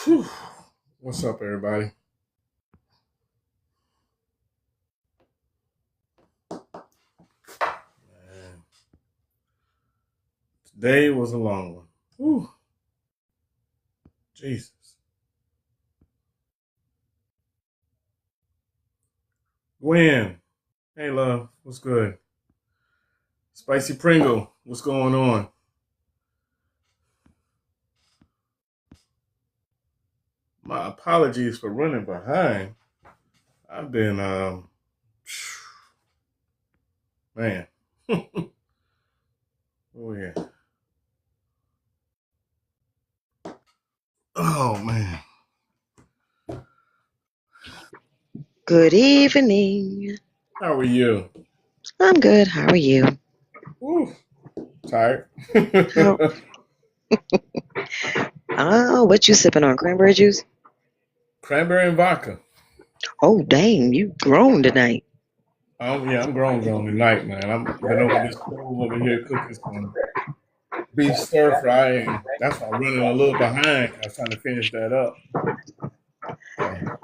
Whew. What's up, everybody? Man, today was a long one. Whew. Jesus. Gwen. Hey, love. What's good? Spicy Pringle. What's going on? My apologies for running behind. I've been, man. Oh, yeah. Oh, man. Good evening. How are you? I'm good. How are you? Whew. Tired. How? Oh, what you sipping on? Cranberry juice? Cranberry and vodka. Oh, dang, you grown tonight. Yeah, I'm grown tonight, man. I'm been over this stove over here cooking some beef stir fry, and that's why I'm running a little behind. I was trying to finish that up. So,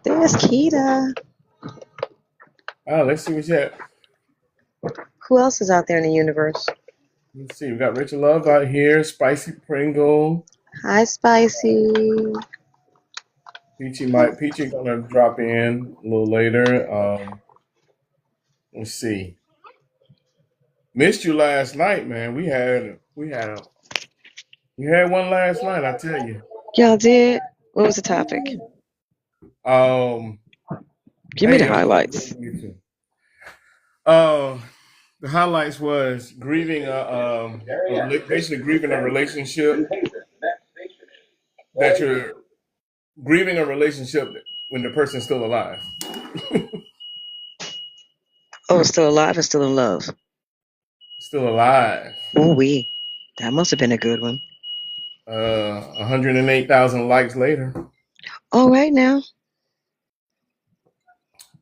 There's Keita. let's see what's at. Who else is out there in the universe? Let's see. We got Rachel Love out here, Spicy Pringle, Hi, Spicy. Peachy gonna drop in a little later. Let's see. Missed you last night, man. We had one last night. I tell you. Y'all did? What was the topic? Um, Give me the highlights. Uh, the highlights was basically grieving a relationship that you're grieving a relationship when the person's still alive. Oh, still alive or still in love? Still alive. Oh, that must have been a good one. 108,000 likes later. All right now.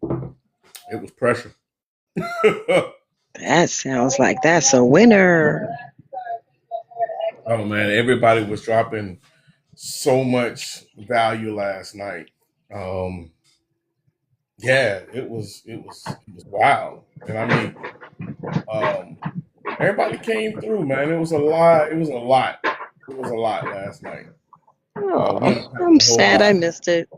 It was pressure. That sounds like that's a winner. Oh man, everybody was dropping so much value last night. Yeah, it was wild. And I mean, everybody came through, man. It was a lot. It was a lot. It was a lot last night. Oh, I'm sad I missed it.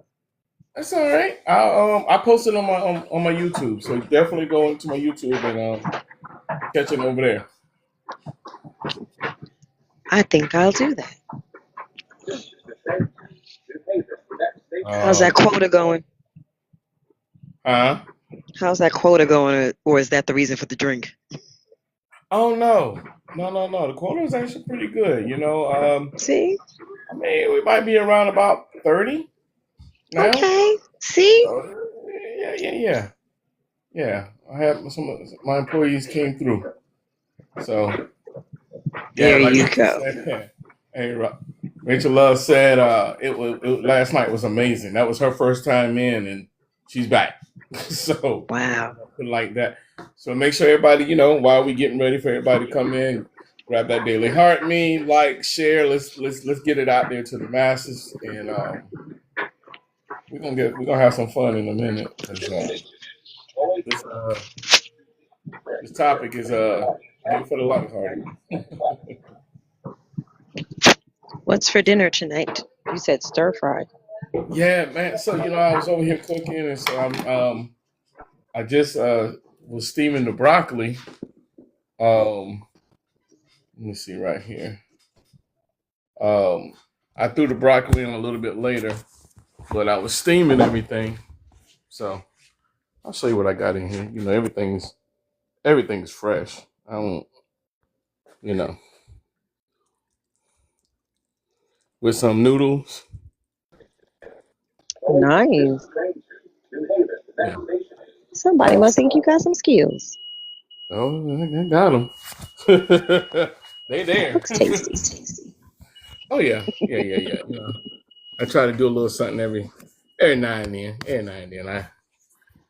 That's all right. I posted on my YouTube, so definitely go into my YouTube and catch it over there. I think I'll do that. How's that quota going? Huh? How's that quota going, or is that the reason for the drink? Oh no. The quota is actually pretty good. See? I mean, we might be around about 30 now. Okay. See? Yeah. I have some of my employees came through. So There like you Rachel go. said, hey, Rachel Love said last night was amazing. That was her first time in, and she's back. So Wow. like that. So make sure everybody, while we getting ready for everybody to come in, grab that daily heart me, like, share. Let's get it out there to the masses, and we're gonna have some fun in a minute. This topic is made for the lighthearted. What's for dinner tonight? You said stir fry. Yeah, man. So I was over here cooking, and so I just was steaming the broccoli. Let me see right here. I threw the broccoli in a little bit later, but I was steaming everything. So I'll show you what I got in here. Everything's fresh. I don't, you know, with some noodles. Nice. Yeah. Somebody must think you got some skills. Oh, I got them. They there. Looks tasty. Oh yeah. I try to do a little something every now and then. Every now and then I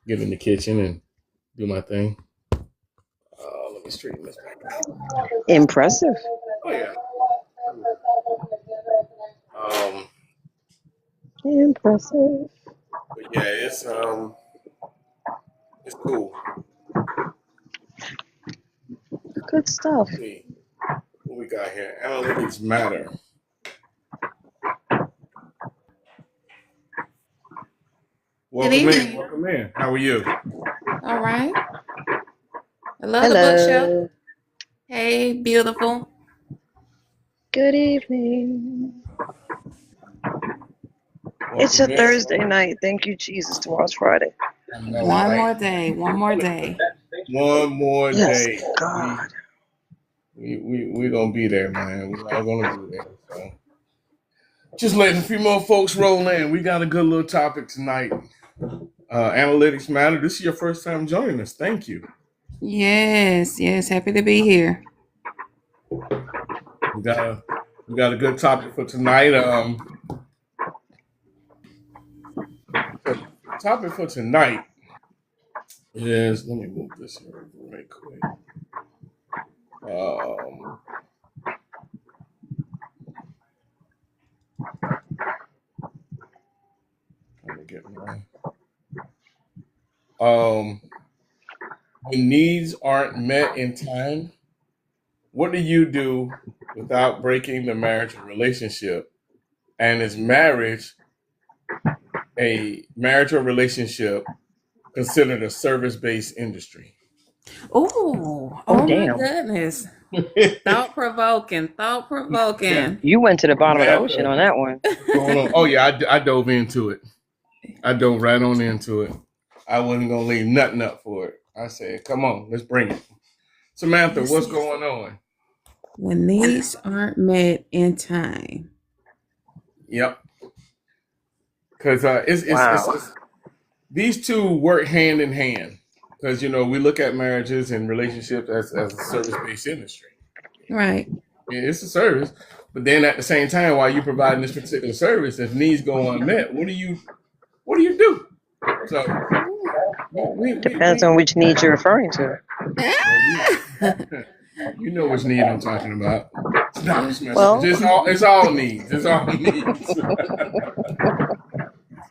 get in the kitchen and do my thing. Let me straighten this back. Impressive. Oh yeah. Um, Impressive. But yeah, it's cool. Good stuff. Let's see what we got here. Analytics matter. Good Welcome in. evening. Welcome in. How are you? All right. I love the bookshelf. Hello. Hey, beautiful. Good evening. It's a Welcome in. Thursday night. Thank you, Jesus. Tomorrow's Friday. I know, One right? more day. One more day. One more Yes, day. God. We gonna be there, man. We all gonna be there. So just letting a few more folks roll in. We got a good little topic tonight. Analytics matter. This is your first time joining us. Thank you. Yes, yes. Happy to be here. We got a good topic for tonight. The topic for tonight is, let me move this here right quick. Let me get my when needs aren't met in time, what do you do without breaking the marriage or relationship? And is marriage or relationship considered a service-based industry? Oh, Oh, oh my damn. goodness. Thought provoking. Thought Yeah, provoking. You went to the bottom of the ocean Samantha, on that one. what's going on? Oh yeah, I dove into it. I dove right on into it. I wasn't gonna leave nothing up for it. I said, "Come on, let's bring it." Samantha, Yes, what's yes. going on? When needs aren't met in time. Yep, because Wow. it's these two work hand in hand. Because we look at marriages and relationships as a service based industry. Right. Yeah, it's a service, but then at the same time, while you're providing this particular service, if needs go unmet, what do you do? So Depends on which need you're referring to. well, you know which need I'm talking about. It's not just message. Well, It's all needs. It's all needs.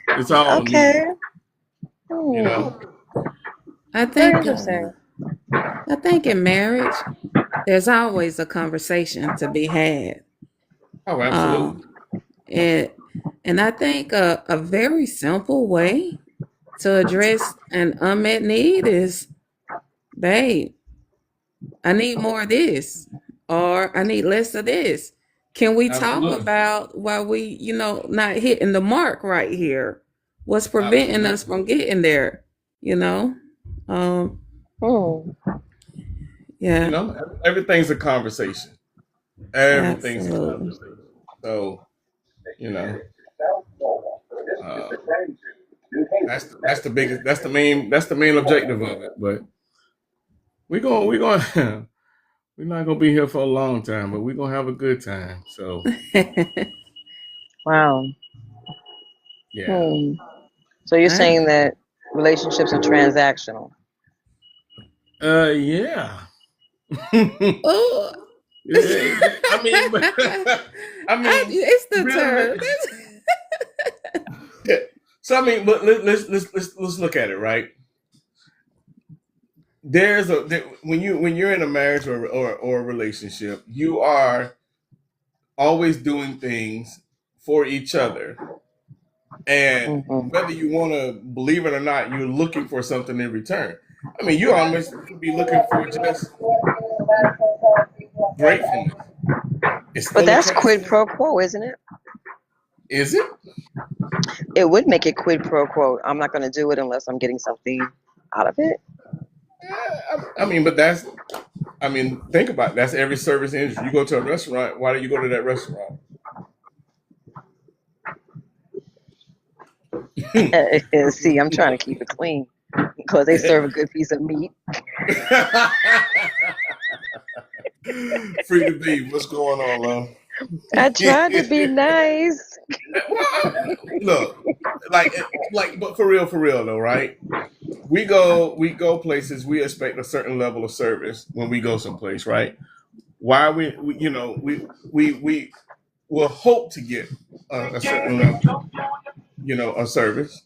It's all okay. needs. You know. I Very think interesting. I think in marriage there's always a conversation to be had. Oh, Uh, absolutely. and and I think a very simple way to address an unmet need is, babe, I need more of this, or I need less of this. Can we talk Absolutely. about why we, not hitting the mark right here? What's preventing us Absolutely. from getting there? You know? Um, Hmm. yeah, Everything's a conversation. Everything's a absolutely. conversation. So, you know, uh, that's the main objective of it. But we're we're not gonna be here for a long time, but we're gonna have a good time. So Wow. yeah. Hmm. So you're I, saying that relationships are transactional. Yeah. oh, Yeah. I mean, I mean, it's the term. really. Yeah. So I mean, but let's look at it, right? When you're in a marriage or a relationship, you are always doing things for each other, and Mm-hmm. whether you want to believe it or not, you're looking for something in return. I mean, you almost could be looking for just gratefulness. It's But still a that's quid transaction. pro quo, isn't it? Is it? It would make it quid pro quo. I'm not going to do it unless I'm getting something out of it. I mean, but think about it. That's every service industry. You go to a restaurant. Why do you go to that restaurant? See, I'm trying to keep it clean because they serve a good piece of meat. Free to be. What's going on, love? I tried to be nice. Well, look, but for real though, right? We go places. We expect a certain level of service when we go someplace, right? Why we will hope to get a certain level. a service.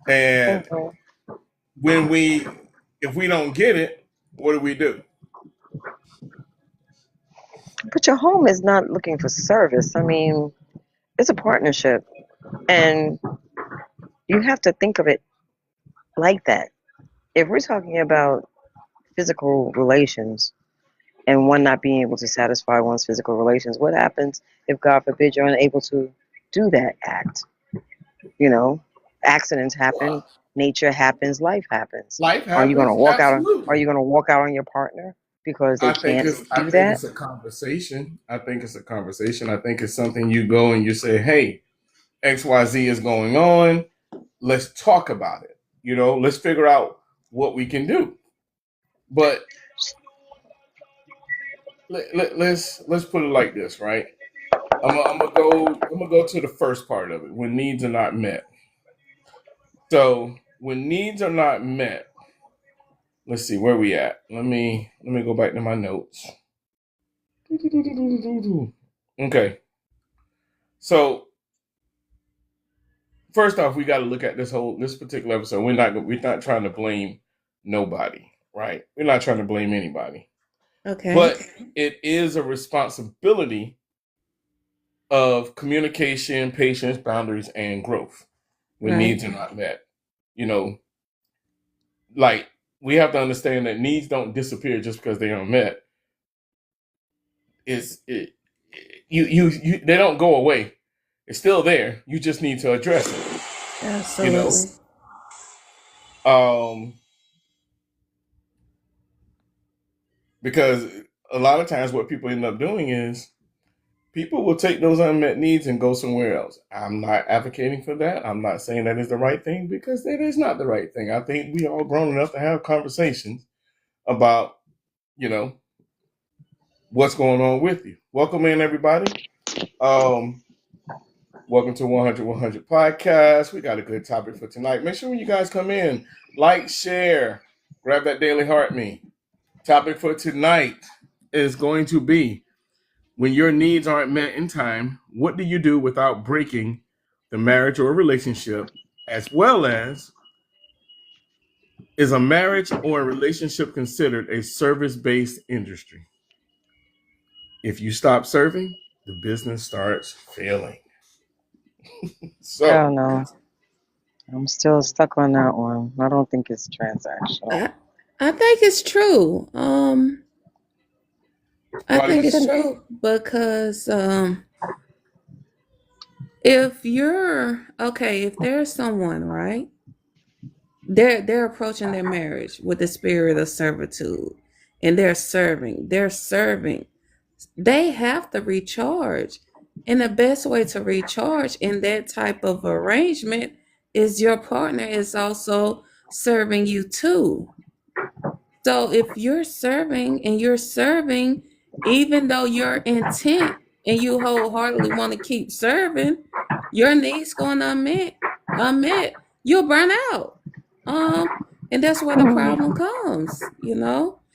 And when if we don't get it, what do we do? But your home is not looking for service. I mean, it's a partnership, and you have to think of it like that. If we're talking about physical relations and one not being able to satisfy one's physical relations, what happens if, God forbid, you're unable to do that act? You know, accidents happen, nature happens, life happens. Life Are you going to happens, walk out? Are absolutely. you going to walk out on your partner because they I think can't it's I do think that? it's a conversation. I think it's a conversation. I think it's something you go and you say, "Hey, XYZ is going on. Let's talk about it. Let's figure out what we can do." But let's put it like this, right? I'm gonna go to the first part of it when needs are not met. So when needs are not met, let's see where we at. Let me go back to my notes. Okay. So first off, we got to look at this particular episode. We're not trying to blame nobody, right? We're not trying to blame anybody, Okay. but it is a responsibility of communication, patience, boundaries, and growth when Right. needs are not met. You know, like we have to understand that needs don't disappear just because they aren't met. It's it, you they don't go away. It's still there. You just need to address it. You know, Absolutely. um, because a lot of times what people end up doing is people will take those unmet needs and go somewhere else. I'm not advocating for that. I'm not saying that is the right thing because that is not the right thing. I think we all grown enough to have conversations about, you know, what's going on with you. Welcome in, everybody. Um, Welcome to 100 podcast. We got a good topic for tonight. Make sure when you guys come in, like, share, grab that daily heart me. Topic for tonight is going to be when your needs aren't met in time, what do you do without breaking the marriage or relationship? As well as, is a marriage or a relationship considered a service based industry? If you stop serving, the business starts failing. I So, don't know. I'm still stuck on that one. I don't think it's transactional. I I think it's true. I why do think you it's say? true because if you're okay, if there's someone, right? They're approaching their marriage with the spirit of servitude and they're serving, they have to recharge, and the best way to recharge in that type of arrangement is your partner is also serving you too. So if you're serving, even though you're intent and you wholeheartedly want to keep serving, your needs going unmet, you'll burn out. And that's where the problem comes.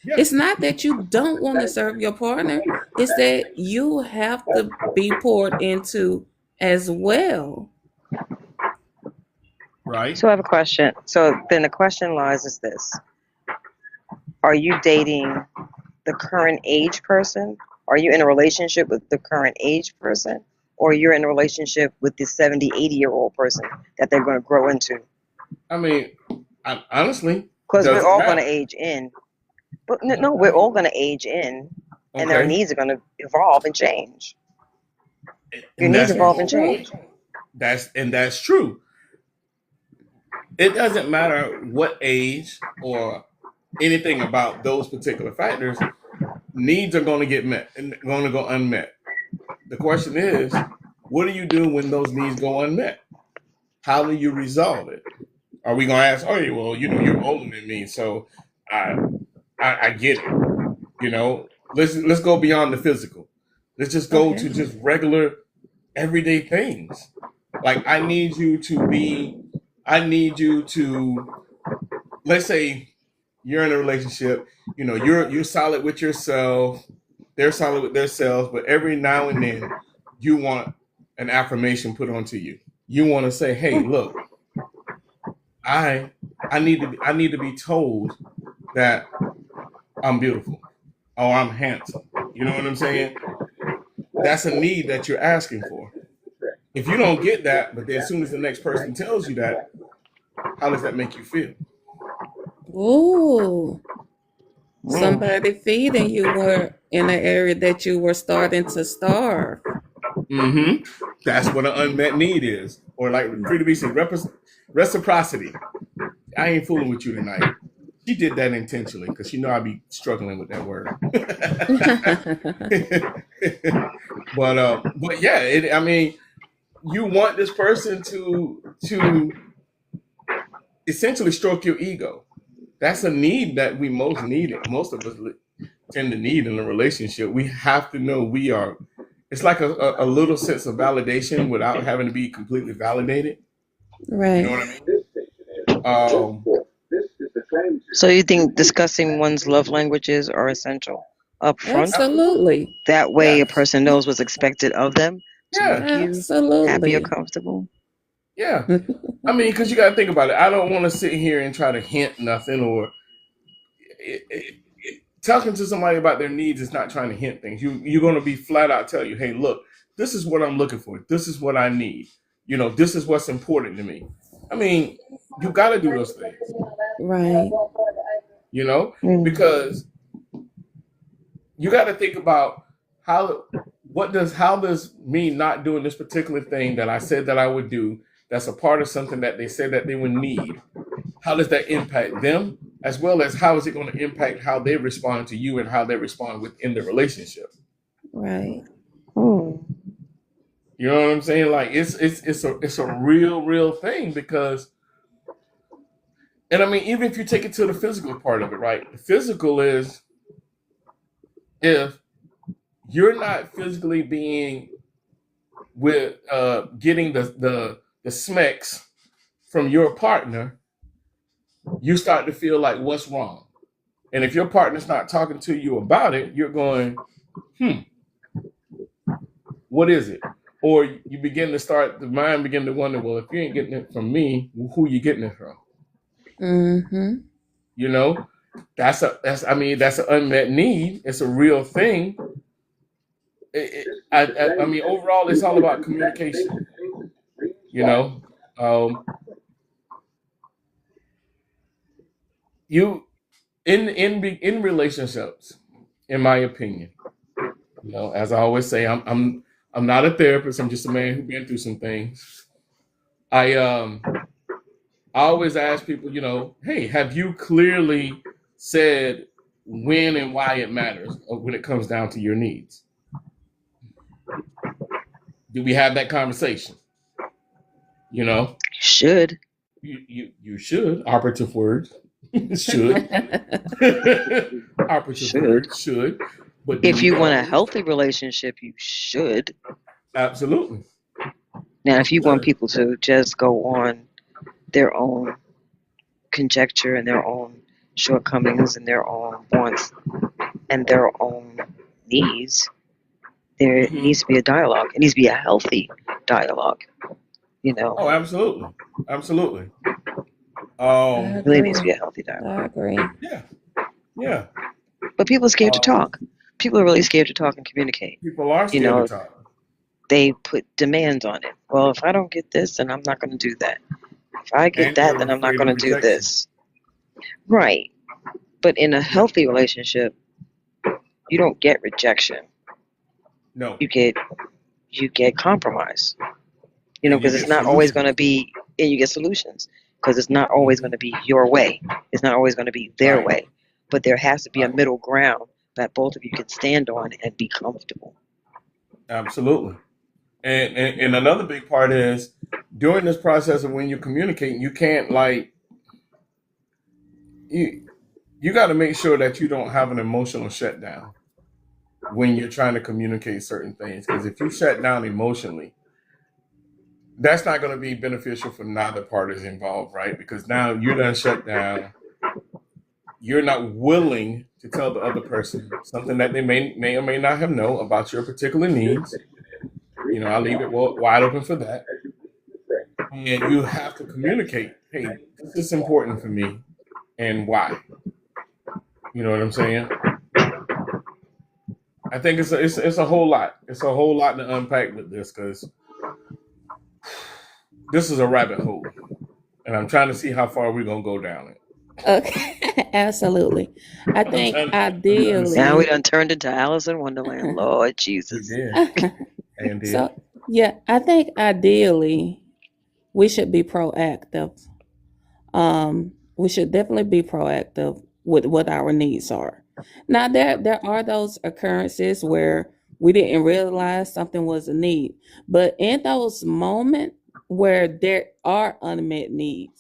Yeah, It's not that you don't want to serve your partner, it's that you have to be poured into as well. right. So I have a question. So then the question lies is this: are you dating the current age person? Are you in a relationship with the current age person? Or you're in a relationship with the 70, 80-year-old person that they're going to grow into? I mean, honestly, Because we're doesn't all going to matter. age in. But no, we're all going to age in, and our Okay, needs are going to evolve and change. Your and needs that's evolve That's and true. change. that's true. It doesn't matter what age or anything about those particular factors. Needs are going to get met and going to go unmet. The question is, what do you do when those needs go unmet? How do you resolve it? Are we going to ask, oh, yeah, well, you're older than me, so I, I get it. Let's go beyond the physical. Let's just go Okay. to just regular everyday things. Like I need you to, let's say you're in a relationship, you're solid with yourself, they're solid with themselves, but every now and then you want an affirmation put onto you. you want to say, hey, look, I I need to be told that I'm beautiful or I'm handsome. You know what I'm saying? That's a need that you're asking for. If you don't get that, but then as soon as the next person tells you that, how does that make you feel? Ooh, Mm. somebody feeding you were in an area that you were starting to starve. Mm-hmm. That's what an unmet need is. Or like Frida B said, reciprocity. I ain't fooling with you tonight. She did that intentionally because she know I'd be struggling with that word. But yeah, I mean, you want this person to essentially stroke your ego. That's a need that we most need. Most of us tend to need in a relationship. We have to know we are. It's like a little sense of validation without having to be completely validated. You know Right. what I mean? Um, So you think discussing one's love languages are essential up front? Absolutely. Absolutely. That way a Yes. person knows what's expected of them to Yeah. make you happy or Absolutely. comfortable. Yeah. I mean, because you got to think about it. I don't want to sit here and try to hint nothing or talking to somebody about their needs is not trying to hint things. You're going to be flat out tell you, hey, look, this is what I'm looking for. This is what I need. You know, this is what's important to me. I mean, you got to do those things. Right. You know, Mm. because you got to think about how does me not doing this particular thing that I said that I would do, that's a part of something that they said that they would need, how does that impact them, as well as how is it going to impact how they respond to you and how they respond within the relationship. Right. Mm. You know what I'm saying? Like it's a real thing because, and I mean, even if you take it to the physical part of it, right? The physical is if you're not physically being with getting the smecks from your partner, you start to feel like what's wrong. And if your partner's not talking to you about it, you're going, what is it? Or you begin to start the mind begin to wonder, well, if you ain't getting it from me, who you getting it from? Mm-hmm. You know, that's an unmet need. It's a real thing. I mean, overall, it's all about communication. You know, um, you in relationships, in my opinion, you know, as I always say, I'm not a therapist. I'm just a man who's been through some things. I um I always ask people, you know, hey, have you clearly said when and why it matters when it comes down to your needs? Do we have that conversation? You know, Should. you should. Operative words. Should. Operative Should. words should. But do If we you want a always? healthy relationship, you should. Absolutely. Now, if you want Should. people to just go on their own conjecture and their own shortcomings and their own wants and their own needs, there Hmm. needs to be a dialogue. It needs to be a healthy dialogue. You know, Oh, absolutely. Absolutely. I Um, it really needs to be agree. a healthy I dialogue. agree. yeah. Yeah. But people are scared to Um, talk. People are really scared to talk and communicate. people are You scared to know, talk. they put demands on it. Well, if I don't get this, then I'm not going to do that. If I get And that, they're then I'm not afraid going of to do rejection. this. Right. But in a Yeah. healthy relationship, you don't get rejection. No. You get compromise. You know, And you because it's get not always going to solutions. be, and you get solutions because it's not always going Hmm. to be your way. It's not always going to be their Right. way. But there has to be a Right. middle ground that both of you can stand on and be comfortable. Absolutely. And another big part is during this process of when you're communicating, you can't like you you got to make sure that you don't have an emotional shutdown when you're trying to communicate certain things. Because if you shut down emotionally, that's not going to be beneficial for neither parties involved, right? Because now you're done shut down. You're not willing to tell the other person something that they may or may not have know about your particular needs. You know, I leave it wide open for that. And you have to communicate, hey, this is important for me and why. You know what I'm saying? I think it's a whole lot. It's a whole lot to unpack with this because this is a rabbit hole, and I'm trying to see how far we're gonna go down it. Okay, absolutely. I I'm think trying. I'm trying to Now we see. ideally, done turned into Alice in Wonderland. Lord We Jesus. did and did. so yeah, I think ideally we should be proactive. We should definitely be proactive with what our needs are. Now, there are those occurrences where we didn't realize something was a need, but in those moments where there are unmet needs,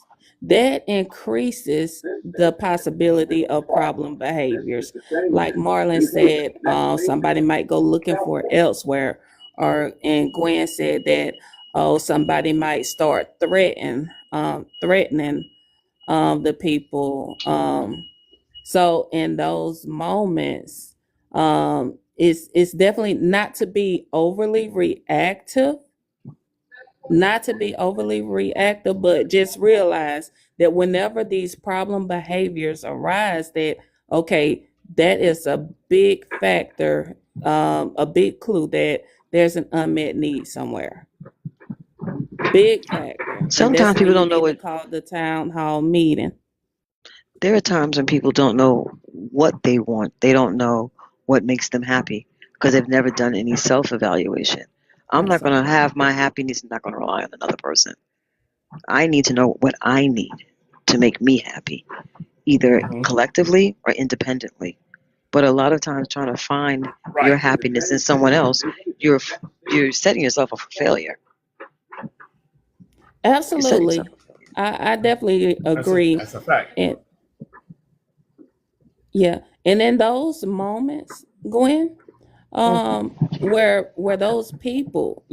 that increases the possibility of problem behaviors. Like Marlon said, somebody might go looking for elsewhere, or and Gwen said that somebody might start threatening the people. So in those moments, it's definitely not to be overly reactive, but just realize that whenever these problem behaviors arise, that okay, that is a big factor, a big clue that there's an unmet need somewhere. Big factor. And that's Sometimes when people you don't know need to what. call the town hall meeting. There are times when people don't know what they want. They don't know what makes them happy because they've never done any self-evaluation. I'm not going to Absolutely. have my happiness. I'm not going to rely on another person. I need to know what I need to make me happy, either Hmm. collectively or independently. But a lot of times, trying to find your Right. happiness in someone else, you're you're setting yourself up for failure. You're setting yourself Absolutely. up for failure. I definitely agree. That's a fact. And yeah. And in those moments, Gwen, where those people,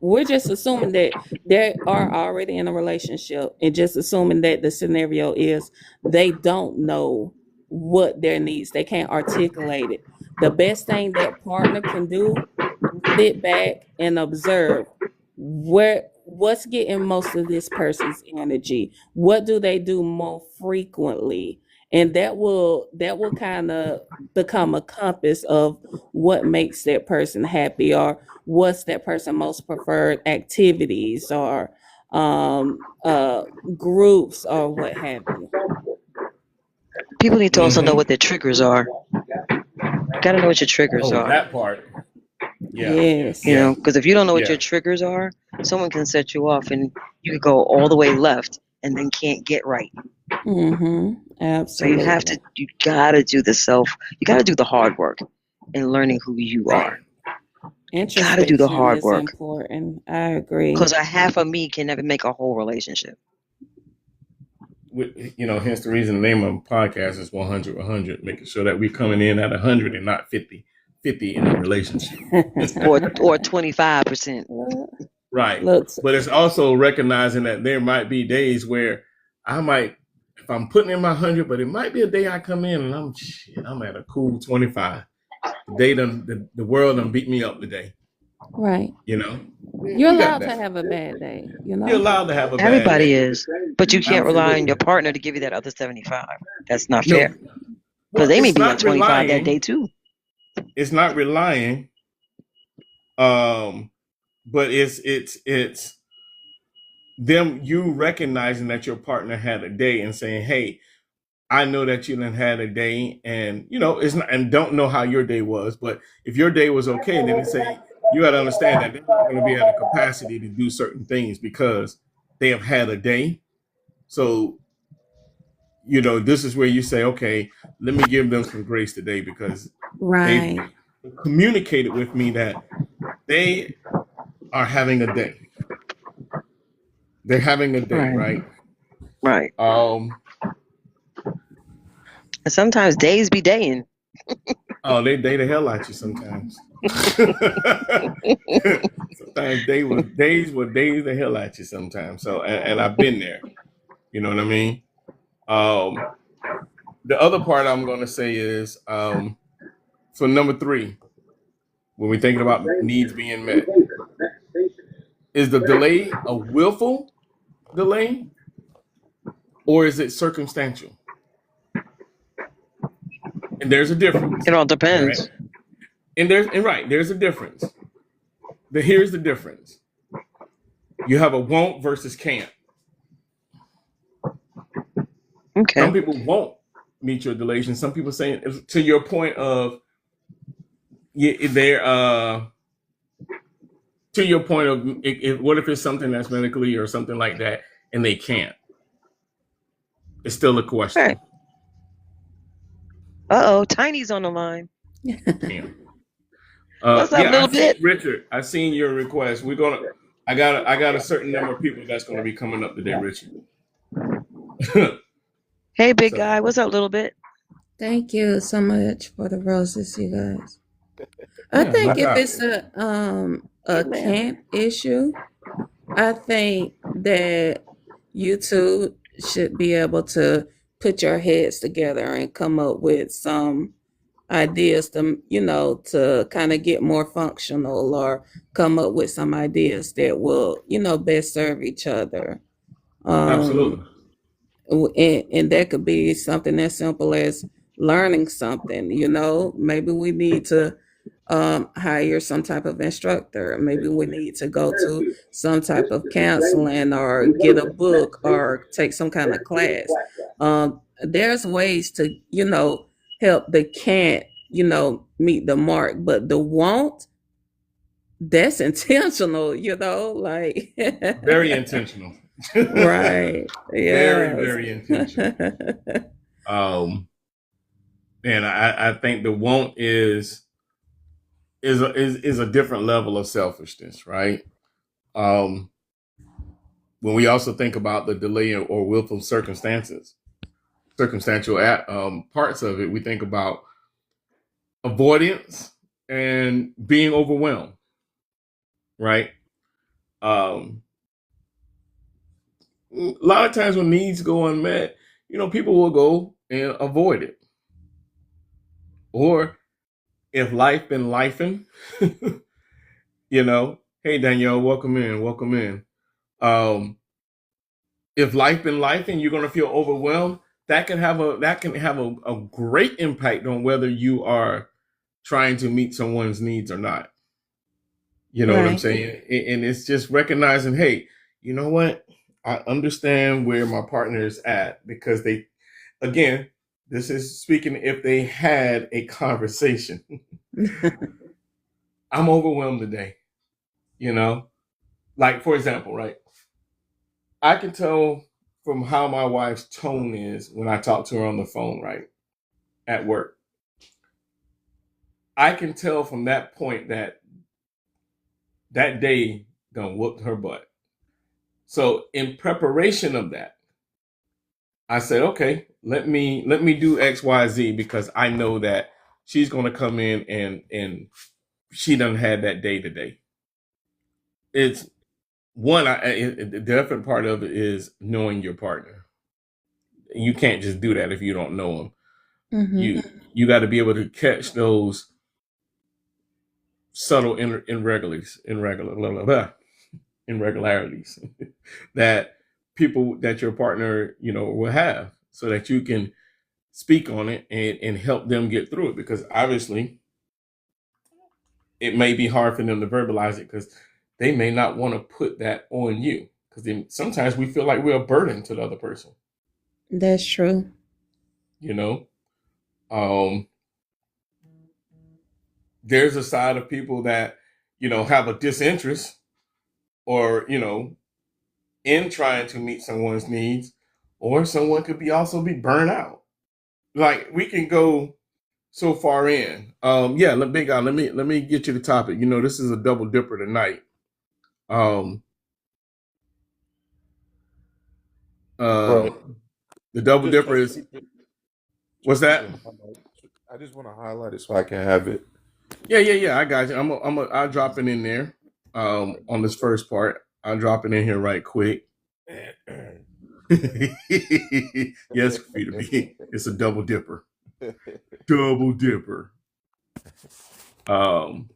we're just assuming that they are already in a relationship and just assuming that the scenario is they don't know what their needs, they can't articulate it. The best thing that partner can do, sit back and observe what's getting most of this person's energy, what do they do more frequently, and that will kind of become a compass of what makes that person happy, or what's that person most preferred activities, or groups, or what have you. People need to also know Hmm. what their triggers are. Got to know what your triggers Oh, are. that part. Yeah. Yes. Yeah. Because if you don't know what your Yeah. triggers are, someone can set you off and you could go all the way left and then can't get right. Mm-hmm. So Absolutely. you gotta do you gotta do the hard work in learning who you Right. are. You gotta do the Introspection hard is work. important. I agree. Because a half of me can never make a whole relationship. Hence the reason the name of the podcast is 100 100, making sure that we're coming in at 100 and not 50 in a relationship. Or 25%. Right. Looks But it's also recognizing that there might be days where I might, if I'm putting in my 100, but it might be a day I come in and I'm at a cool 25. The world done beat me up today. right. You know, You're we got allowed to that. have a bad day, You're allowed to have a bad Everybody day. is. But you can't rely on Absolutely. your partner to give you that other 75. That's not No. fair. Because Well, they may it's be on not 25 that relying. day too. It's not relying. Um, but it's them, you recognizing that your partner had a day and saying, "Hey, I know that you done had a day, and it's not, and don't know how your day was, but if your day was okay, then they say you got to understand that they're not going to be at a capacity to do certain things because they have had a day. So this is where you say, okay, let me give them some grace today because they right. communicated with me that they are having a day. They're having a day, Right. right? Right. Um, And sometimes days be daying. oh, they day the hell out you sometimes. Sometimes days the hell at you sometimes. So and I've been there. You know what I mean? Um, the other part I'm gonna say is so number 3, when we're thinking about needs being met, is the delay a willful delay, or is it circumstantial? And there's a difference. It all All depends. right. There's a difference. Here's the difference. You have a won't versus can't. Okay. Some people won't meet your delays, and some people saying, to your point of, they're to your point of, what if it's something that's medically or something like that, and they can't? It's still a question. Right. Uh-oh, Tiny's on the line. Can't. What's up, Yeah, I little see, bit? Richard. I seen your request. We're gonna. I got a certain number of people that's gonna be coming up today, Richard. Hey, big So guy. What's up, little bit? Thank you so much for the roses, you guys. I yeah, no think if doubt. it's a Amen. can't issue, I think that you two should be able to put your heads together and come up with some ideas to, to kind of get more functional, or come up with some ideas that will, best serve each other. Um, Absolutely. and that could be something as simple as learning something. Maybe we need to hire some type of instructor. Maybe we need to go to some type of counseling, or get a book, or take some kind of class. There's ways to, help the can't, meet the mark, but the won't, that's intentional, like Very intentional. right. Very, Yes. very intentional. And I think the won't is a different level of selfishness, right? Um, when we also think about the delay or willful circumstantial parts of it, we think about avoidance and being overwhelmed, right? Um, a lot of times when needs go unmet, people will go and avoid it. Or if life been lifing, hey Danielle, welcome in, welcome in. If life been lifing, you're gonna feel overwhelmed. That can have a great impact on whether you are trying to meet someone's needs or not. You know what I'm Right. saying? And it's just recognizing, hey, you know what? I understand where my partner is at, because again, this is speaking if they had a conversation. I'm overwhelmed today, you know? Like, for example, right? I can tell from how my wife's tone is when I talk to her on the phone, right? At work. I can tell from that point that day done whooped her butt. So in preparation of that, I said, okay, let me do XYZ, because I know that she's gonna come in and she done had that day today. It's one, the different part of it is knowing your partner. You can't just do that if you don't know them. Hmm. You got to be able to catch those subtle irregularities that your partner will have, so that you can speak on it and help them get through it, because obviously it may be hard for them to verbalize it, because they may not want to put that on you, because sometimes we feel like we're a burden to the other person. That's true. you know um there's a side of people that have a disinterest, or in trying to meet someone's needs, or someone could be burned out. Like, we can go so far in. Yeah, big guy, let me get you the topic. This is a double dipper tonight. um Right. the I double just dipper want to is, keep it. what's Just that? want to highlight. I just want to highlight it so I can have it. Yeah, I got you. I'll drop it in there. On this first part, I'll drop it in here right quick. Yes, Peter B, it's a double dipper. Double dipper. um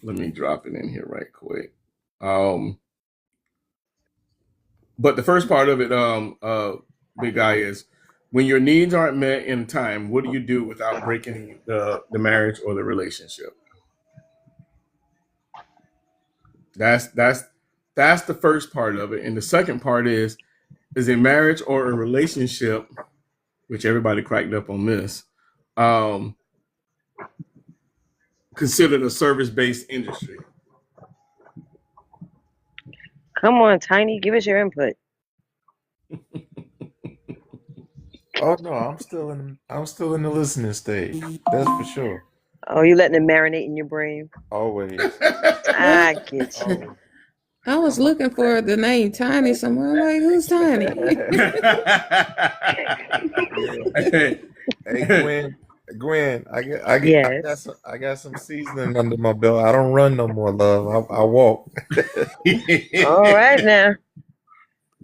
Let me drop it in here right quick. um But the first part of it, big guy, is when your needs aren't met in time, what do you do without breaking the marriage or the relationship? That's the first part of it. And the second part is a marriage or a relationship, which everybody cracked up on this, um, considered a service-based industry. Come on, Tiny, give us your input. Oh no, I'm still in the listening stage. That's for sure. Oh, you letting it marinate in your brain? Always. I get you. Always. I was I'm a, looking for the name Tiny somewhere. I'm like, who's Tiny? yeah. Hey Gwen, Yes. I got some seasoning under my belt. I don't run no more, love. I walk. All right now.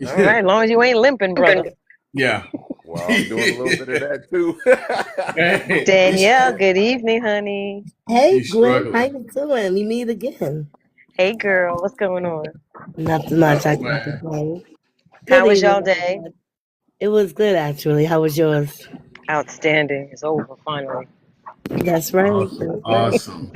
All right, as long as you ain't limping, brother. Yeah. Well, I'm doing a little bit of that too. Danielle, good evening, honey. Hey, He's Gwen, how struggling. you doing? We meet again. Hey, girl, what's going on? Nothing much. I Oh can't man. complain. How Good was y'all evening, day? everyone. It was good, actually. How was yours? Outstanding. It's over finally. That's right. Awesome. That's right. Awesome.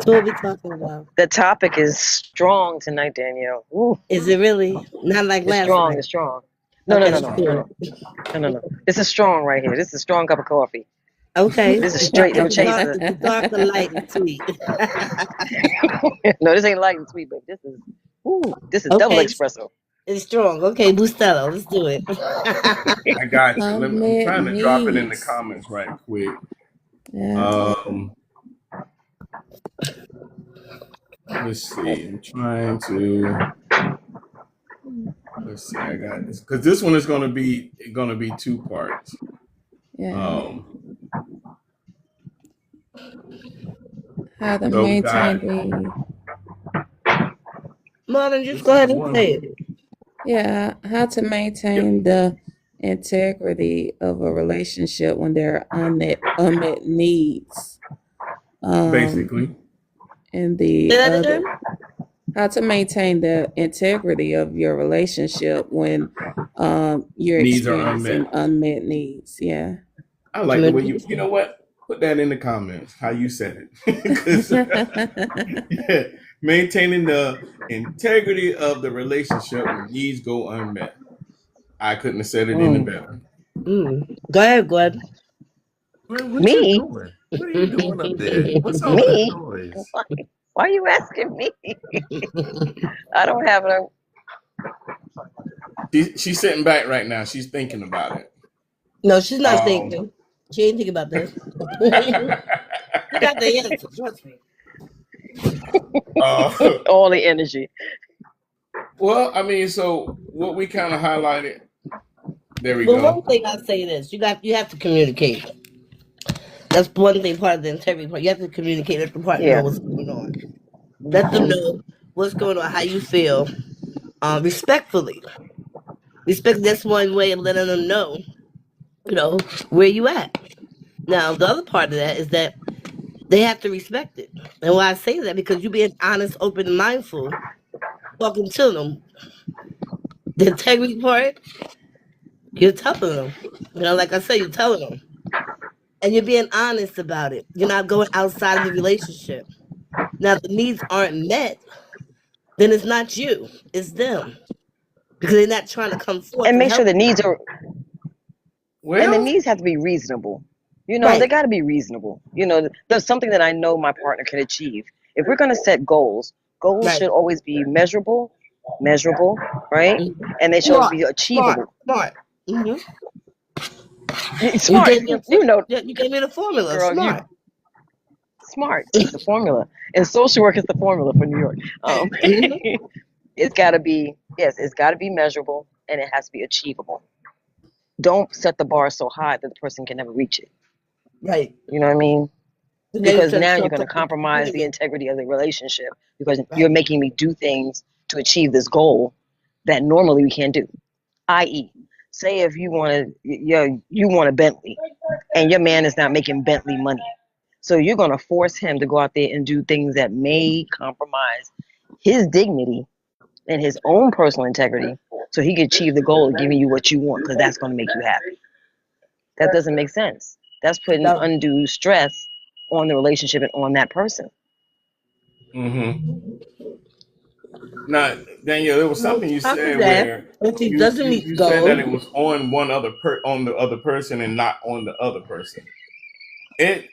So what we talking about? The topic is strong tonight, Danielle. Ooh, Is it really not like it's last strong. night? It's strong. No, no, Okay, no, no, no, cool. no. This is strong right here. This is a strong cup of coffee. Okay, This is straight no chaser. it's dark and light and sweet. No, this ain't light and sweet, but this is double Okay, espresso. it's strong. Okay, Bustelo, let's do it. I got you. I'm Unmet trying to drop it in the needs. comments right quick. Yeah. Let's see. I'm trying to. Let's see. I got this because this one is going to be two parts. Yeah. Um, How to so we got maintain the Marlon, just this go is ahead and one. say it. how to Yep. maintain the integrity of a relationship when there are unmet needs. Basically, And Say the that other, again? how to maintain the integrity of your relationship when you're needs are unmet. experiencing unmet needs. Yeah. I like the way you know what? Put that in the comments, how you said it. 'Cause, yeah, maintaining the integrity of the relationship when needs go unmet. I couldn't have said it any Mm. better. Go ahead, Gwen. What you Me? doing? What are you doing up there? What's all that Me? noise? Why are you asking me? I don't have no. She's sitting back right now. She's thinking about it. No, she's not Um, thinking. She ain't thinking about this. She got the answer, trust me. All the energy. well, I mean, so what we kind of highlighted. There we But go. one thing I say this, you have to communicate. That's one thing, part of the integrity part. You have to communicate, let the partner know Yeah. what's going on. Let them know what's going on, how you feel, respectfully. Respect, that's one way of letting them know, where you at. Now, the other part of that is that they have to respect it. And why I say that, because you being honest, open, and mindful, talking to them. The integrity part, you're telling them. Like I said, you're telling them. And you're being honest about it. You're not going outside of the relationship. Now, if the needs aren't met, then it's not you, it's them. Because they're not trying to come forth And and make sure help the you. needs are, and the Well, needs have to be reasonable. They Right. got to be reasonable. There's something that I know my partner can achieve. If we're going to set goals, goals Right. should always be measurable, right? Mhm. And they should be achievable. Smart. Hmm. You Smart, gave me you gave me the formula. girl, you Smart. smart. It's the formula. In social work, it's the formula for New York. Mhm. It's got to be, yes, it's got to be measurable and it has to be achievable. Don't set the bar so high that the person can never reach it. Right. You know what I mean? And then Because try to now show you're going to something compromise the competitive. integrity of the relationship because Right. you're making me do things to achieve this goal that normally we can't do. I.e., say if you want a Bentley and your man is not making Bentley money, so you're going to force him to go out there and do things that may compromise his dignity and his own personal integrity so he can achieve the goal of giving you what you want because that's going to make you happy. That doesn't make sense. That's putting No. undue stress on the relationship and on that person. Mm-hmm. Now, Daniel, there was something you After said that, where if he you doesn't you, meet you said that goals, it was on on the other person and not on the other person.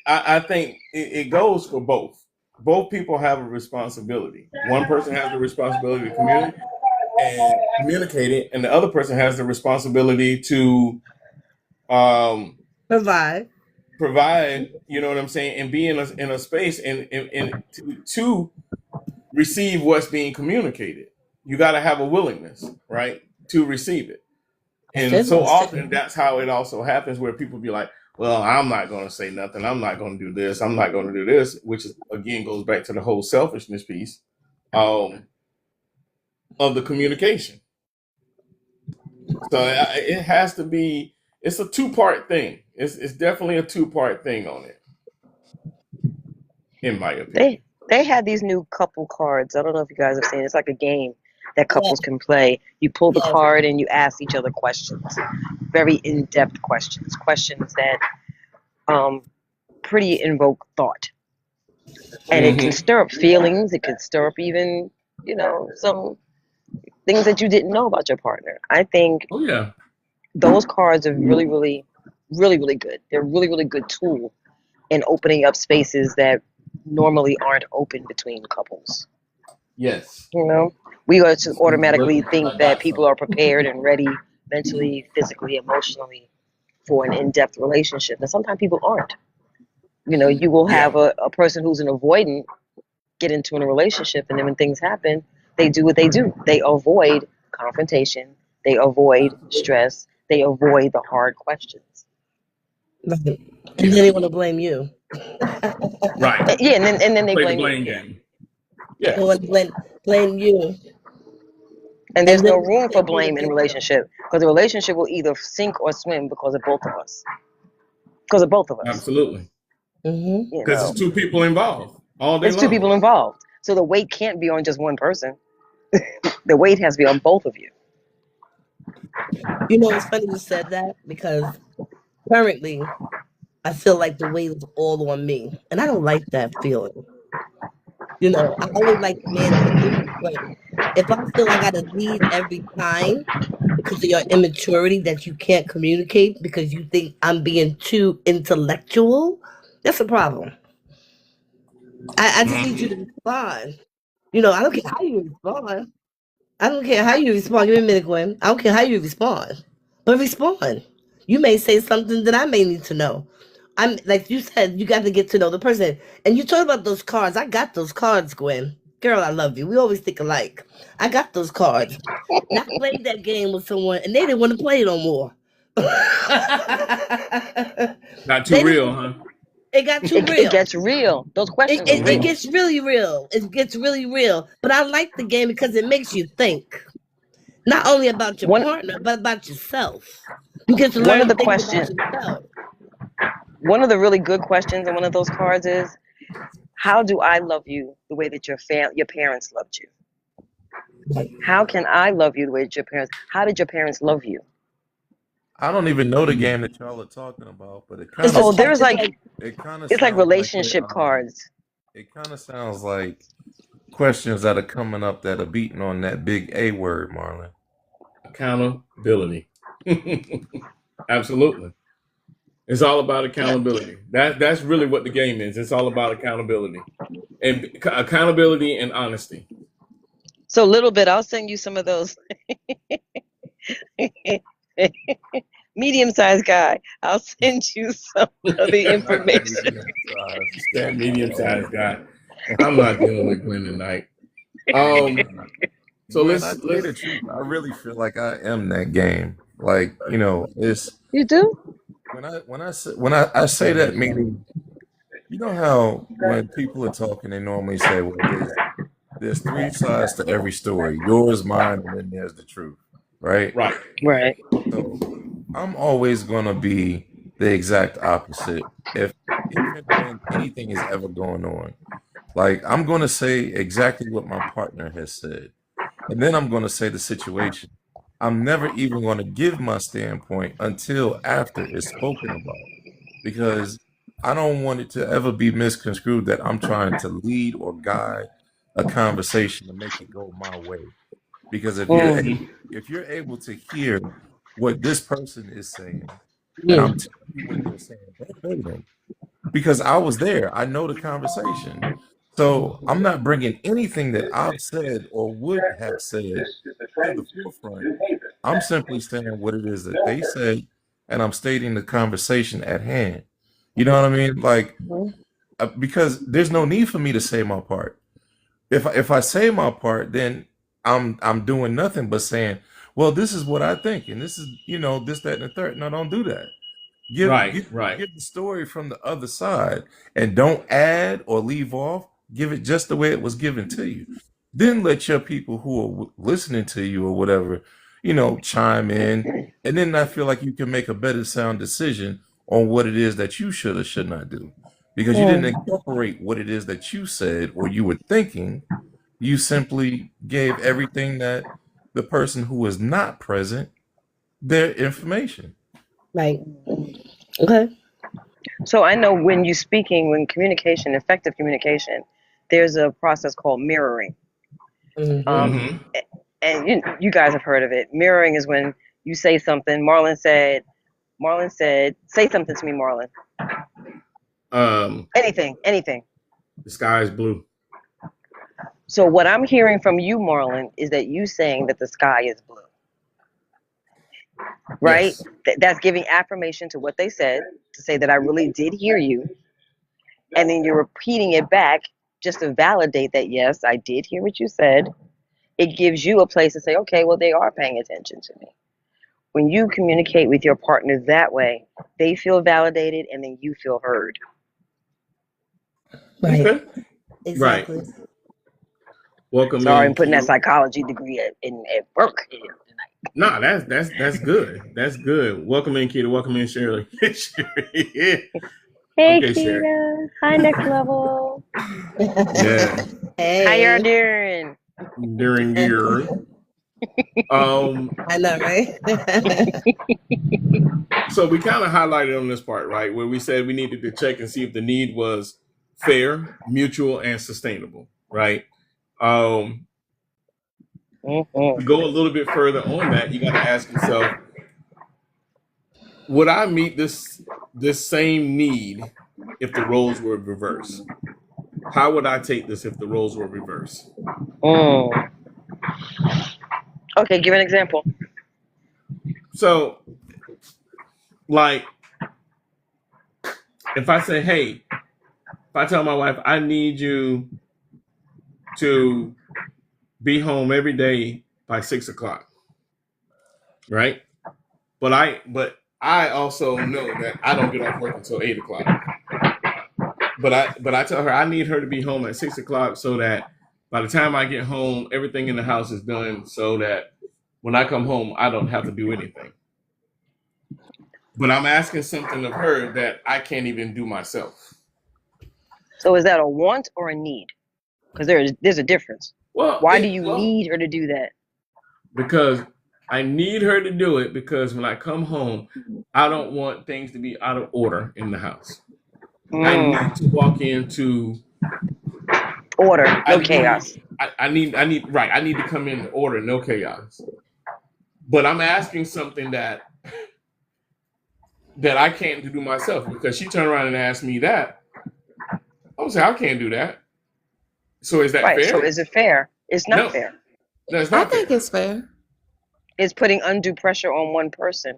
I think it goes for both. Both people have a responsibility. One person has the responsibility to communicate it, and the other person has the responsibility to um, provide. provide. You know what I'm saying, and be in a space and to receive what's being communicated. You got to have a willingness, right, to receive it. That's And it. so often that's how it also happens where people be like, well, I'm not going to say nothing. I'm not going to do this. I'm not going to do this, which is, again, goes back to the whole selfishness piece um, of the communication. So it has to be, it's a two-part thing. It's definitely a two-part thing on it, in my opinion. They had these new couple cards. I don't know if you guys have seen it. It's like a game that Yeah, couples can play. You pull the yes, card and you ask each other questions, very in-depth questions that pretty invoke thought, and it can Mm-hmm. stir up feelings. It can stir up even some things that you didn't know about your partner. I think Oh, yeah. those cards are really, really, really, really good. They're a really, really good tool in opening up spaces that normally aren't open between couples. Yes. We just I'm automatically looking. think I that got people some. are prepared and ready mentally, physically, emotionally for an in-depth relationship. And sometimes people aren't. You will Yeah. have a person who's an avoidant get into a relationship, and then when things happen, they do what they do. They avoid confrontation. They avoid stress. They avoid the hard questions. right. And then Yeah. they want to blame you. Right. Yeah, and then they Play the blame you. blame Yeah, game. yeah. Yeah. They want to blame you, And and there's then no when you room for can't do it blame in a against them. relationship because a relationship will either sink or swim because of both of us. Because of both of us. Absolutely. Mm-hmm. You Because know, it's two people involved all day it's two long. people involved, so the weight can't be on just one person. The weight has to be on both of you. You know, it's funny you said that because currently I feel like the weight is all on me, and I don't like that feeling. I only like the man to lead, but if I feel I got to lead every time because of your immaturity that you can't communicate because you think I'm being too intellectual, that's a problem. I just need you to Mhm. respond. I don't care how you respond. I don't care how you respond. Give me a minute, Gwen. I don't care how you respond, but respond. You may say something that I may need to know. I'm like you said, you got to get to know the person. And you talk about those cards. I got those cards, Gwen. Girl, I love you. We always think alike. I got those cards. And I played that game with someone, and they didn't want to play it no more. Not too They didn't. real, huh? It got too It real. gets real. Those It, questions are it, it real. Hmm. gets really real. It gets really real. But I like the game because it makes you think. Not only about your One partner, but about yourself. You get to one of learn the things about questions, yourself. one of the really good questions in one of those cards is, how do I love you the way that your parents loved you? Right. How can I love you the way that your parents? How did your parents love you? I don't even know the game that y'all are talking about, but It's Oh, just like there's it's like like it kind of it's like sounds like relationship cards. questions that are coming up that are beating on that big A word, Marlon. Accountability. Absolutely. It's all about yeah. accountability. That's really what the game is. It's all about accountability and accountability and honesty. So a little bit, I'll send you some of those. Medium-sized guy. I'll send you some of the That information. medium size, that medium sized guy. I'm not dealing with Gwen tonight. Um, so Gwen, I let's tell you the truth, I really feel like I am that game. Like, it's You do? when I say that, meaning, you know how when people are talking, they normally say, well, there's three sides to every story, yours, mine, and then there's the truth, right? right. Right. So I'm always gonna be the exact opposite if even when anything is ever going on. Like, I'm gonna say exactly what my partner has said. and then I'm going to say the situation. I'm never even going to give my standpoint until after it's spoken about, because I don't want it to ever be misconstrued that I'm trying to lead or guide a conversation to make it go my way. Because Mm-hmm. if you're able to hear what this person is saying, and Yeah. I'm telling you what they're saying verbatim, because I was there, I know the conversation. So I'm not bringing anything that I've said or would have said to the forefront. I'm simply saying what it is that they say, and I'm stating the conversation at hand. You know what I mean? Like, because there's no need for me to say my part. If I say my part, then I'm doing nothing but saying, well, this is what I think, and this is, this, that, and the third. No, don't do that. Give Right, give right. give the story from the other side, and don't add or leave off. Give it just the way it was given to you. Then let your people who are listening to you or whatever, chime in, and then I feel like you can make a better sound decision on what it is that you should or should not do, because you didn't incorporate what it is that you said or you were thinking. You simply gave everything that the person who was not present their information. Right. Okay. So I know when you're speaking, when communication, effective communication, there's a process called mirroring. Mm-hmm. Um, Mm-hmm. and you guys have heard of it. Mirroring is when you say something. Marlon said, say something to me, Marlon. Um, Anything. the sky is blue. So what I'm hearing from you, Marlon, is that you saying that the sky is blue, right? Yes. That's giving affirmation to what they said, to say that I really did hear you. And then you're repeating it back just to validate that, yes, I did hear what you said. It gives you a place to say, okay, well, they are paying attention to me. When you communicate with your partner that way, they feel validated and then you feel heard. Right. Okay. Right. Exactly. Welcome Sorry, in, I'm putting that Keto. psychology degree at work here tonight. Nah, that's good. That's good. Welcome in, Keto. Welcome in, Shirley. Shirley. Hey, Okay, Shirley. Kita. Hi, next level. Yeah. How y'all Hey. doing? During your I know, right? so we kind of highlighted on this part, right, where we said we needed to check and see if the need was fair, mutual, and sustainable, right? To go a little bit further on that, you got to ask yourself, would I meet this same need if the roles were reversed? How would I take this if the roles were reversed? Mm. Okay, give an example. So, like, if I say, hey, if I tell my wife, I need you to be home every day by 6 o'clock, right? But I also know that I don't get off work until 8 o'clock. But I tell her I need her to be home at 6 o'clock so that by the time I get home, everything in the house is done so that when I come home, I don't have to do anything. But I'm asking something of her that I can't even do myself. So is that a want or a need? Because there's a difference. Why do you need her to do that? Because I need her to do it because when I come home, I don't want things to be out of order in the house. I need to walk into Order, no chaos. I need to come in order, no chaos. But I'm asking something that I can't do myself because she turned around and asked me that. I was like, I can't do that. So is that Right. fair? So is it fair? It's not fair. No, it's I not think fair. it's fair. It's putting undue pressure on one person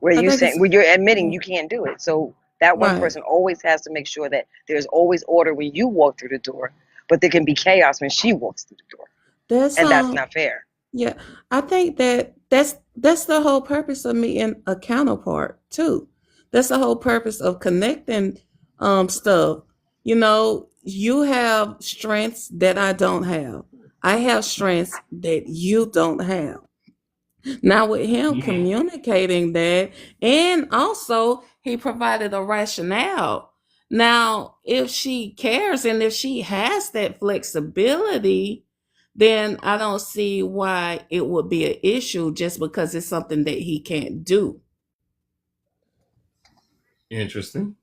where I think it's where you're admitting you can't do it. So that one right. person always has to make sure that there's always order when you walk through the door, but there can be chaos when she walks through the door. That's And that's not fair. Yeah, I think that's the whole purpose of meeting a counterpart too. That's the whole purpose of connecting stuff. You have strengths that I don't have. I have strengths that you don't have. Now with him communicating that, and also he provided a rationale. Now, if she cares and if she has that flexibility, then I don't see why it would be an issue just because it's something that he can't do. Interesting.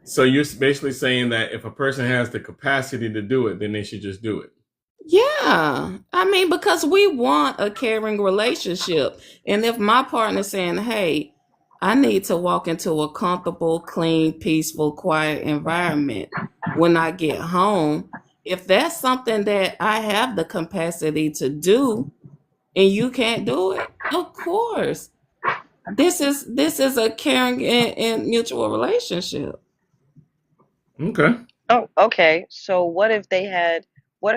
So you're basically saying that if a person has the capacity to do it, then they should just do it. Yeah. I mean, because we want a caring relationship. And if my partner's saying, hey, I need to walk into a comfortable, clean, peaceful, quiet environment when I get home, if that's something that I have the capacity to do and you can't do it, of course. This is a caring and mutual relationship. Okay. Oh, okay. So what if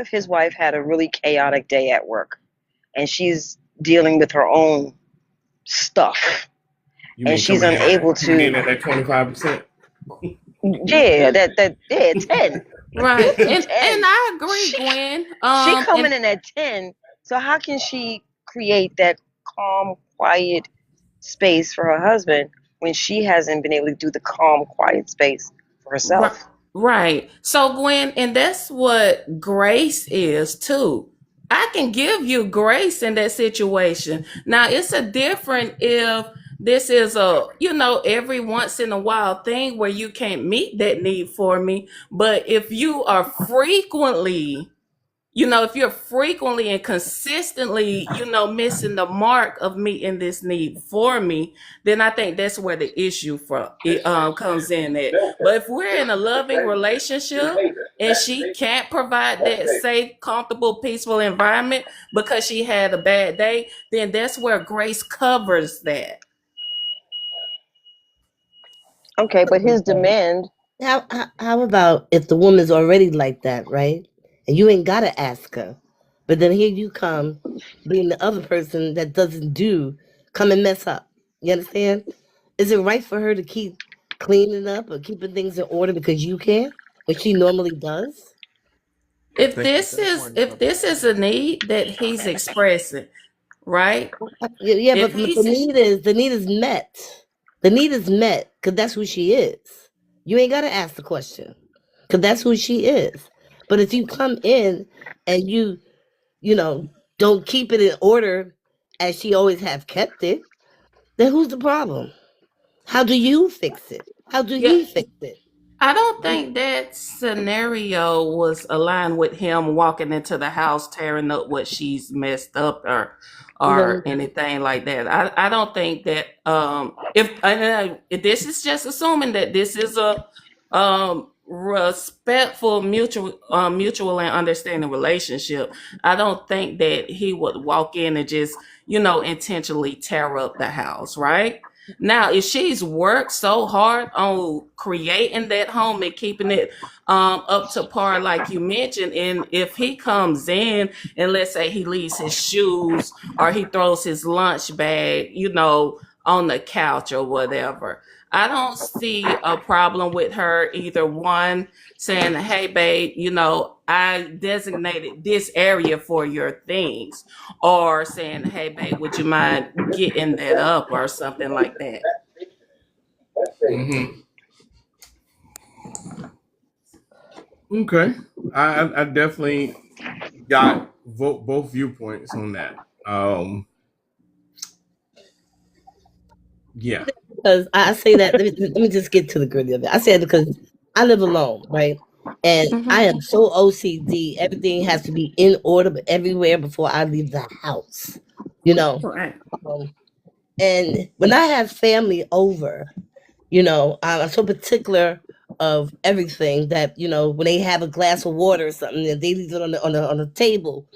his wife had a really chaotic day at work and she's dealing with her own stuff You and mean she's unable coming in to, at that 25%? yeah, yeah, 10. Right. And 10. I agree, She Gwen. she coming And in at 10. So how can she create that calm, quiet space for her husband when she hasn't been able to do the calm, quiet space for Right. herself? Right. So, Gwen, and that's what grace is too. I can give you grace in that situation. Now, it's a different if this is a, every once in a while thing where you can't meet that need for me. But if you are frequently, if you're frequently and consistently, missing the mark of meeting this need for me, then I think that's where the issue for it comes in at. But if we're in a loving relationship and she can't provide that safe, comfortable, peaceful environment because she had a bad day, then that's where grace covers that. Okay, but his demand. How about if the woman's already like that, right? And you ain't gotta ask her, but then here you come, being the other person that doesn't do, come and mess up. You understand? Is it right for her to keep cleaning up or keeping things in order because you can't, when she normally does? I If think at this that is point, if this is a need that he's expressing, right? Yeah, yeah, If but the he's need is met. The need is met because that's who she is. You ain't gotta ask the question because that's who she is. But if you come in and you know, don't keep it in order as she always have kept it, then who's the problem? How do you fix it? How do yeah, he fix it? I don't think that scenario was aligned with him walking into the house, tearing up what she's messed up or No, anything like that. I don't think that if this is just assuming that this is a respectful, mutual and understanding relationship. I don't think that he would walk in and just intentionally tear up the house, right? Now, if she's worked so hard on creating that home and keeping it up to par, like you mentioned, and if he comes in and let's say he leaves his shoes or he throws his lunch bag, on the couch or whatever, I don't see a problem with her either one saying, hey, babe, I designated this area for your things, or saying, hey, babe, would you mind getting that up or something like that? Mm-hmm. Okay. I definitely got both viewpoints on that. Yeah. because I say that. Let me just get to the gritty of it. I say it because I live alone, right? And I Hmm. am so OCD. Everything has to be in order, but everywhere before I leave the house. You know, Right. um, and when I have family over, I'm so particular of everything that when they have a glass of water or something and they leave it on the table,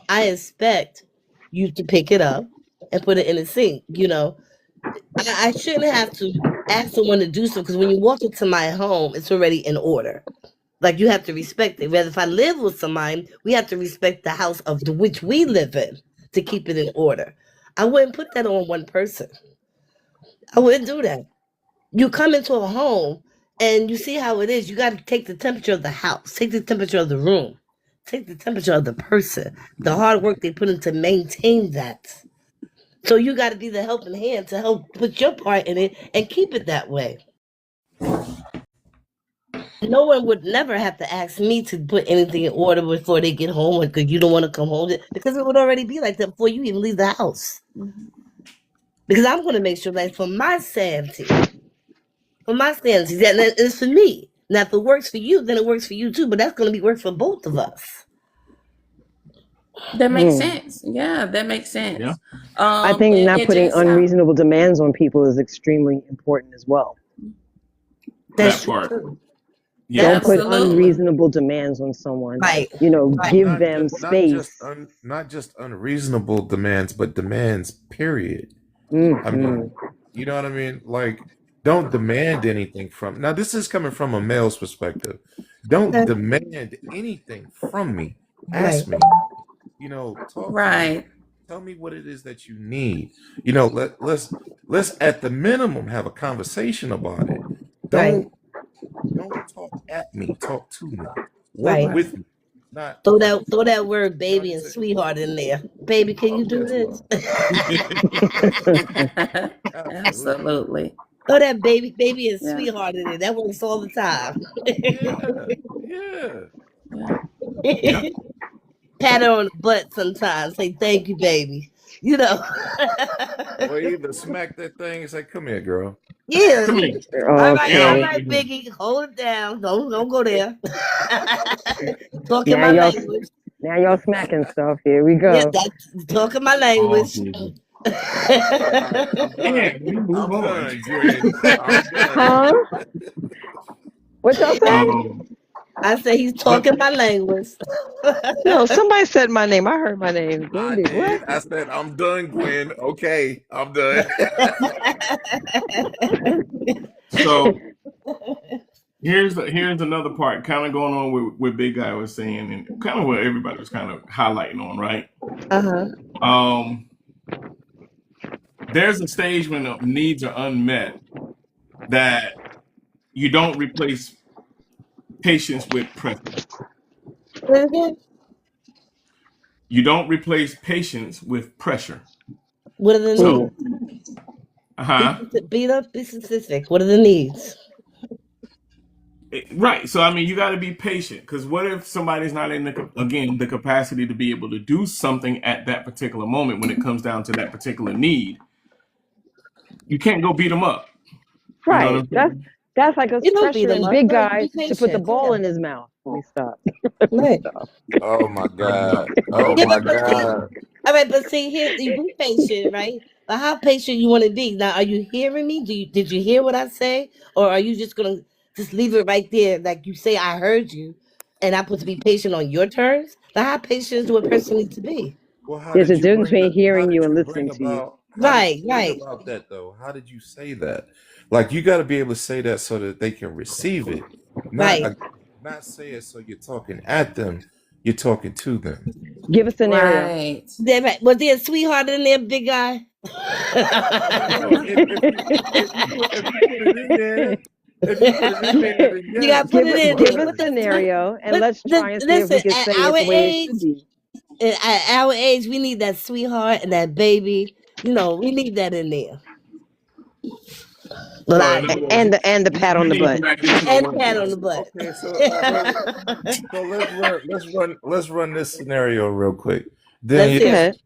I expect you to pick it up and put it in the sink. I shouldn't have to ask someone to do so because when you walk into my home, it's already in order. Like you have to respect it. Whether if I live with somebody, we have to respect the house of the which we live in to keep it in order. I wouldn't put that on one person. I wouldn't do that. You come into a home and you see how it is. You got to take the temperature of the house, take the temperature of the room, take the temperature of the person, the hard work they put in to maintain that. So you got to be the helping hand to help put your part in it and keep it that way. No one would never have to ask me to put anything in order before they get home because you don't want to come home because it would already be like that before you even leave the house. Because I'm going to make sure that for my sanity, that is for me. Now, if it works for you, then it works for you too. But that's going to be work for both of us. That makes sense. Yeah, that makes sense. Yeah. I think not it putting just sounds. unreasonable demands on people is extremely important as well. That's That true part. too. Yeah. Don't put Absolutely. unreasonable demands on someone. Right. Give Not them just not just space. not just unreasonable demands, but demands. Period. I mean, you know what I mean? Like, don't demand anything from. Now, this is coming from a male's perspective. Don't Okay. demand anything from me. Right. Ask me. Talk to me. Right. Tell me what it is that you need. Let's at the minimum have a conversation about it. Right. Don't talk at me. Talk to me. Work Right. Right. with me. Not Throw that word you know what baby I'm and saying? sweetheart in there. Baby, can you Oh do yes, this? Lord. Absolutely. Absolutely. Absolutely. Throw that baby and Yeah. sweetheart in there. That works all the time. Yeah. Yeah. Yeah. Yeah. Pat her on the butt sometimes. Say thank you, baby. You know. Or either smack that thing and say, "Come here, girl." Yeah. Come here. Get All off Okay. of right, here. Biggie. Hold it down. Don't go there. Talking Now my y'all language. now y'all smacking stuff. Here we Yeah, go. that's talking my Oh, language. Jesus. All right, I'm Yeah, done. we move I'm on. done, Gwen. I'm done. Huh? What y'all say? I say he's But talking my language. No, somebody said my name. I heard my name. Gwen I did what? did. I said, I'm done, Gwen. Okay, I'm done. so here's another part, kind of going on with what Big Guy was saying, and kind of what everybody was kind of highlighting on, right? Uh-huh. Um, there's a stage when the needs are unmet that you don't replace patience with pressure. You don't replace patience with pressure. What are the needs? So, uh-huh. Be specific. What are the needs? Right. So, I mean, you got to be patient because what if somebody's not in the capacity to be able to do something at that particular moment when it comes down to that particular need? You can't go beat them up. You know what Right. I'm saying? That's like us You don't beat them pressuring up. big No, you guy be to put the patient. ball Yeah. in his mouth. Let me stop. Let me Right. stop. Oh my God. Oh Yeah, my but see, God. all right, but see here, you be patient, right? But how patient you want to be? Now, are you hearing me? Did you hear what I say, or are you just gonna just leave it right there, like you say? I heard you, and I'm supposed to be patient on your terms. Now, how patient do a person need to be? Well, how There's a did you difference bring between that? How hearing you did and you listening bring to you. about? How did Right, you bring right, about that though? How did you say that? Like you got to be able to say that so that they can receive it, not right. not say it so you're talking at them. You're talking to them. Give a scenario. Right. Right. Was there a sweetheart in there, big guy? Well, if you put it in there, if you put it in there, then You gotta yes, put give it a in give there. a absolutely. scenario and let's try and see if Listen, we can say it the way it should be. at our age, we need that sweetheart and that baby. You know, we need that in there. But So, I in other words, And the pat on you the need to butt. back into a and work pat on the place. butt. Okay, so let's run this scenario real quick. Let's Go hear Danielle, it. ahead.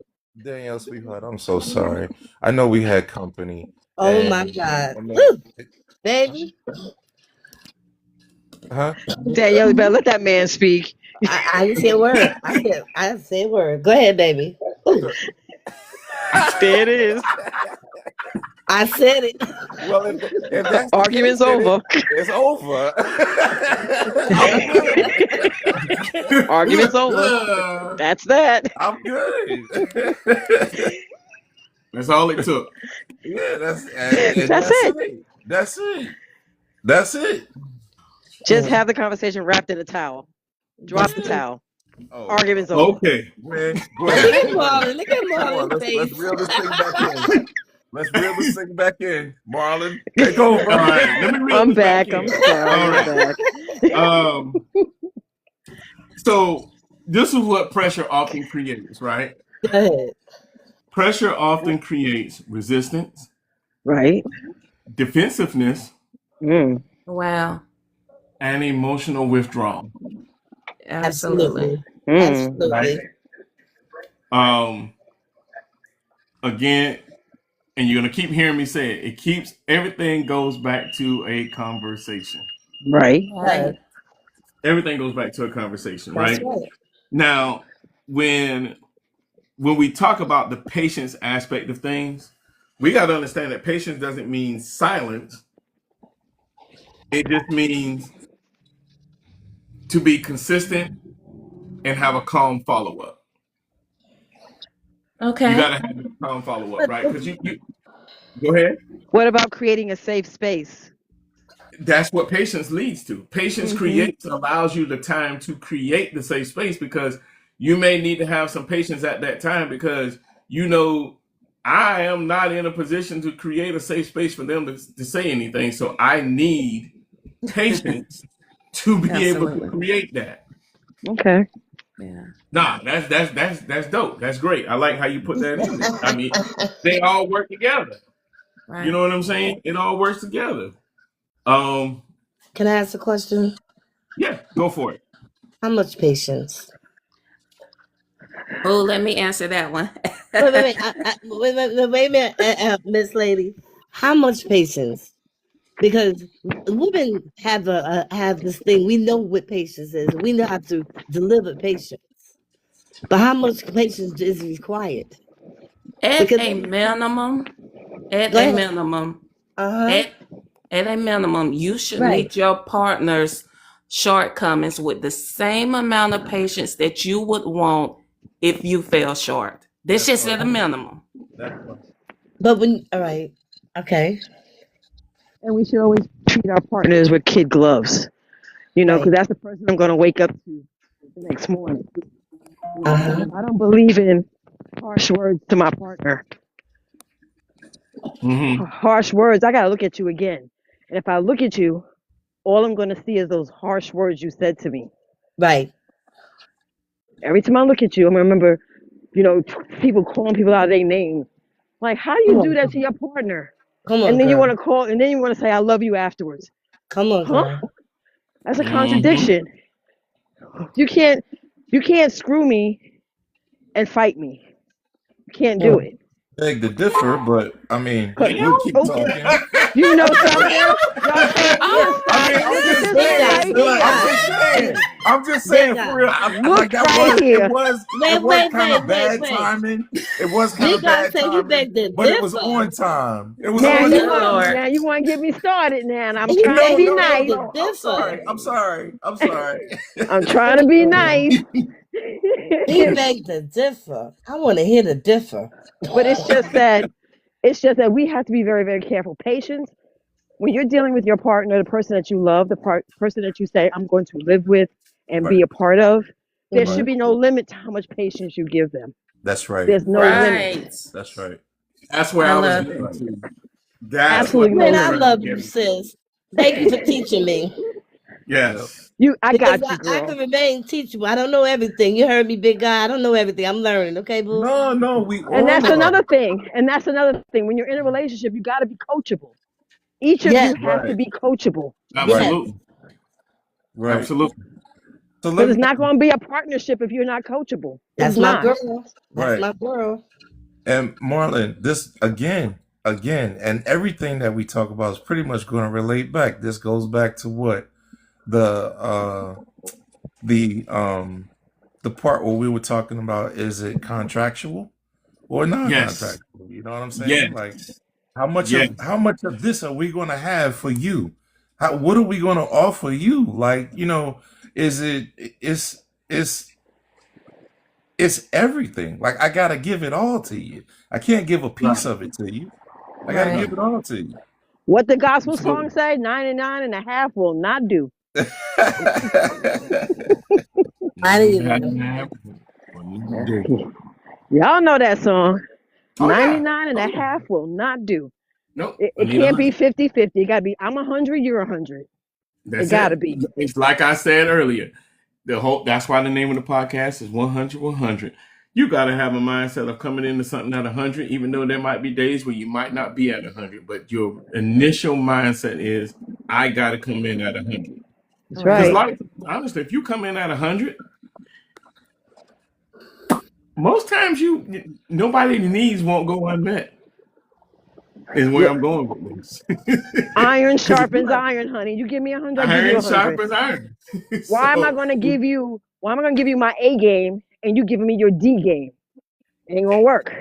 Danielle, sweetheart, I'm so sorry. I know we had company, Oh my and God. I know, Woo, baby. huh? Danielle, you better let that man speak. I didn't say a word. I didn't say a word. Go ahead, baby. Ooh, There it is. I said it. Well, if that's the case, Argument's then over. it's over. I'm good. Argument's over. That's that. I'm good. That's all it took. Yeah, and That's that's it. it. That's it. That's it. Just have the conversation wrapped in a towel. Drop That's the Yeah. it. towel. Oh no. Argument's over. Okay. Look Gwen, at Marlon. Look at come on. Marlon's Let's face. reel this thing back in. Let's reel this thing back in. Marlon, take over. All right. Let me reel I'm this back back. I'm in. sorry. All I'm right. back. Um. So this is what pressure often creates, right? Go ahead. Pressure often creates resistance, Right. defensiveness, Mm. Wow. and emotional withdrawal. Absolutely. Right. Absolutely. Um. Again, and you're gonna keep hearing me say it. It keeps everything goes back to a conversation. Right. Right. Everything goes back to a conversation, That's right? right. Now, when we talk about the patience aspect of things, we got to understand that patience doesn't mean silence. It just means to be consistent and have a calm follow up. You Okay. got to have a calm follow up, But, right? Because you go ahead. What about creating a safe space? That's what patience leads to. Patience Mm-hmm. creates allows you the time to create the safe space because you may need to have some patience at that time because you know I am not in a position to create a safe space for them to say anything. So I need patience to be able to Absolutely. create that. Okay. Yeah. Nah, that's dope. That's great. I like how you put that in there. I mean, they all work together. You Right. know what I'm saying? It all works together. Um, can I ask a question? yeah, go for it. How much patience? Oh, let me answer that one. Wait. Wait a minute, Miss Lady. How much patience? Because women have this thing. We know what patience is. We know how to deliver patience. But how much patience is required? At Because a minimum, at go a ahead. minimum, Uh huh. at at a minimum, you should Right. meet your partner's shortcomings with the same amount of patience that you would want if you fell short. This That's just right. at a minimum. That's right. But when all right, okay, And we should always treat our partners with kid gloves, right. because that's the person I'm going to wake up to the next morning. Uh huh. I don't believe in harsh words to my partner. Mm-hmm. Harsh words, I got to look at you again. And if I look at you, all I'm going to see is those harsh words you said to me. Right. Every time I look at you, I'm going to remember, people calling people out of their names. Like, how do Come you do on, that girl. to your partner? Come on, And then you want girl. to call, and then you want to say, I love you afterwards. Come on, Huh? girl. That's a Mm-hmm. contradiction. You can't screw me and fight me. You can't do Mm. it. Beg to differ, but I mean, Cause, we'll keep oh, talking. you know something? Y'all say, yeah, Oh I my mean, I'm just listen Big goodness. guy. saying. right Big here. I'm guy. just saying. Big, I'm just big saying for guy. real. Look Like that right was here. it was kind of Wait, bad wait. timing. It was kind Big of guy bad said he timing, begged to but it was differ. on time. It was Now Oh on you good want time. Lord. now you want to get me started now, and I'm He trying to said No, be he no, no, begged nice. to no. I'm differ. sorry. I'm sorry. I'm sorry. I'm trying to be nice. He begged to differ. I want to hear the differ. But it's just that we have to be very, very careful. Patience, when you're dealing with your partner, the person that you love, person that you say I'm going to live with and Right. be a part of, there Right. should Hmm. be no limit to how much patience you give them. That's right. There's no limit. Right. That's right. That's where I I was love That's it. getting right. to. That's what Absolutely I no Man, was I trying limit. to love get you, into. sis. Thank you for teaching me. Yep. Yes. I Because got you, I girl. can remain teachable. I don't know everything. You heard me, big guy. I don't know everything. I'm learning. Okay, boo? No, no, we And all that's are. another thing. And that's another thing. When you're in a relationship, you got to be coachable. Each of you Yes, have to Right. be coachable Right. yes. Absolutely. Right. Absolutely. So let because it's me not going to be a partnership if you're not coachable. It's That's my not. girl. That's right. my girl. And Marlon, this again, and everything that we talk about is pretty much going to relate back. This goes back to what the uh the um the part where we were talking about, is it contractual or Yes. non-contractual? You know what I'm saying? Like Yes. Yes. how much of this are we going to have for you? What are we going to offer you? Like, is it it's it's everything. Like, I got to give it all to you. I can't give a piece Right. of it to you. I got to Right. give it all to you. What the gospel Absolutely. song say? 99 and a half will not do. Not That even. and that will not do. Y'all know that song. Oh yeah. 99 and Oh a yeah. half will not do. Nope. It, I it need a can't be 100. 50-50. It got to be I'm 100, you're 100. It That's got to it. be. It's like I said earlier. That's why the name of the podcast is 100 100. You got to have a mindset of coming into something at 100, even though there might be days where you might not be at 100. But your initial mindset is, I got to come in at 100. That's Because, right. like, honestly, if you come in at 100, most times nobody's needs won't go unmet. Is where Yeah. I'm going with this. Iron Because if you sharpens have iron, honey. You give me 100, I give you iron 100. sharpens iron, Why am I so gonna give you? Why am I gonna give you my A game and you giving me your D game? It ain't gonna work.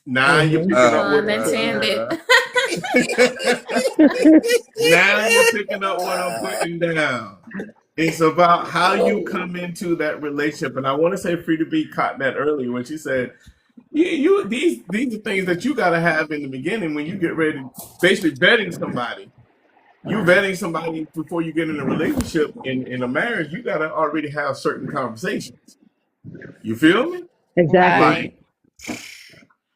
now you're Mm-hmm. picking up what. Unintended. Now you're picking up what I'm putting down. It's about how you come into that relationship, and I want to say Free to Be caught that earlier when she said, these are things that you got to have in the beginning when you get ready, basically vetting somebody. You vetting somebody before you get in a relationship in a marriage. You got to already have certain conversations. You feel me? Exactly. Right. Like,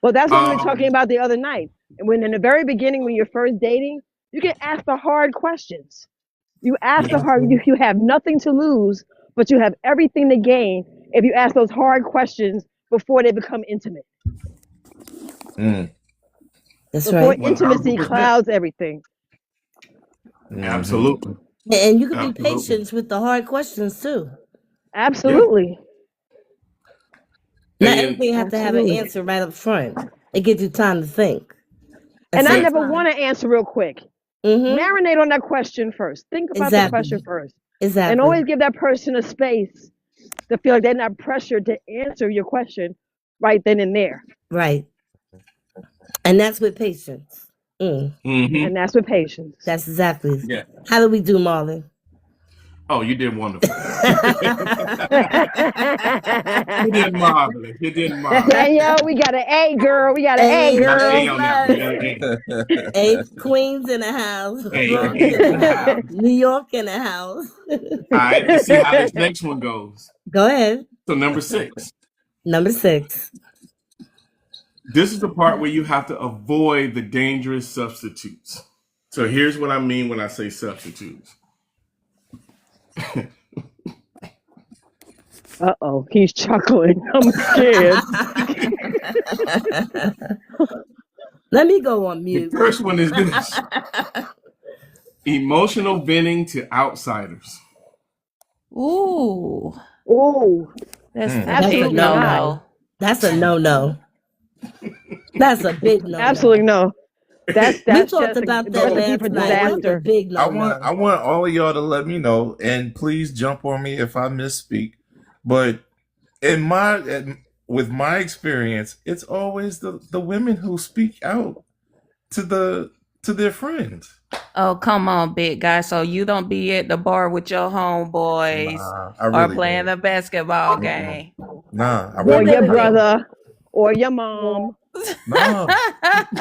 Well, that's what we were talking um, about the other night. And when in the very beginning, when you're first dating, you can ask the hard questions. You ask the yeah, hard. You have nothing to lose, but you have everything to gain if you ask those hard questions before they become intimate. Mm. That's Before right. 100%. intimacy clouds everything. Mm-hmm. Absolutely. And you can be Absolutely. patient with the hard questions too. Yeah. Absolutely. Not And everything have to have an Absolutely. answer right up front. It gives you time to think and And I say, yeah, never want to answer real quick. mm-hmm, Marinate on that question first. Think about the question exactly, first. And exactly, always give that person a space to feel like they're not pressured to answer your question right then and there. right. And that's with patience. Mm, hmm And that's with patience. that's exactly. yeah. How do we do, Marlon? Oh, you did wonderful. You did marvelous. You did marvelous. Danielle, we got an A, girl. We got an A, A Got an girl. A A on that one. plus. Got an A. A Queens in the house. A Queens in the house. New York in the house. All right, let's see how this next one goes. Go ahead. So number 6. Number 6. This is the part where you have to avoid the dangerous substitutes. So here's what I mean when I say substitutes. Uh-oh, he's chuckling. I'm scared. Let me go on The mute. first one is this: emotional venting to outsiders. Ooh. Oh, That's Mm. That's a big absolutely no no-no. not. no. That's a no-no. That's a big no-no. Absolutely no. That's We that's talked just about a that recipe last for night. That's a disaster. big no-no. I want all of y'all to let me know, and please jump on me if I misspeak. But with my experience, it's always the women who speak out to their friends. Oh, come on, big guy. So you don't be at the bar with your homeboys Nah, I or really playing don't. the basketball Mm-mm. game. Nah, I Or Wait, really wait, your wait, don't. wait. brother, or your mom. No,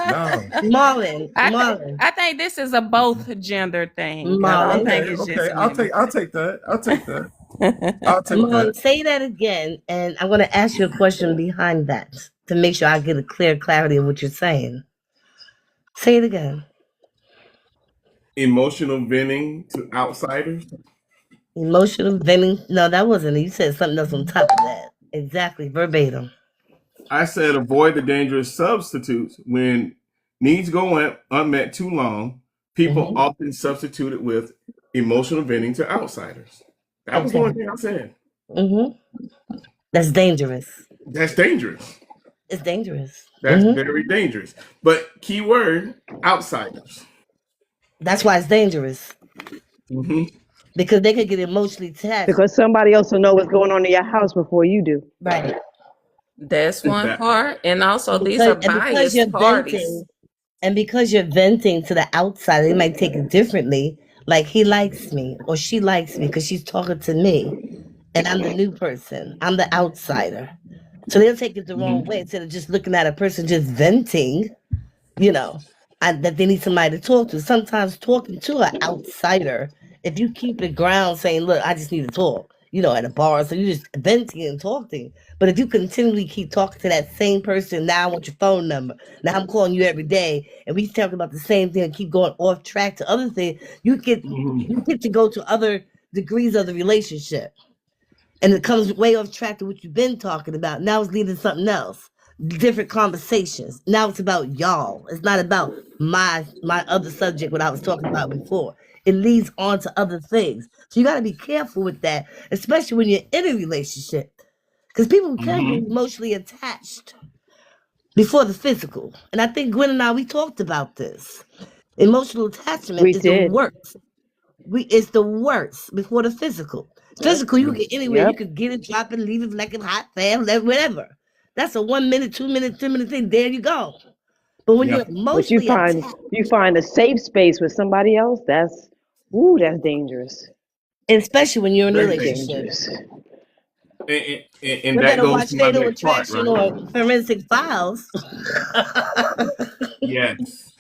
no. Marlon, I, th- Marlon, I think this is a both gender thing. I don't Marlon, think Okay, it's just okay. a women. I'll take that. I'll take that. I'll take Marlon, that. say that again, and I'm going to ask you a question behind that to make sure I get a clear clarity of what you're saying. Say it again. Emotional venting to outsiders. Emotional venting. No, that wasn't it. You said something else on top of that. Exactly, verbatim. I said avoid the dangerous substitutes when needs go unmet too long. People Hmm. often substitute it with emotional venting to outsiders. That was the Okay. only thing I said. Hmm. That's dangerous. That's dangerous. It's dangerous. That's very dangerous. But key word, outsiders. That's why it's dangerous hmm because they could get emotionally attached. Because somebody else will know what's going on in your house before you do. Right. That's one That part. And also, And these are because you're biased parties. venting, and because you're venting to the outside, they might take it differently. Like he likes me or she likes me because she's talking to me, and I'm the new person. I'm the outsider. So they'll take it the wrong mhm. way instead of just looking at a person just venting, you know, that they need somebody to talk to. Sometimes talking to an outsider, if you keep it ground saying, look, I just need to talk, at a bar, so you just venting and talking. But if you continually keep talking to that same person, now I want your phone number. Now I'm calling you every day, and we talk about the same thing and keep going off track to other things, you get to go to other degrees of the relationship. And it comes way off track to what you've been talking about. Now it's leading to something else. Different conversations. Now it's about y'all. It's not about my other subject what I was talking about before. it leads on to other things. So you got to be careful with that, especially when you're in a relationship, because people can be emotionally attached before the physical. And I think Gwen and I, we talked about this. Emotional attachment We is the did. worst. It's the worst before the physical. Physical, you can get anywhere. You Yep. could get it, drop it, leave it like it's hot, fam, whatever. That's a 1 minute, 2 minute, 10 minute thing. There you go. But when you're Yeah. But you emotionally find attached, a safe space with somebody else. That's dangerous. and especially when you're in a Very Very relationship, dangerous. And you that better goes watch to my Fatal next part, Attraction right? or Forensic Files. Yes.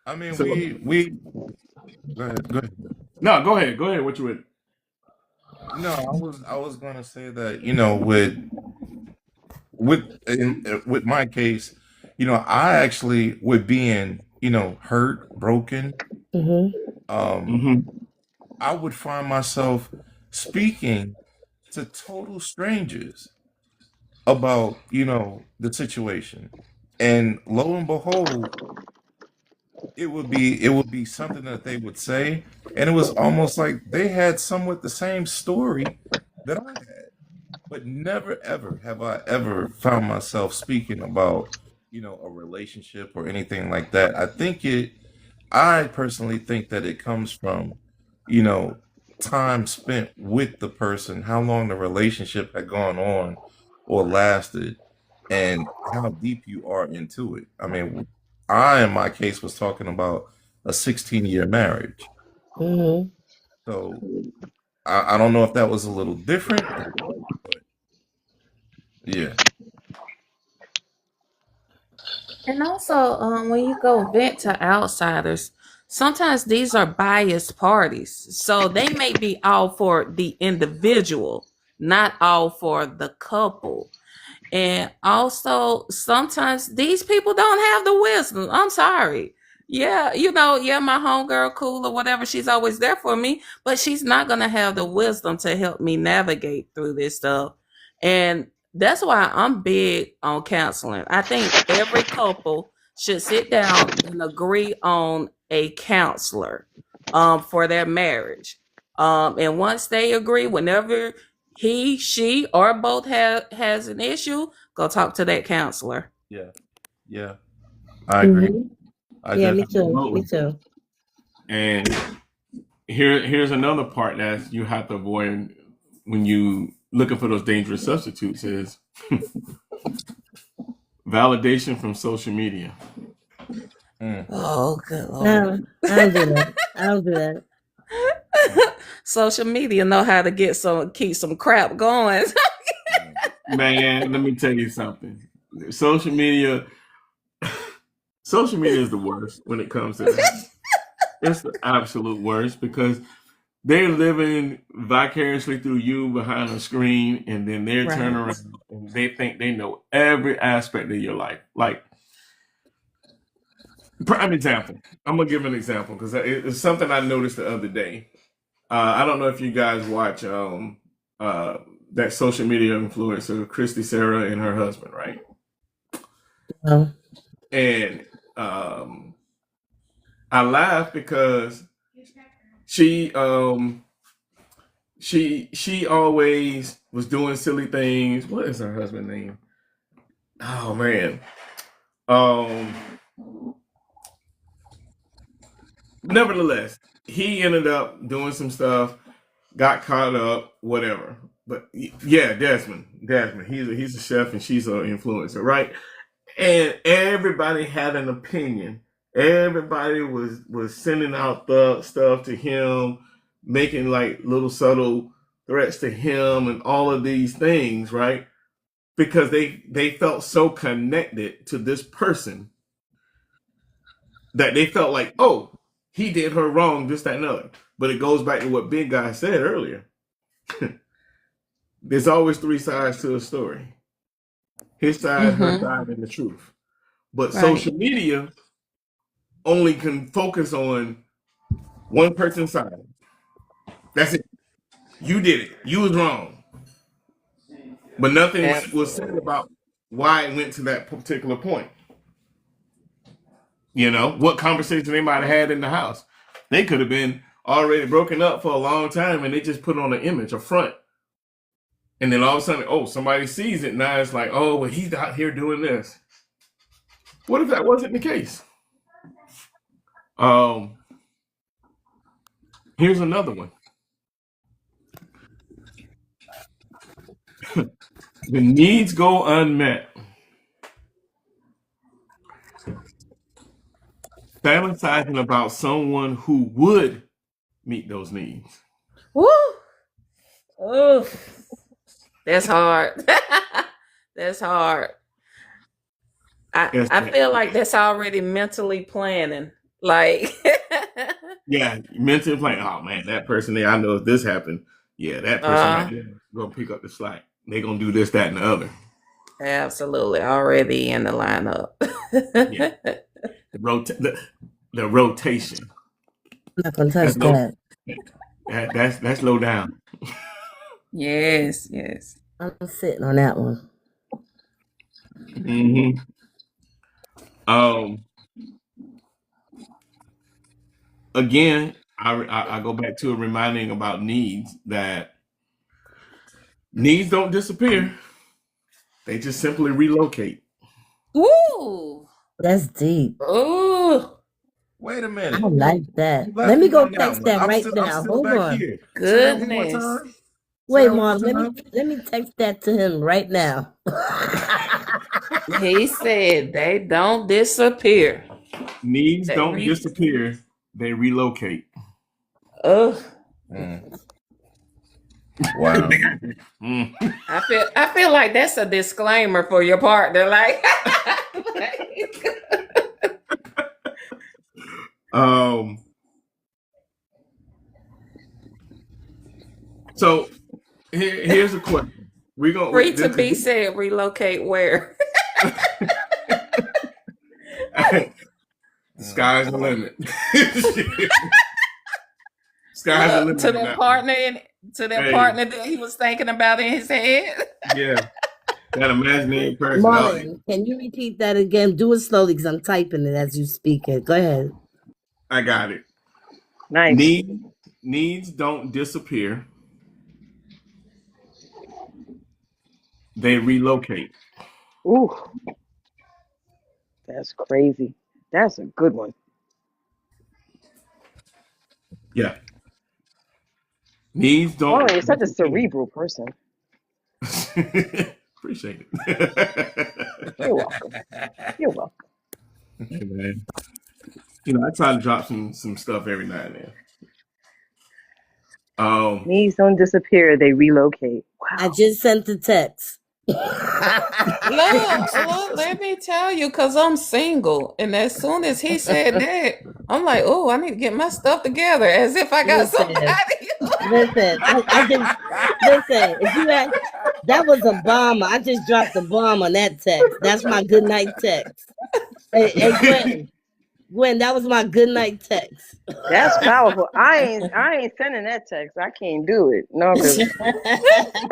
I mean, So we go ahead, go ahead. no, go ahead. Go ahead. What you would? No, I was gonna say that, with my case, I actually, with being, hurt, broken, Hmm. um, Mm-hmm. I would find myself speaking to total strangers about, the situation. And lo and behold, it would be something that they would say, and it was almost like they had somewhat the same story that I had. But never ever have I ever found myself speaking about, a relationship or anything like that. I personally think that it comes from, you know, time spent with the person, how long the relationship had gone on or lasted, and how deep you are into it. I mean, I, in my case, was talking about a 16-year marriage. Hmm. So I don't know if that was a little different or what, but yeah. And also, when you go vent to outsiders, sometimes these are biased parties. So they may be all for the individual, not all for the couple. And also, sometimes these people don't have the wisdom. I'm sorry. Yeah, yeah, my homegirl, cool or whatever, she's always there for me, but she's not going to have the wisdom to help me navigate through this stuff. And that's why I'm big on counseling. I think every couple should sit down and agree on a counselor for their marriage. And once they agree, whenever he, she, or both has an issue, go talk to that counselor. Yeah. Yeah. I agree. Hmm. I Yeah, me definitely too. agree. Me Absolutely. too. And here's another part that you have to avoid when you looking for those dangerous substitutes is validation from social media. Mm. Oh, good lord. No, I don't do that. I don't do that. Social media know how to keep some crap going. Man, let me tell you something. Social media, social media is the worst when it comes to that. It's the absolute worst because they're living vicariously through you behind a screen, and then they're turning Right. around and they think they know every aspect of your life. Like, prime example. I'm gonna give an example because it's something I noticed the other day. I don't know if you guys watch uh, that social media influencer, Christy Sarah, and her husband, right? No. And I laugh because she she always was doing silly things. What is her husband's name? Oh man. Um Nevertheless, he ended up doing some stuff, got caught up, whatever. But yeah, Desmond. Desmond. He's a chef and she's an influencer, right? And everybody had an opinion. Everybody was sending out the stuff to him, making like little subtle threats to him and all of these things, right? Because they felt so connected to this person that they felt like, oh, he did her wrong, this, that, and other. But it goes back to what Big Guy said earlier. There's always three sides to a story. His side, her Mm-hmm. side, and the truth. But Right. social media only can focus on one person's side. That's it. You did it. You was wrong. But nothing was said Absolutely. about why it went to that particular point. You know, what conversation they might have had in the house. They could have been already broken up for a long time, and they just put on an image, a front. And then all of a sudden, oh, somebody sees it. Now it's like, oh, well, he's out here doing this. What if that wasn't the case? Here's another one. The needs go unmet. Fantasizing about someone who would meet those needs. Woo! Oh, that's hard. That's hard. I feel like that's already mentally planning. Like, yeah, mentally playing. Oh man, that person there. I know if this happened, yeah, that person right there gonna pick up the slack. They gonna do this, that, and the other. Absolutely, already in the lineup. Yeah. The rotation. I'm not gonna touch that. That's low down. Yes, yes. I'm sitting on that one. Mm-hmm. Again, I go back to a reminding about needs, that needs don't disappear. They just simply relocate. Ooh, That's deep. ooh, Wait a I minute. like that. You Let left me me go on that text one. that I'm right still, I'm now. still Hold back on. here. Say that one more goodness. time. Say Wait, that one Mom. more Let time. me text that to him right now. He said they don't disappear. Needs They don't disappear. They relocate. Ugh. Mm. Wow. Mm. I feel like that's a disclaimer for your partner. Like, So here's a question. We're gonna free to be said, relocate where? The sky's the limit. Sky's the limit. To that partner partner that he was thinking about in his head. Yeah. That imaginary person. Marlon, can you repeat that again? Do it slowly because I'm typing it as you speak it. Go ahead. I got it. Nice. Needs don't disappear. They relocate. Ooh, that's crazy. That's a good one. Yeah. Needs don't. Oh, you're such a cerebral person. Appreciate it. You're welcome. You're welcome. Hey, man. I try to drop some stuff every now and then. Needs don't disappear, they relocate. Wow. I just sent the text. Look, let me tell you, because I'm single. And as soon as he said that, I'm like, oh, I need to get my stuff together, as if I got somebody. Listen, I just listen. If you had, that was a bomb. I just dropped a bomb on that text. That's my good night text. Hey, Gwen, that was my good night text. That's powerful. I ain't sending that text. I can't do it. No,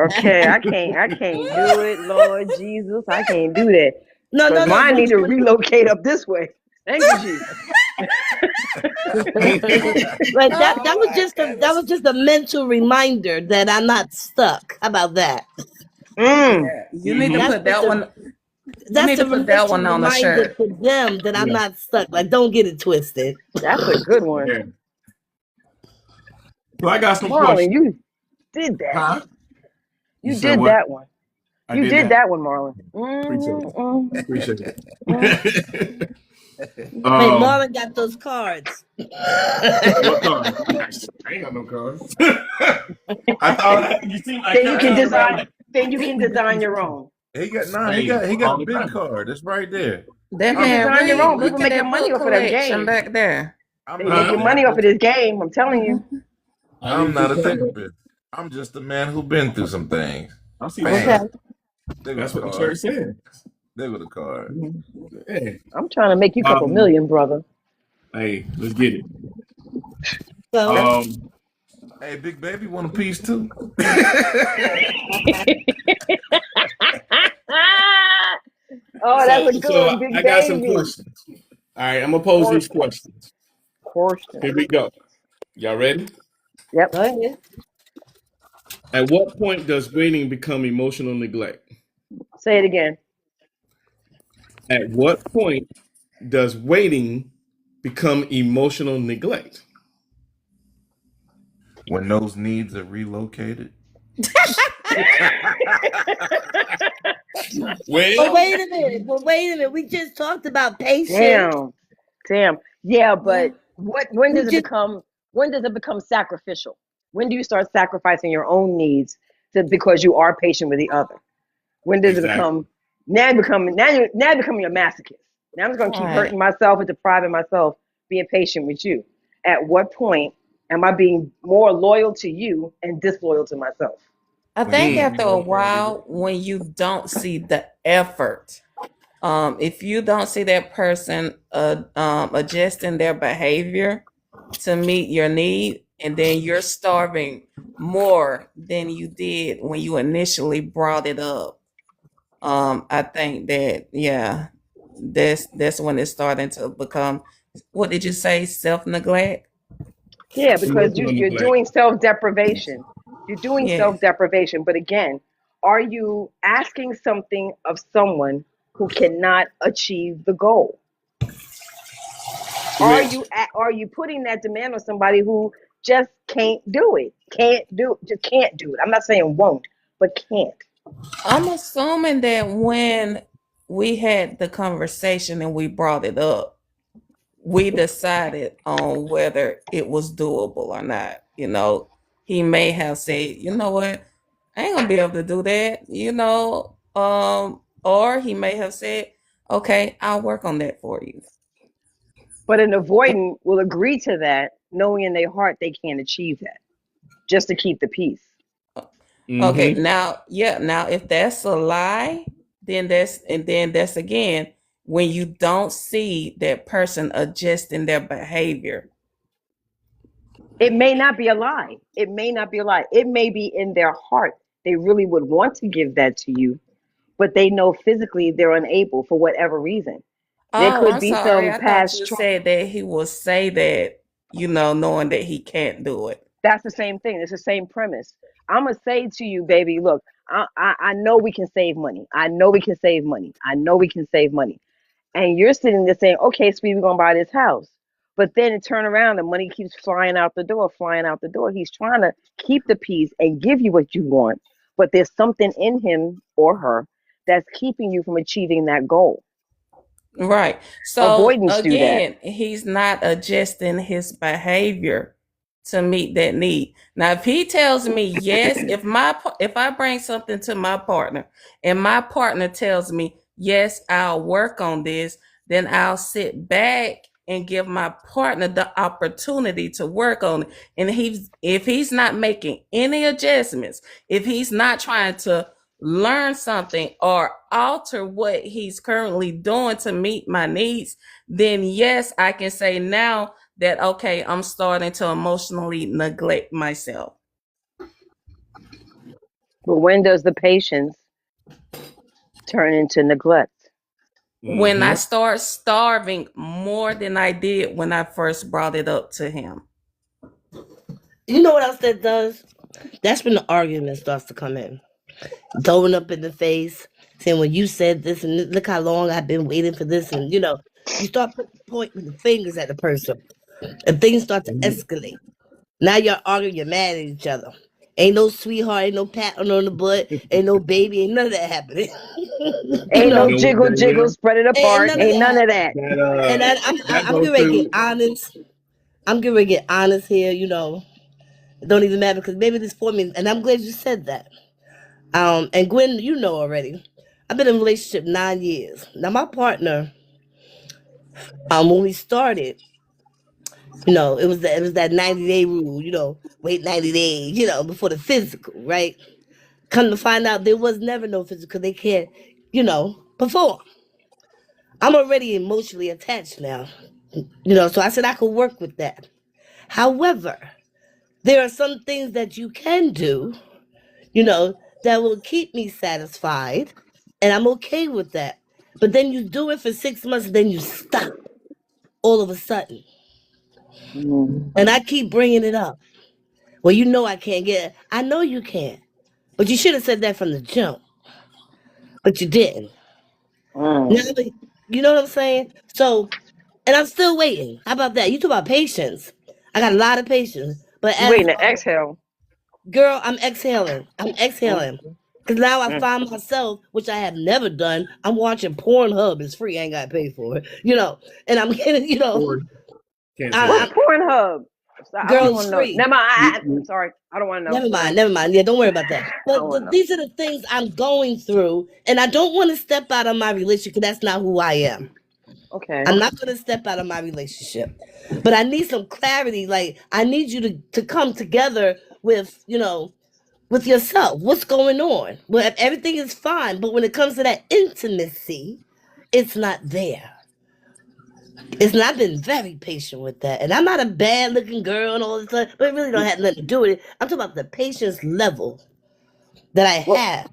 okay, I can't do it, Lord Jesus. I can't do that. No. Mine need to relocate up this way. Thank you, Jesus. Like that was just a mental reminder that I'm not stuck. How about that? You need to put that one. That's a put that one on the shirt for them that I'm not stuck. Like, don't get it twisted. That's a good one. Yeah. So I got some Marlon, questions. you did that. Huh? You did that one. You did that one, Marlon. Appreciate it. Hey, Marlon got those cards. What cards? I ain't got no cards. I thought you seem like then you can design your own. He got a big card. It's right there. That man, design your own. look People at making that money book off of that collection game. back there. They making money off of this game. I'm telling you. I'm not a therapist. I'm just a man who's been through some things. I see. Okay. That's what the church said. There go the card. Hey. I'm trying to make you a couple million, brother. Hey, let's get it. So, Hey, big baby, want a piece too? Oh, that's a good one, big I got some baby. questions. All right, I'm gonna pose these questions. Here we go. Y'all ready? Yep. Go ahead. At what point does waiting become emotional neglect? Say it again. At what point does waiting become emotional neglect? When those needs are relocated. But Well, wait a minute. But wait a minute. We just talked about patience. Damn. Damn. Yeah, Yeah. but when We does it just become sacrificial? When do you start sacrificing your own needs because you are patient with the other? When does it exactly. become now becoming a masochist? Now I'm just gonna keep Right. hurting myself and depriving myself being patient with you. At what point am I being more loyal to you and disloyal to myself? I When think you Mm. after a relocated it. while, when you don't see the effort, if you don't see that person adjusting their behavior to meet your need, and then you're starving more than you did when you initially brought it up, I think that yeah, that's when it's starting to become. What did you say? Self neglect. Yeah, because Emotional you're neglect. doing self deprivation. You're doing self Yes. deprivation. But again, are you asking something of someone who cannot achieve the goal? Which, Are you putting that demand on somebody who just can't do it? Just can't do it. I'm not saying won't, but can't. I'm assuming that when we had the conversation and we brought it up, we decided on whether it was doable or not. He may have said, you know what, I ain't gonna be able to do that, or he may have said, okay, I'll work on that for you. But an avoidant will agree to that, knowing in their heart they can't achieve that, just to keep the peace. Okay, mm-hmm. now, yeah, now if that's a lie, then that's again when you don't see that person adjusting their behavior. It may not be a lie. It may not be a lie. It may be in their heart. They really would want to give that to you, but they know physically they're unable for whatever reason. There Oh, could I'm be sorry. some I thought past you trauma. said that he will say that, knowing that he can't do it. That's the same thing. It's the same premise. I'm gonna say to you, baby, look, I know we can save money. I know we can save money. I know we can save money. And you're sitting there saying, okay, sweetie, we're gonna buy this house. But then it turn around, the money keeps flying out the door, flying out the door. He's trying to keep the peace and give you what you want, but there's something in him or her that's keeping you from achieving that goal. Right. So Avoidance do that. again, he's not adjusting his behavior to meet that need. Now, if he tells me yes, if I bring something to my partner and my partner tells me yes, I'll work on this, then I'll sit back and give my partner the opportunity to work on it. And if he's not making any adjustments, if he's not trying to learn something or alter what he's currently doing to meet my needs, then yes, I can say now that, okay, I'm starting to emotionally neglect myself. But when does the patience turn into neglect? When I Mm-hmm. start starving more than I did when I first brought it up to him. You know what else that does? That's when the argument starts to come in. Throwing up in the face, saying, "When you said this, and look how long I've been waiting for this," and you start pointing the fingers at the person, and things start to escalate. Now you're arguing, you're mad at each other. Ain't no sweetheart, ain't no patting on the butt, ain't no baby, ain't none of that happening. you Ain't You no know, know what, jiggle jiggle, Danielle? spread it ain't apart. none of Ain't that none of happening. that. And That I'm goes getting ready to get to honest. I'm getting ready to get honest here. It don't even matter because maybe this for me, and I'm glad you said that. And Gwen, you know already. I've been in a relationship 9 years. Now my partner, when we started, it was that 90-day rule. Wait 90 days. Before the physical, right? Come to find out, there was never no physical. They can't, perform. I'm already emotionally attached now. So I said I could work with that. However, there are some things that you can do, that will keep me satisfied, and I'm okay with that. But then you do it for 6 months, and then you stop all of a sudden. And I keep bringing it up. Well, you know I can't get it. I know you can't. But you should have said that from the jump. But you didn't. Now, you know what I'm saying? So, and I'm still waiting. How about that? You talk about patience. I got a lot of patience. But You as waiting to exhale. girl, I'm exhaling. I'm exhaling. Mm. Because now I Mm. find myself, which I have never done, I'm watching Pornhub. It's free. I ain't got to pay for it. And I'm getting, Or can't say What's I, that. Pornhub? I don't girl, even it's want to know. free. Never mind. You, I'm you, sorry. I don't want to know. Never Go mind, ahead. never mind. Yeah, don't worry about that. I But don't want to know. these are the things I'm going through, and I don't want to step out of my relationship because that's not who I am. Okay. I'm not going to step out of my relationship, but I need some clarity. Like I need you to come together with with yourself. What's going on? Well, everything is fine, but when it comes to that intimacy, it's not there. It's not. I've been very patient with that, and I'm not a bad looking girl and all this stuff, but it really don't have nothing to do with it. I'm talking about the patience level that I Well, have.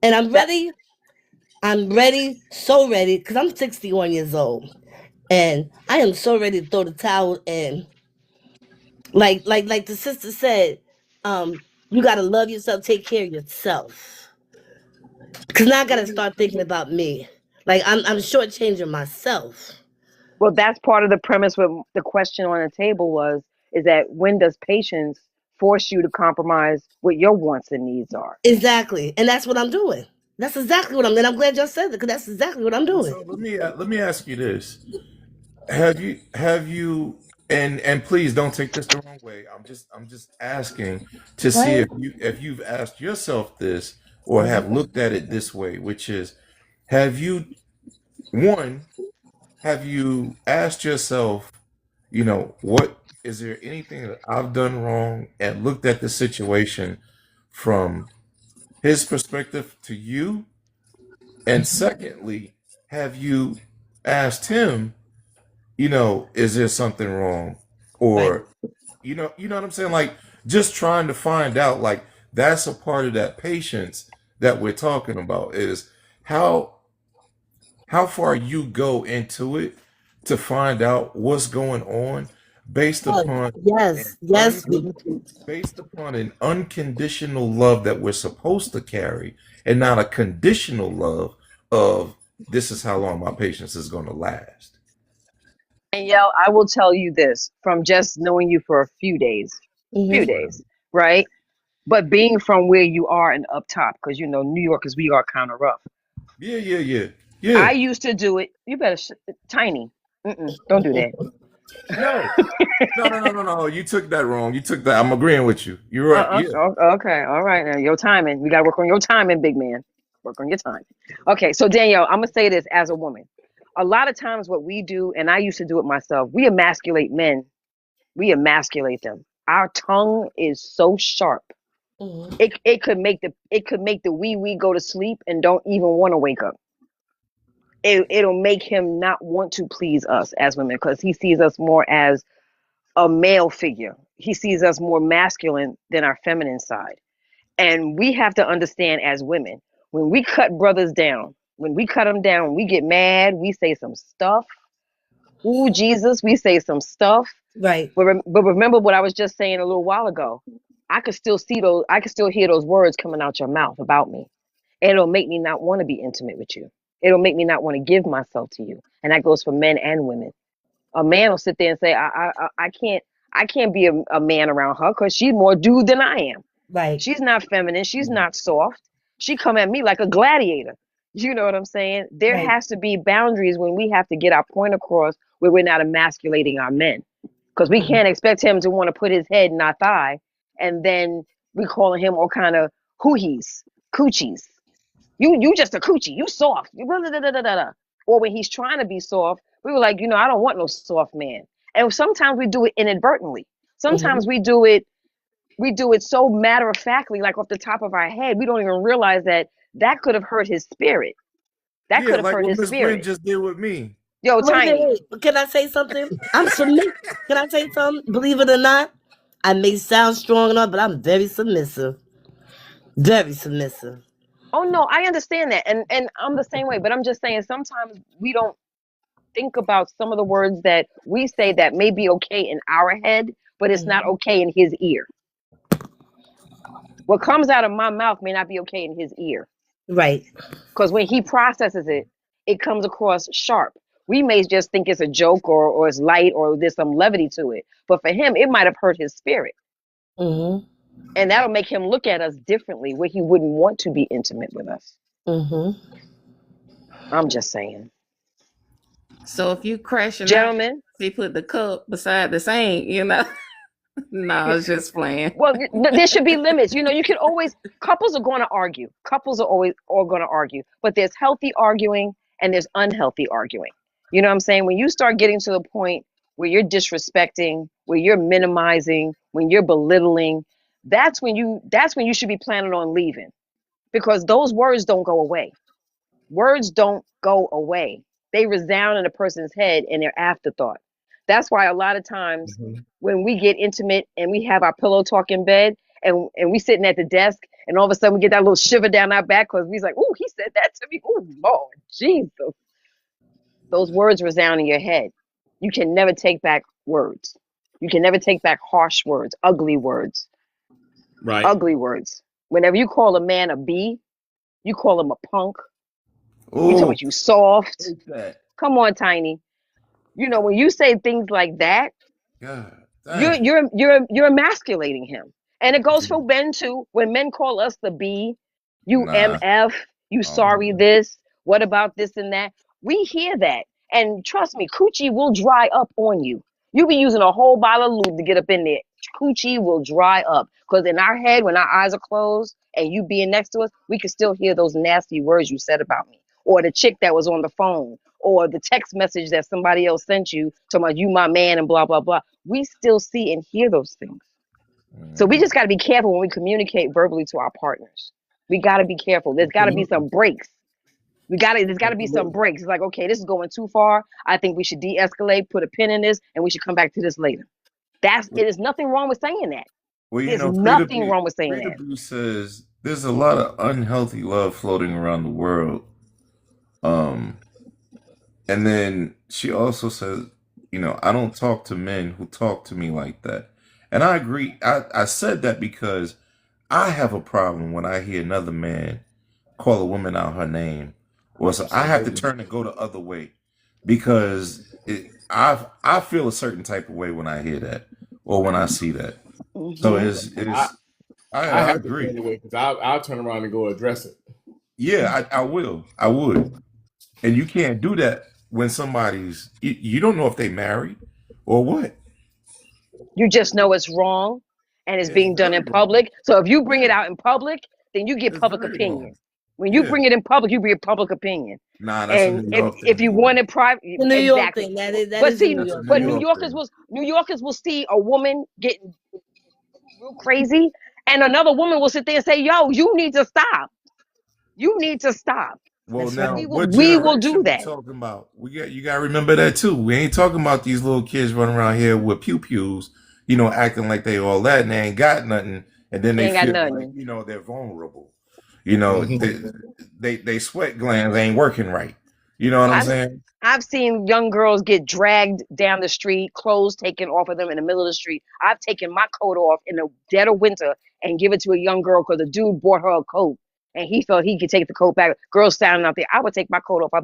And I'm that ready. I'm ready, so ready, because I'm 61 years old. And I am so ready to throw the towel in. Like the sister said, you gotta love yourself, take care of yourself. Cause now I gotta start thinking about me. Like I'm shortchanging myself. well, that's part of the premise. With the question on the table is that when does patience force you to compromise what your wants and needs are? Exactly. And that's what I'm doing. That's exactly what and I'm glad y'all said that because that's exactly what I'm doing. So let me ask you this: have you and please don't take this the wrong way. I'm just asking to see Right? if you've asked yourself this or have Mhm. looked at it this way, which is have you one have you asked yourself, what is there anything that I've done wrong and looked at the situation from his perspective to you? And secondly, have you asked him, is there something wrong? Right. Or, you know what I'm saying? Like just trying to find out, like that's a part of that patience that we're talking about is how how far you go into it to find out what's going on based Oh, upon an yes, un yes. based upon an unconditional love that we're supposed to carry and not a conditional love of this is how long my patience is going to last. And I will tell you this from just knowing you for a few Hmm. days, right? But being from where you are and up top, because New Yorkers, we are kind of rough. Yeah, yeah, yeah. Yeah. I used to do it. You better, tiny. Don't do that. No. No, no, no, no, no. You took that wrong. You took that. I'm agreeing with you. You're right. Yeah. Okay. All right. Now, your timing. We got to work on your timing, big man. Work on your timing. Okay. So, Danielle, I'm going to say this as a woman. A lot of times, what we do, and I used to do it myself, we emasculate men. We emasculate them. Our tongue is so sharp. Hmm. It could make the wee go to sleep and don't even want to wake up. It'll make him not want to please us as women because he sees us more as a male figure. He sees us more masculine than our feminine side. And we have to understand as women, when we cut brothers down, when we cut them down, we get mad, we say some stuff. Ooh, Jesus, we say some stuff. Right. But remember what I was just saying a little while ago. I could still hear those words coming out your mouth about me. And it'll make me not want to be intimate with you. It'll make me not want to give myself to you. And that goes for men and women. A man will sit there and say, I can't be a man around her because she's more dude than I am. Right. She's not feminine. She's not soft. She come at me like a gladiator. You know what I'm saying? There Right. has to be boundaries when we have to get our point across where we're not emasculating our men. Because we Mhm. can't expect him to want to put his head in our thigh and then we calling him all kind of hoohies, coochies. You just a coochie. You soft. Or when he's trying to be soft, we were like, I don't want no soft man. And sometimes we do it inadvertently. Mhm. Sometimes we do it so matter of factly, like off the top of our head, we don't even realize that could have hurt his spirit. That Yeah, could have like hurt what his Miss Green spirit. just did with me. Yo, Wait, wait, Tiny. wait. Can I say something? I'm submissive. Can I say something? Believe it or not, I may sound strong enough, but I'm very submissive. Very submissive. Oh no, I understand that, and I'm the same way. But I'm just saying, sometimes we don't. think about some of the words that we say that may be okay in our head, but it's not okay in his ear. What comes out of my mouth may not be okay in his ear. Right. Because when he processes it, it comes across sharp. We may just think it's a joke or it's light or there's some levity to it. But for him, it might have hurt his spirit. Mm-hmm. And that'll make him look at us differently where he wouldn't want to be intimate with us. Mm-hmm. I'm just saying. So if you crashing out, Gentlemen, he put the cup beside the sink, you know. No, I was just playing. well, there should be limits. You know, you can always, couples are going to argue. Couples are always all going to argue. But there's healthy arguing and there's unhealthy arguing. You know what I'm saying? When you start getting to the point where you're disrespecting, where you're minimizing, when you're belittling, that's when you should be planning on leaving, because those words don't go away. Words don't go away. They resound in a person's head and they're afterthought. That's why a lot of times when we get intimate and we have our pillow talk in bed and we sitting at the desk and all of a sudden we get that little shiver down our back because we're like, oh, he said that to me. Oh, Lord, Jesus. Those words resound in your head. You can never take back words. You can never take back harsh words, ugly words. Right. Ugly words. Whenever you call a man a B, you call him a punk. You talk Oh, about you soft. take that. Come on, Tiny. You know, when you say things like that, God, you're dang. you're emasculating him. And it goes for men too. When men call us the B, you Nah. MF, you I don't sorry know. this, what about this and that? We hear that. And trust me, coochie will dry up on you. You be using a whole bottle of lube to get up in there. Coochie will dry up. Because in our head, when our eyes are closed and you being next to us, we can still hear those nasty words you said about me. Or the chick that was on the phone. Or the text message that somebody else sent you talking about you my man and blah, blah, blah. We still see and hear those things. So we just got to be careful when we communicate verbally to our partners. We got to be careful. There's got to be some breaks. There's got to be some breaks. It's like, okay, this is going too far. I think we should de-escalate, put a pin in this, and we should come back to this later. It is nothing wrong with saying that. Well, There's nothing wrong with saying that. Frida says there's a lot of unhealthy love floating around the world. And then she also says, I don't talk to men who talk to me like that. And I agree. I said that because I have a problem when I hear another man call a woman out her name. Or so I have to turn and go the other way because I feel a certain type of way when I hear that or when I see that. So I I have to agree. turn away because I'll turn around and go address it. Yeah, I will. I would. And you can't do that when you don't know if they married or what. You just know it's wrong and it's It's being done very in wrong. public. So if you bring it Yeah, out in public, then you get it's public very wrong. opinion. When you Yeah. bring it in public, you bring public opinion. Nah, that's a And New if York if thing, you boy. want it private, The New York exactly. thing. That But is a see, New That's a York New but thing. York thing. New Yorkers will see a woman getting real crazy, and another woman will sit there and say, "Yo, you need to stop. You need to stop." Well, That's now, right. what We will do generation we that. talking about? You gotta remember that too. We ain't talking about these little kids running around here with pew pews, acting like they all that and they ain't got nothing, and then They they ain't got feel like nothing. they're vulnerable. You know, they sweat glands ain't working right. You know what I'm I've saying? I've seen young girls get dragged down the street, clothes taken off of them in the middle of the street. I've taken my coat off in the dead of winter and give it to a young girl because the dude bought her a coat and he felt he could take the coat back. Girl standing out there, I would take my coat off my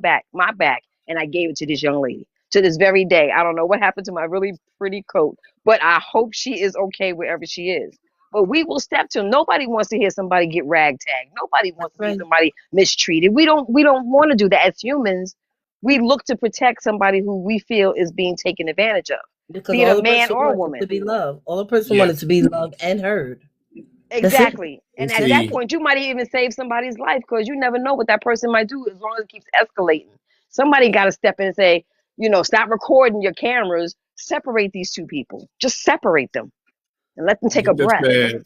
back, and I gave it to this young lady. To this very day, I don't know what happened to my really pretty coat, but I hope she is okay wherever she is. But we will step to. Nobody wants to hear somebody get ragtagged. Nobody That's wants to see right. somebody mistreated. We don't want to do that as humans. We look to protect somebody who we feel is being taken advantage of, Because be it all a the man person or a wanted was to woman. be loved. All the person Yeah. wanted to be loved and heard. That's it. Exactly. And And at that see, point, you might even save somebody's life because you never know what that person might do as long as it keeps escalating. Somebody got to step in and say, stop recording your cameras, separate these two people. Just separate them and let them take a Jada breath. said,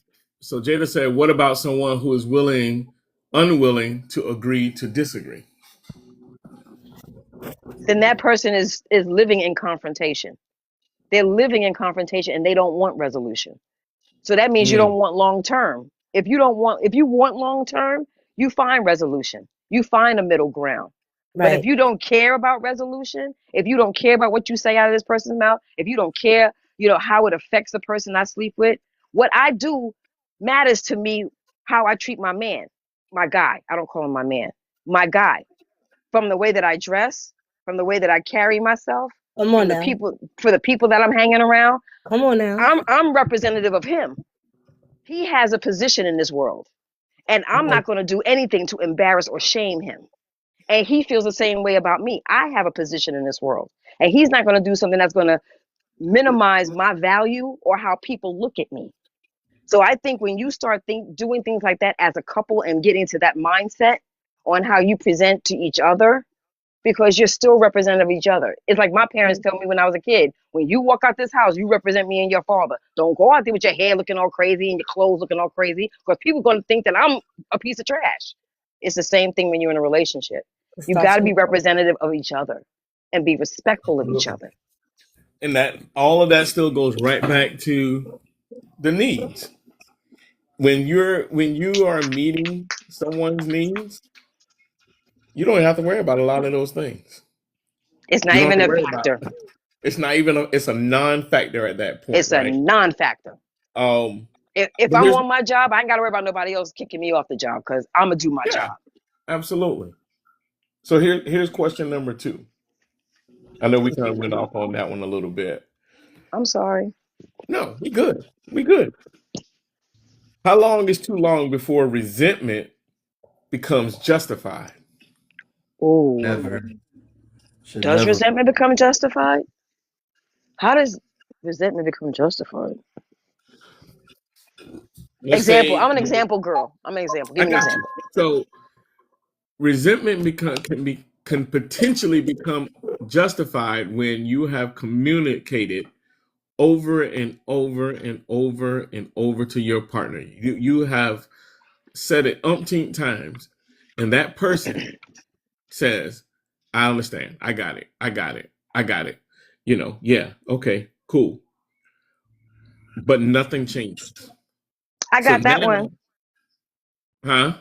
Jada said, what about someone who is unwilling to agree to disagree? Then that person is living in confrontation. They're living in confrontation and they don't want resolution. So that means you don't Mm. want long term. If you want long term, you find resolution. You find a middle ground. But if Right. you don't care about resolution, if you don't care about what you say out of this person's mouth, if you don't care, how it affects the person I sleep with, what I do matters to me. How I treat my man, my guy. I don't call him my man, my guy. From the way that I dress, from the way that I carry myself, Come on from the now. people, for the people that I'm hanging around. Come on now. I'm representative of him. He has a position in this world, and I'm not going to do anything to embarrass or shame him. And he feels the same way about me. I have a position in this world, and he's not going to do something that's going to minimize my value or how people look at me. So I think when you start doing things like that as a couple and getting to that mindset on how you present to each other, because you're still representative of each other. It's like my parents told me when I was a kid, when you walk out this house, you represent me and your father. Don't go out there with your hair looking all crazy and your clothes looking all crazy, because people are going to think that I'm a piece of trash. It's the same thing when you're in a relationship. It You starts got to from be representative of each other and be respectful of each other. And that all of that still goes right back to the needs. When you are meeting someone's needs, you don't have to worry about a lot of those things. It's You not don't have even to a worry about factor. it's not even it's a non-factor at that point, It's a right? non-factor. Um, If but I'm here's on my job, I ain't got to worry about nobody else kicking me off the job, because I'm going to do my yeah, job. absolutely. So here's question number 2. I know we kind of went off on that one a little bit. I'm sorry. No, we good. We good. How long is too long before resentment becomes justified? Ooh. Never. Should Does never. resentment become justified? How does resentment become justified? Let's Example. say I'm an example girl. I'm an example. Give I me an got you. example. So resentment can potentially become justified when you have communicated over and over and over and over to your partner. You have said it umpteen times, and that person says, I understand. I got it. I got it. I got it. Yeah, okay, cool. But nothing changes. I So got that now, one. huh?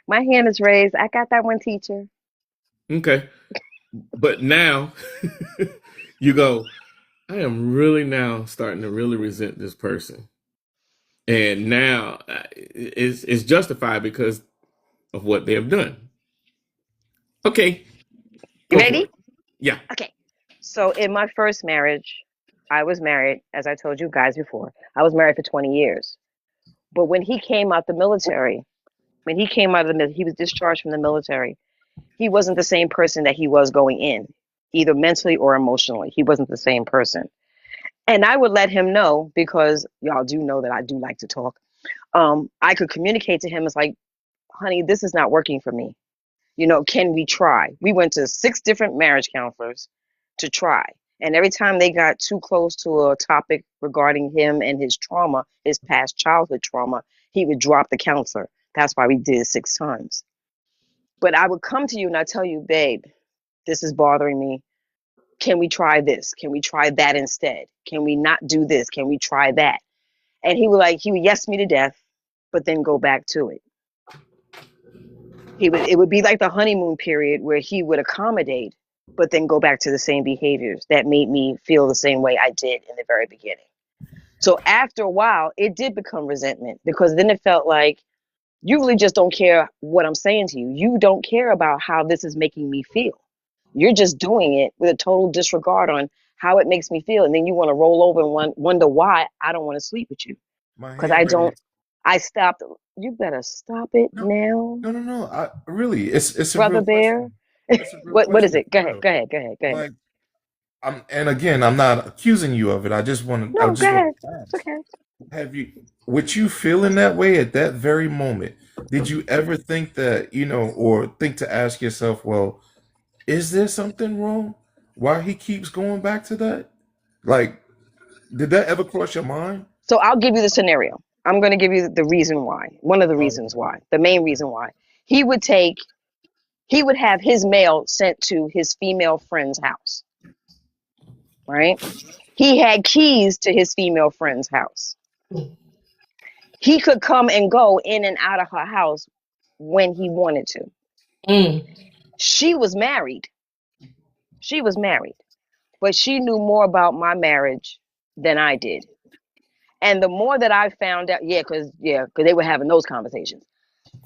My hand is raised. I got that one, teacher. Okay. But now you go, I am really now starting to really resent this person. And now it's justified because of what they have done. Okay, You go for ready? it. Yeah. Okay. So in my first marriage, I was married, as I told you guys before. I was married for 20 years. But when he came out the military, he was discharged from the military. He wasn't the same person that he was going in, either mentally or emotionally. He wasn't the same person. And I would let him know, because y'all do know that I do like to talk. I could communicate to him as like, honey, this is not working for me. Can we try? We went to 6 different marriage counselors to try. And every time they got too close to a topic regarding him and his trauma, his past childhood trauma, he would drop the counselor. That's why we did it 6 times. But I would come to you and I tell you, babe, this is bothering me. Can we try this? Can we try that instead? Can we not do this? Can we try that? And he would yes me to death, but then go back to it. It would be like the honeymoon period where he would accommodate, but then go back to the same behaviors that made me feel the same way I did in the very beginning. So after a while, it did become resentment, because then it felt like you really just don't care what I'm saying to you. You don't care about how this is making me feel. You're just doing it with a total disregard on how it makes me feel. And then you want to roll over and wonder why I don't want to sleep with you. My Because hand raised. I stopped. You better stop it No, now, no, no, no. I really, it's a brother real bear. question. It's a real What is question it? for Go ahead. real. Go ahead. Go ahead. Go ahead. Like, and again, I'm not accusing you of it. I No, go just want ahead. to It's ask, okay. have you, with you feeling that way at that very moment, did you ever think that, or think to ask yourself, well, is there something wrong? Why he keeps going back to that? Like, did that ever cross your mind? So I'll give you the scenario. I'm going to give you the reason why. One of the Oh, reasons why. The main reason why. He would take. He would have his mail sent to his female friend's house. Right. He had keys to his female friend's house. He could come and go in and out of her house when he wanted to. Mm. She was married. She was married, but she knew more about my marriage than I did. And the more that I found out, because they were having those conversations.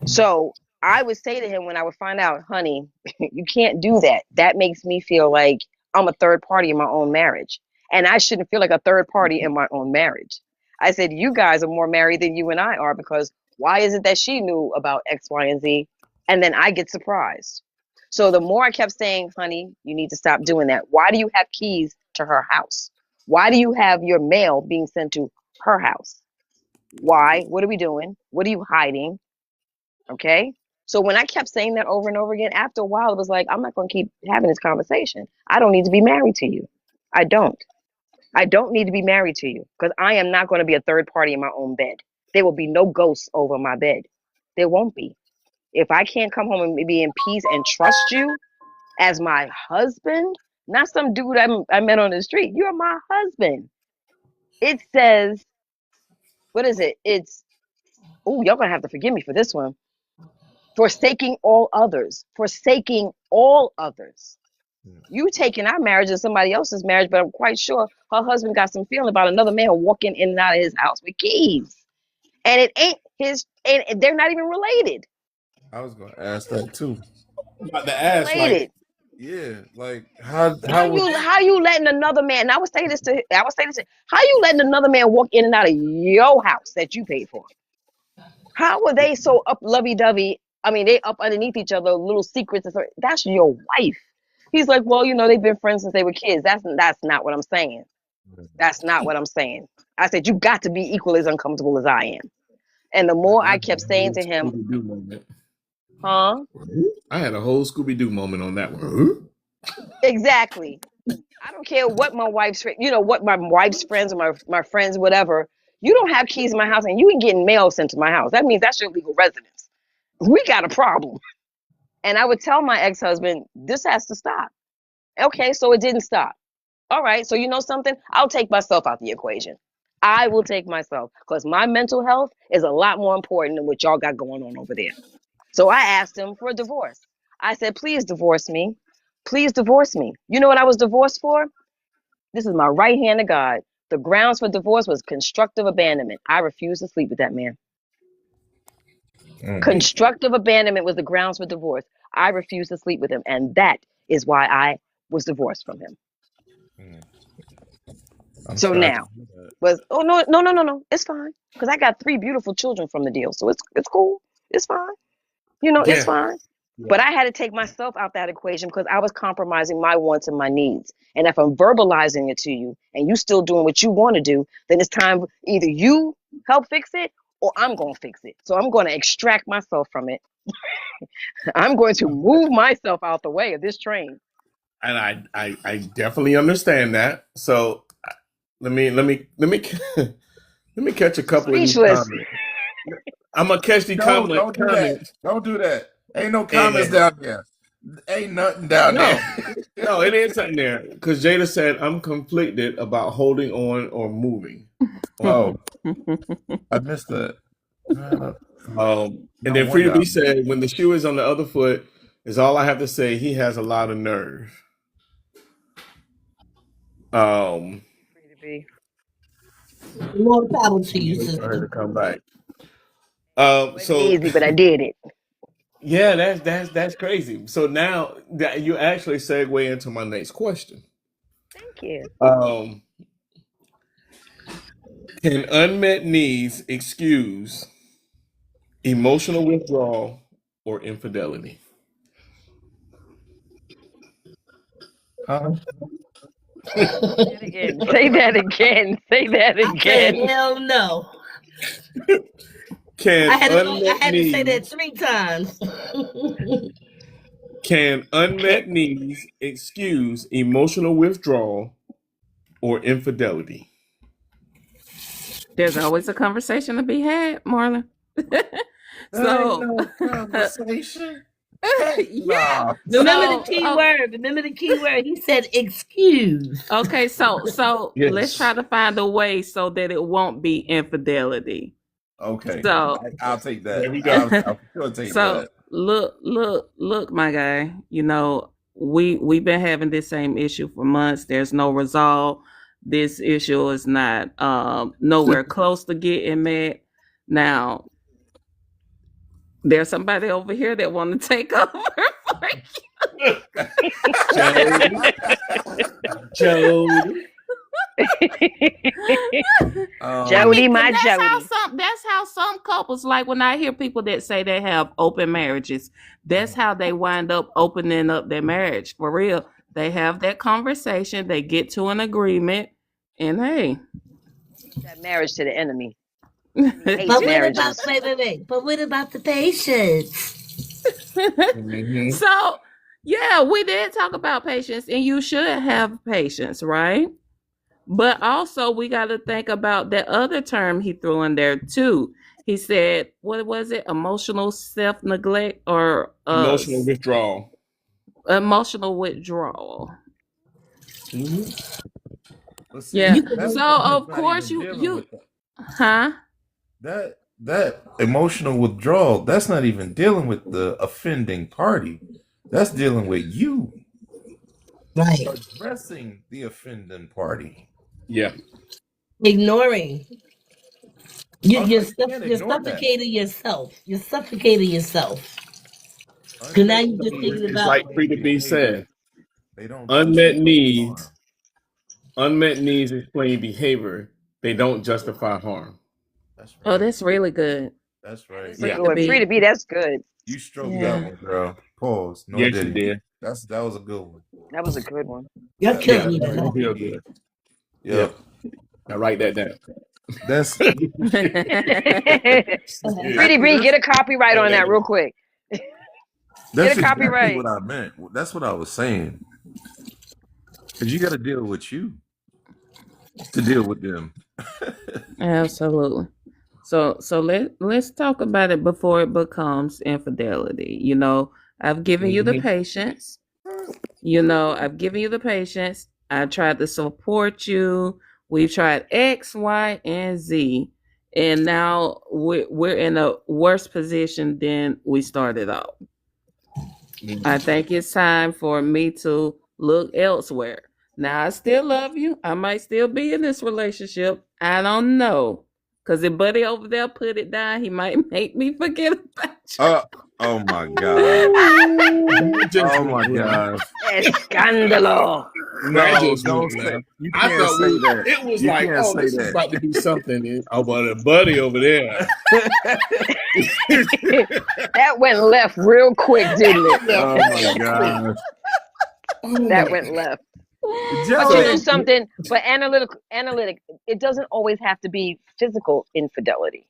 So I would say to him when I would find out, honey, you can't do that. That makes me feel like I'm a third party in my own marriage. And I shouldn't feel like a third party in my own marriage. I said, you guys are more married than you and I are, because why is it that she knew about X, Y, and Z? And then I get surprised. So the more I kept saying, honey, you need to stop doing that. Why do you have keys to her house? Why do you have your mail being sent to her house? Why? What are we doing? What are you hiding? Okay. So when I kept saying that over and over again, after a while, it was like, I'm not going to keep having this conversation. I don't need to be married to you. I don't. I don't need to be married to you, because I am not going to be a third party in my own bed. There will be no ghosts over my bed. There won't be. If I can't come home and be in peace and trust you as my husband, not some dude I met on the street. You're my husband. It says, what is it? It's, oh, y'all going to have to forgive me for this one. Forsaking all others. Forsaking all others. You taking our marriage and somebody else's marriage, but I'm quite sure her husband got some feeling about another man walking in and out of his house with keys. And it ain't his, and they're not even related. I was gonna ask that too. I'm about to ask, Related. Yeah, like how How you letting another man, and I would say this to how you letting another man walk in and out of your house that you paid for? How were they so up lovey dovey? I mean, they up underneath each other, little secrets and stuff. That's your wife. He's like, well, they've been friends since they were kids. That's not what I'm saying. That's not what I'm saying. I said, you got to be equally as uncomfortable as I am. And the more I kept saying to him, huh? I had a whole Scooby-Doo moment on that one. Exactly. I don't care what my wife's, what my wife's friends or my friends, whatever. You don't have keys in my house and you ain't getting mail sent to my house. That means that's your legal residence. We got a problem. And I would tell my ex-husband, this has to stop. Okay, so it didn't stop. All right, so you know something? I'll take myself out the equation. I will take myself, because my mental health is a lot more important than what y'all got going on over there. So I asked him for a divorce. I said, please divorce me. Please divorce me. You know what I was divorced for? This is my right hand to God. The grounds for divorce was constructive abandonment. I refused to sleep with that man. Constructive abandonment was the grounds for divorce. I refused to sleep with him. And that is why I was divorced from him. So now, no. It's fine. Because I got 3 beautiful children from the deal. So it's cool. It's fine. It's fine. Yeah. But I had to take myself out that equation because I was compromising my wants and my needs. And if I'm verbalizing it to you and you still doing what you want to do, then it's time either you help fix it or I'm going to fix it. So I'm going to extract myself from it. I'm going to move myself out the way of this train. And I definitely understand that. So let me catch a couple of these comments. I'm gonna catch the comments. Don't do that. Ain't no comments down there. Ain't nothing down there. No, it ain't something there. Because Jada said, I'm conflicted about holding on or moving. Oh, I missed that. And then Frida B said, when the shoe is on the other foot, is all I have to say. He has a lot of nerve. Frida B. More power to you, sister. For her to come back. So easy, but I did it. Yeah, that's crazy. So now that you actually segue into my next question. Thank you. Can unmet needs excuse emotional withdrawal or infidelity? Say that again. I said, hell no. I had to say that 3 times. Can unmet needs excuse emotional withdrawal or infidelity? There's always a conversation to be had, Marlon. No conversation. Yeah. Remember the key word. He said excuse. Okay, so yes. Let's try to find a way so that it won't be infidelity. Okay. So I'll take that. There we go. I'll take so that. look, my guy. You know, we've been having this same issue for months. There's no resolve. This issue is not nowhere close to getting met. Now, there's somebody over here that want to take over for you. Jody. Jody, my That's how some couples, like when I hear people that say they have open marriages, that's how they wind up opening up their marriage. For real. They have that conversation, they get to an agreement, and hey. that marriage to the enemy. But what about the patience? Mm-hmm. So, yeah, we did talk about patience, and you should have patience, right? But also, we got to think about that other term he threw in there too. He said, "What was it? Emotional self-neglect or Emotional withdrawal." Emotional withdrawal. Mm-hmm. Yeah. So of course that emotional withdrawal, that's not even dealing with the offending party. That's dealing with you. Right. Addressing the offending party. Yeah. Ignoring. You're suffocating yourself. You're suffocating yourself. Because now you're just thinking It's about. like Frida B said, They don't unmet needs explain behavior. They don't justify harm. That's right. Oh, that's really good. That's right. Yeah. Free to be, that's good. You stroked that one, girl. Pause. No, yes, you did. That was a good one. That was a good one. You're killing me. Real good. Yeah. Now write that down. That's Free to be, get a copyright on that real quick. That's Get a copyright. exactly what I meant. That's what I was saying. Because you got to deal with you to deal with them. Absolutely. So let's talk about it before it becomes infidelity. You know, I've given you the patience. I've given you the patience. I tried to support you. We've tried X, Y, and Z, and now we're in a worse position than we started out. I think it's time for me to look elsewhere. Now, I still love you. I might still be in this relationship. I don't know. Because if Buddy over there put it down, he might make me forget about you. Oh my God. Oh my God. Escándalo. No, don't say. You I can't thought say that. It was You like, can't oh, say this is that. about to be something. Oh, but a Buddy over there. That went left real quick, didn't it? Oh my God. That went left. But you know something? But analytic, it doesn't always have to be physical infidelity.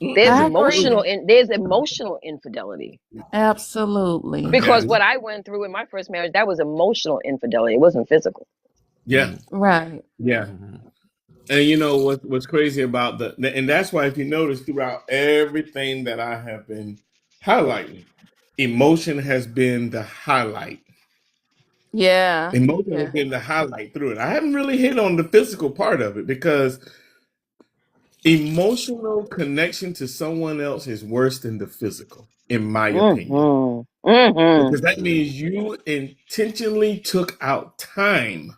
There's emotional infidelity. Absolutely. Because what I went through in my first marriage, that was emotional infidelity. It wasn't physical. Yeah. Right. Yeah. And you know what's crazy about and that's why if you notice throughout everything that I have been highlighting, emotion has been the highlight. Yeah. Emotion has been the highlight through it. I haven't really hit on the physical part of it because emotional connection to someone else is worse than the physical, in my opinion. Because that means you intentionally took out time.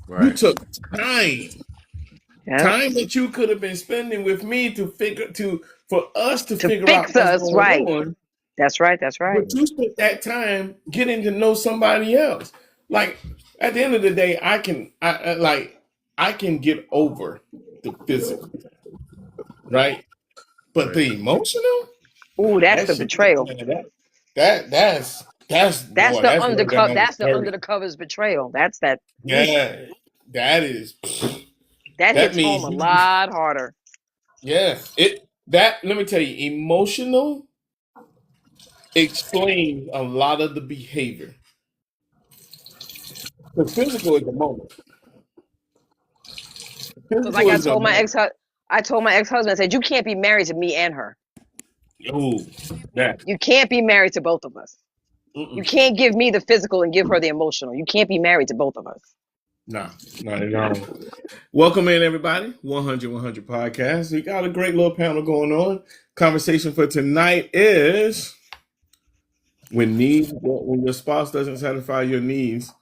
Right. You took time. Yep. Time that you could have been spending with me for us to figure out what's going on. That's right. But you spent that time getting to know somebody else. Like at the end of the day, I can get over the physical, right? But the emotional, that's the betrayal. That's the undercover. That's the under the covers betrayal. That's that. Yeah, that is. That hits home a lot harder. Yeah, let me tell you, emotional explains a lot of the behavior. The physical is the moment. Like I told my ex-husband, I said, you can't be married to me and her. Oh, that. You can't be married to both of us. You can't give me the physical and give her the emotional. You can't be married to both of us. No, not at all. Welcome in, everybody. 100 podcast. We got a great little panel going on. Conversation for tonight is when your spouse doesn't satisfy your needs,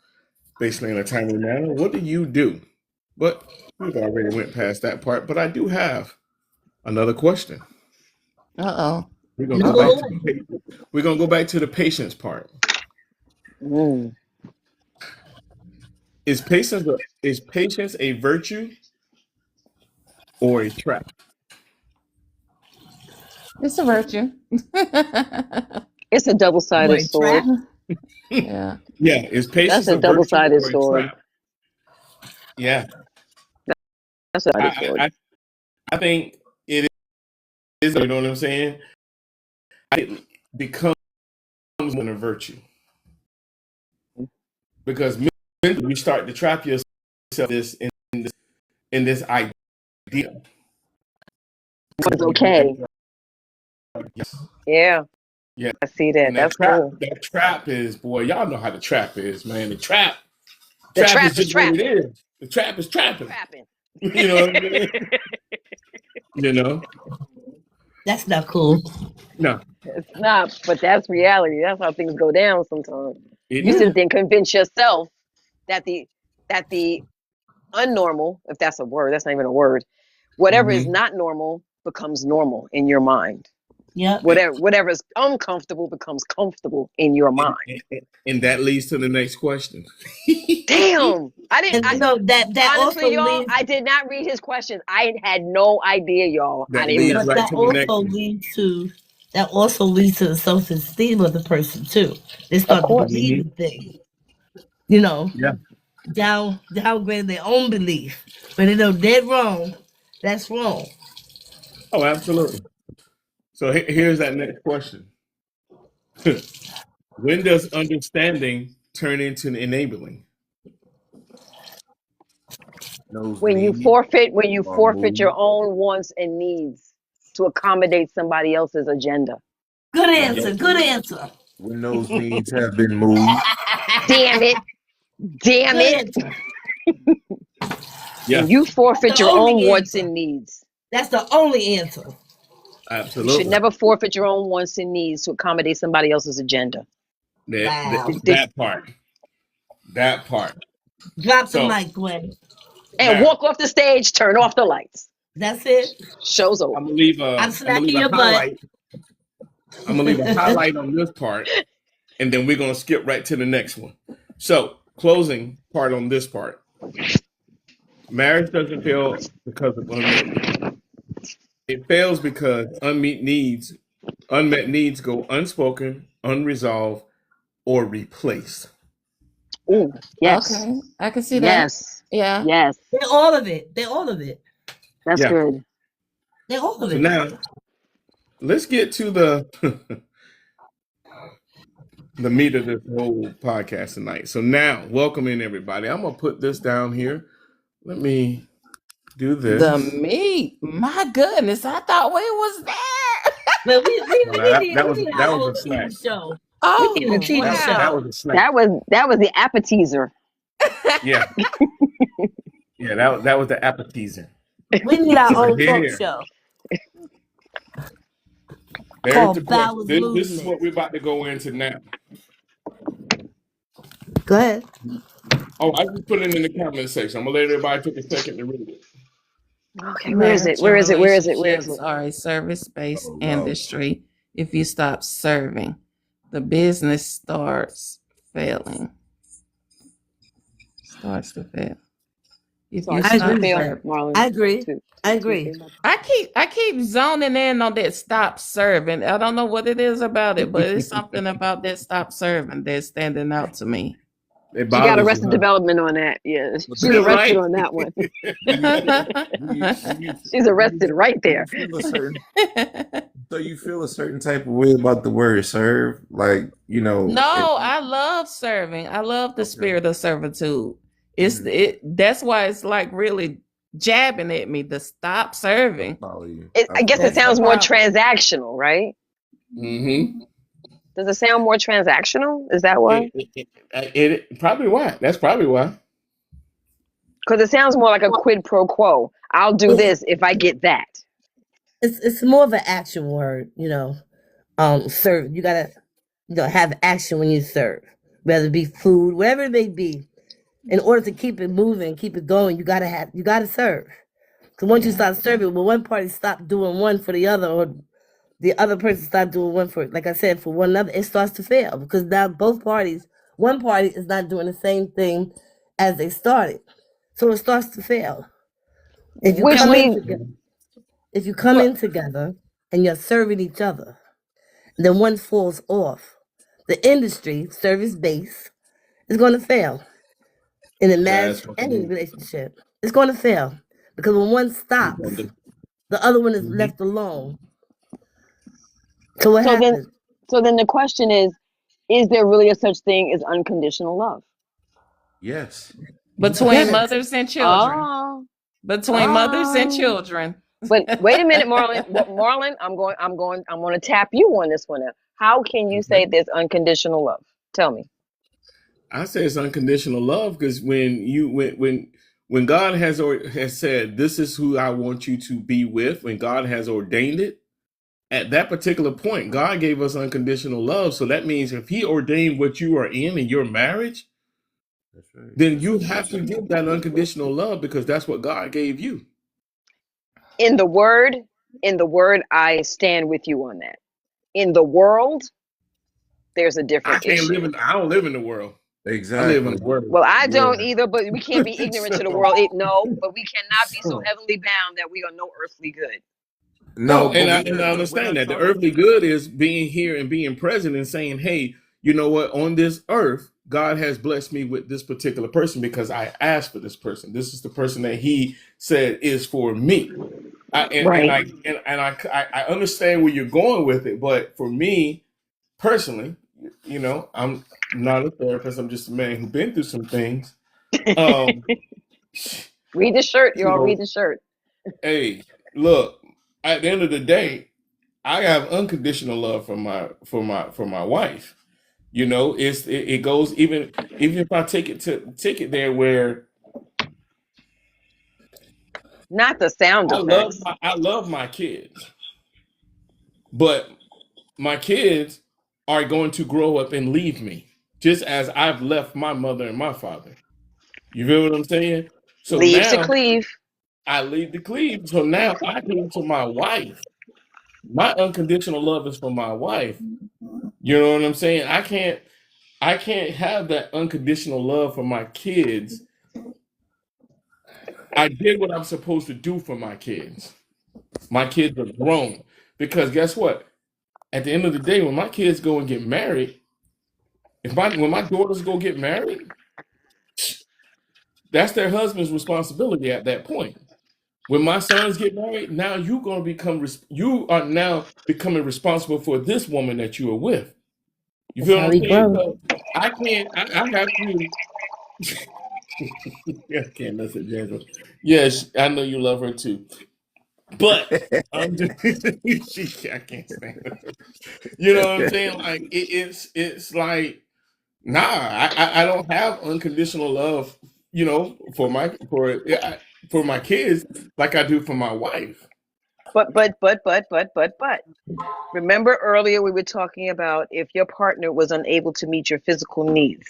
basically in a timely manner, what do you do? But we've already went past that part. But I do have another question. Uh-oh. We're gonna go back No. to we're gonna go back to the patience part. Mm. Is patience a virtue or a trap? It's a virtue. It's a double-sided Boy, trap. sword. Yeah. Yeah, is That's patience a a virtue double-sided or a sword. trap? Yeah, That's a double-sided I sword. I, I think it is. You know what I'm saying? It becomes a virtue because mentally you start to trap yourself in this idea. It's okay. Yes. Yeah, Yeah, I see that. and That's cool. that trap is, boy, y'all know how the trap is, man. The Trap is trap is just what it trapping. is. The trap is trapping. Trapping. You know what I'm saying? You know, That's not cool. no, It's not, but that's reality. That's how things go down sometimes. it You is. sit there and convince yourself that the unnormal, if that's a word, that's not even a word, whatever is Mm-hmm. not normal becomes normal in your mind. Yep. Whatever is uncomfortable becomes comfortable in your mind. And that leads to the next question. Damn. And you know that also Honestly, y'all, leads, I did not read his questions. I had no idea, y'all. I That didn't leads know. but right to the next one. that also leads to the self-esteem of the person too. They Of start to course. believe Mm-hmm. the thing, you know, Yeah. downgrade their own belief. When they know they're wrong, that's wrong. Oh, absolutely. So here's that next question. When does understanding turn into enabling? Those When you needs are forfeit your moved. own wants and needs to accommodate somebody else's agenda. Good When answer. those, Good answer. when those needs have been moved. Damn it. Damn Good it. answer. Yeah, When you forfeit The your own only wants answer. and needs. That's the only answer. You should absolutely. never forfeit your own wants and needs to accommodate somebody else's agenda. Wow. That part. That part. Drop the So mic, Gwen. And now walk off the stage, turn off the lights. That's it. Show's over. I'm I'm gonna leave smacking a your butt. highlight. I'm gonna leave a highlight on this part, and then we're gonna skip right to the next one. So closing part on this part. Marriage doesn't fail because of unmet needs. It fails because unmet needs go unspoken, unresolved, or replaced. Ooh, yes. Okay. I can see that. Yes. Yeah. Yes. They're all of it. They're all of it. That's Yeah. good. They're all of So it. now let's get to the the meat of this whole podcast tonight. So now, welcome in everybody. I'm gonna put this down here. Let me do The this. meat. My goodness. I thought we was there. But we, we, No, we that, need that we was need that our was own a snack. TV show. We need a Oh TV That show. wow. was a snack. That was the appetizer. Yeah, yeah. That was the appetizer. We need our So own talk here, show there's the called question. Bowers This is Movement. what we're about to go into now. Go ahead. Oh, I just put it in the comment section. I'm gonna let everybody take a second to read it. Okay, where is it? Marriage Where and is it? Where is it? Where is relationships it? are a service-based Oh no. industry. If you stop serving, the business failing. Starts to fail. If you Sorry, I to stop agree. fail, serving. Marlon. I agree. I To agree. fail. I keep zoning in on that stop serving. I don't know what it is about it, but it's something about that stop serving that's standing out to me. It She got bothers you, Arrested huh? Development on that. Yeah, But she's that, arrested Right. on that one. do you She's arrested right do you there. feel a certain so you feel a certain type of way about the word serve? Like, No, I love serving. I love the okay. spirit of servitude. Mhm. That's why it's like really jabbing at me to stop I serving. follow you. I guess it That's the sounds more problem. transactional, right? Mm-hmm. Does it sound more transactional? Is that why? It probably why. That's probably why. Because it sounds more like a quid pro quo. I'll do It's this if I get that. it's more of an action word, Serve. You gotta. have action when you serve, whether it be food, whatever it may be. In order to keep it moving, keep it going, you gotta serve. Because once you start serving, when one party stop doing one for the other, or the other person start doing one for, like I said, for one another, it starts to fail because now one party is not doing the same thing as they started, so it starts to fail. If you Which Can come in we? leads, together, if you come Well, in together and you're serving each other, then one falls off. The industry, service base, is going to fail in a marriage that's what I any mean. relationship. It's going to fail because when one stops, the other one is Mhm. left alone. So what so then happens? so then the question is there really a such thing as unconditional love? Yes. Between Yes. mothers and children. Oh, Between mothers and oh. children. But wait a minute, Marlon. Marlon, I'm going to tap you on this one now. How can you Okay. say there's unconditional love? Tell me. I say it's unconditional love because when God has said this is who I want you to be with, when God has ordained it, at that particular point, God gave us unconditional love. So that means if He ordained what you are in your marriage, That's right. then you have to give that unconditional love because that's what God gave you. In the word, in the word, I stand with you on that. In the world, there's a different issue. I don't live in the world. I live in Exactly. the world. Well, I Yeah. don't either, but we can't be ignorant to the So, world. No, but we cannot be so so heavenly bound that we are no earthly good. No, no, but and I we're understand not that the talking. earthly good is being here and being present and saying, "Hey, you know what? On this earth, God has blessed me with this particular person because I asked for this person. This is the person that He said is for me." Right. I understand where you're going with it, but for me personally, I'm not a therapist. I'm just a man who's been through some things. Um, Read the shirt, y'all. Read so the shirt. hey, look, at the end of the day, I have unconditional love for my wife. It goes even if I take it there where Not the sound effects. I love my kids, but my kids are going to grow up and leave me, just as I've left my mother and my father. You feel what I'm saying? So Leaves to now cleave. I leave the Cleve. So now I came to my wife. My unconditional love is for my wife. You know what I'm saying? I can't have that unconditional love for my kids. I did what I'm supposed to do for my kids. My kids are grown. Because guess what? At the end of the day, when my kids go and get married, when my daughters go get married, that's their husband's responsibility at that point. When my sons get married, now you are now becoming responsible for this woman that you are with. You That's feel how what I'm we saying? grow. So I can't. I have to. I can't listen, Jason. Yes, I know you love her too, but I'm just. I can't stand her. You know what I'm saying? Like it's like nah. I don't have unconditional love. For my kids like I do for my wife. But. Remember earlier we were talking about if your partner was unable to meet your physical needs.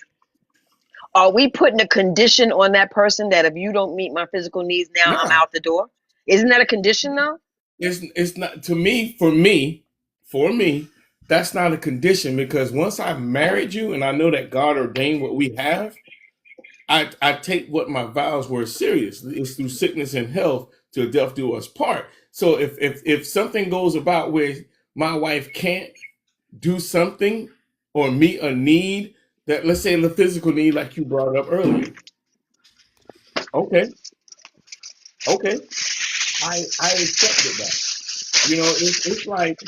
Are we putting a condition on that person that if you don't meet my physical needs now, I'm Nah, out the door? Isn't that a condition though? it's not to me. For me, that's not a condition because once I've married you and I know that God ordained what we have, I take what my vows were serious. It's through sickness and health till death do us part. So if something goes about where my wife can't do something or meet a need that let's say the physical need like you brought up earlier. Okay, okay. I accepted that. It's like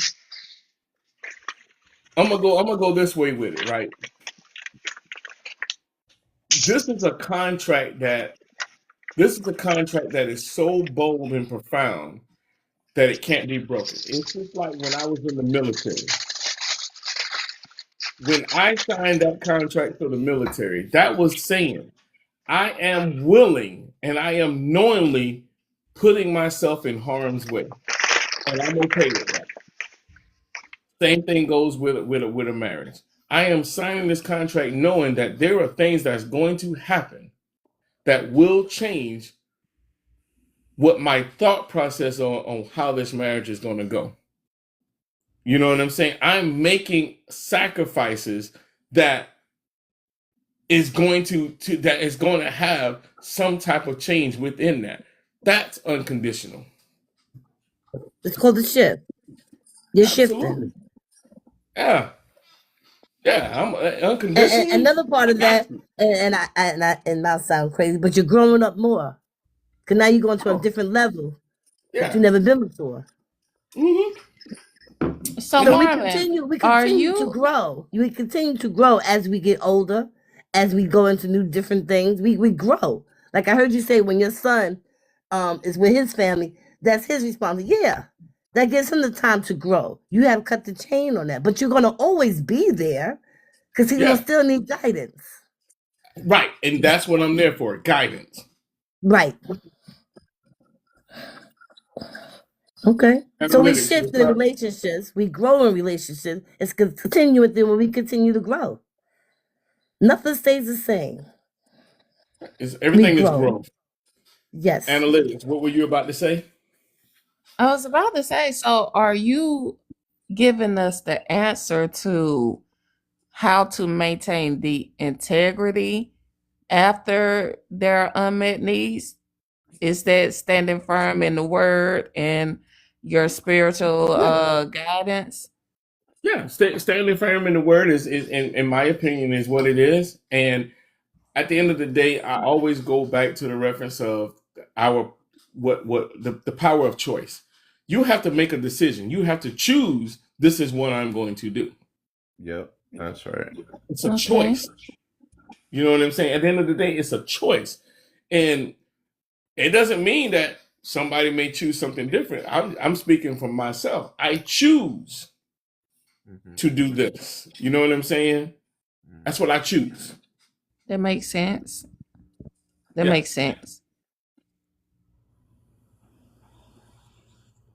I'm gonna go this way with it, right? This is a contract that this is a contract that is so bold and profound that it can't be broken. It's just like when I was in the military. When I signed that contract for the military, that was saying I am willing and I am knowingly putting myself in harm's way, and I'm okay with that. Same thing goes with with a marriage. I am signing this contract knowing that there are things that's going to happen that will change what my thought process on how this marriage is going to go. You know what I'm saying? I'm making sacrifices that is going to have some type of change within that. That's unconditional. It's called a shift. You're shifting. Absolutely. Yeah. Yeah. I'm unconditionally. Another part of that, and that sounds crazy, but you're growing up more. Because now you're going to a different level that you've never been before. Mm-hmm. So So Marlon, we continue to grow. We continue to grow as we get older, as we go into new different things. We grow. Like I heard you say, when your son is with his family, that's his responsibility. Yeah, that gives him the time to grow. You have cut the chain on that, but you're gonna always be there because he's gonna still need guidance. Right, and that's what I'm there for, guidance. Right. Okay. So we shift in relationships, we grow in relationships. It's continue with them when we continue to grow. Nothing stays the same. Everything is growth. Yes. Analytics. What were you about to say? I was about to say, so are you giving us the answer to how to maintain the integrity after their unmet needs? Is that standing firm in the word and your spiritual guidance? Yeah, standing firm in the word is in my opinion, is what it is. And at the end of the day, I always go back to the reference of the power of choice. You have to make a decision. You have to choose. This is what I'm going to do. Yep, that's right. It's a choice. You know what I'm saying? At the end of the day, it's a choice, and it doesn't mean that somebody may choose something different. I'm speaking for myself. I choose to do this. You know what I'm saying? That's what I choose. That makes sense. Makes sense.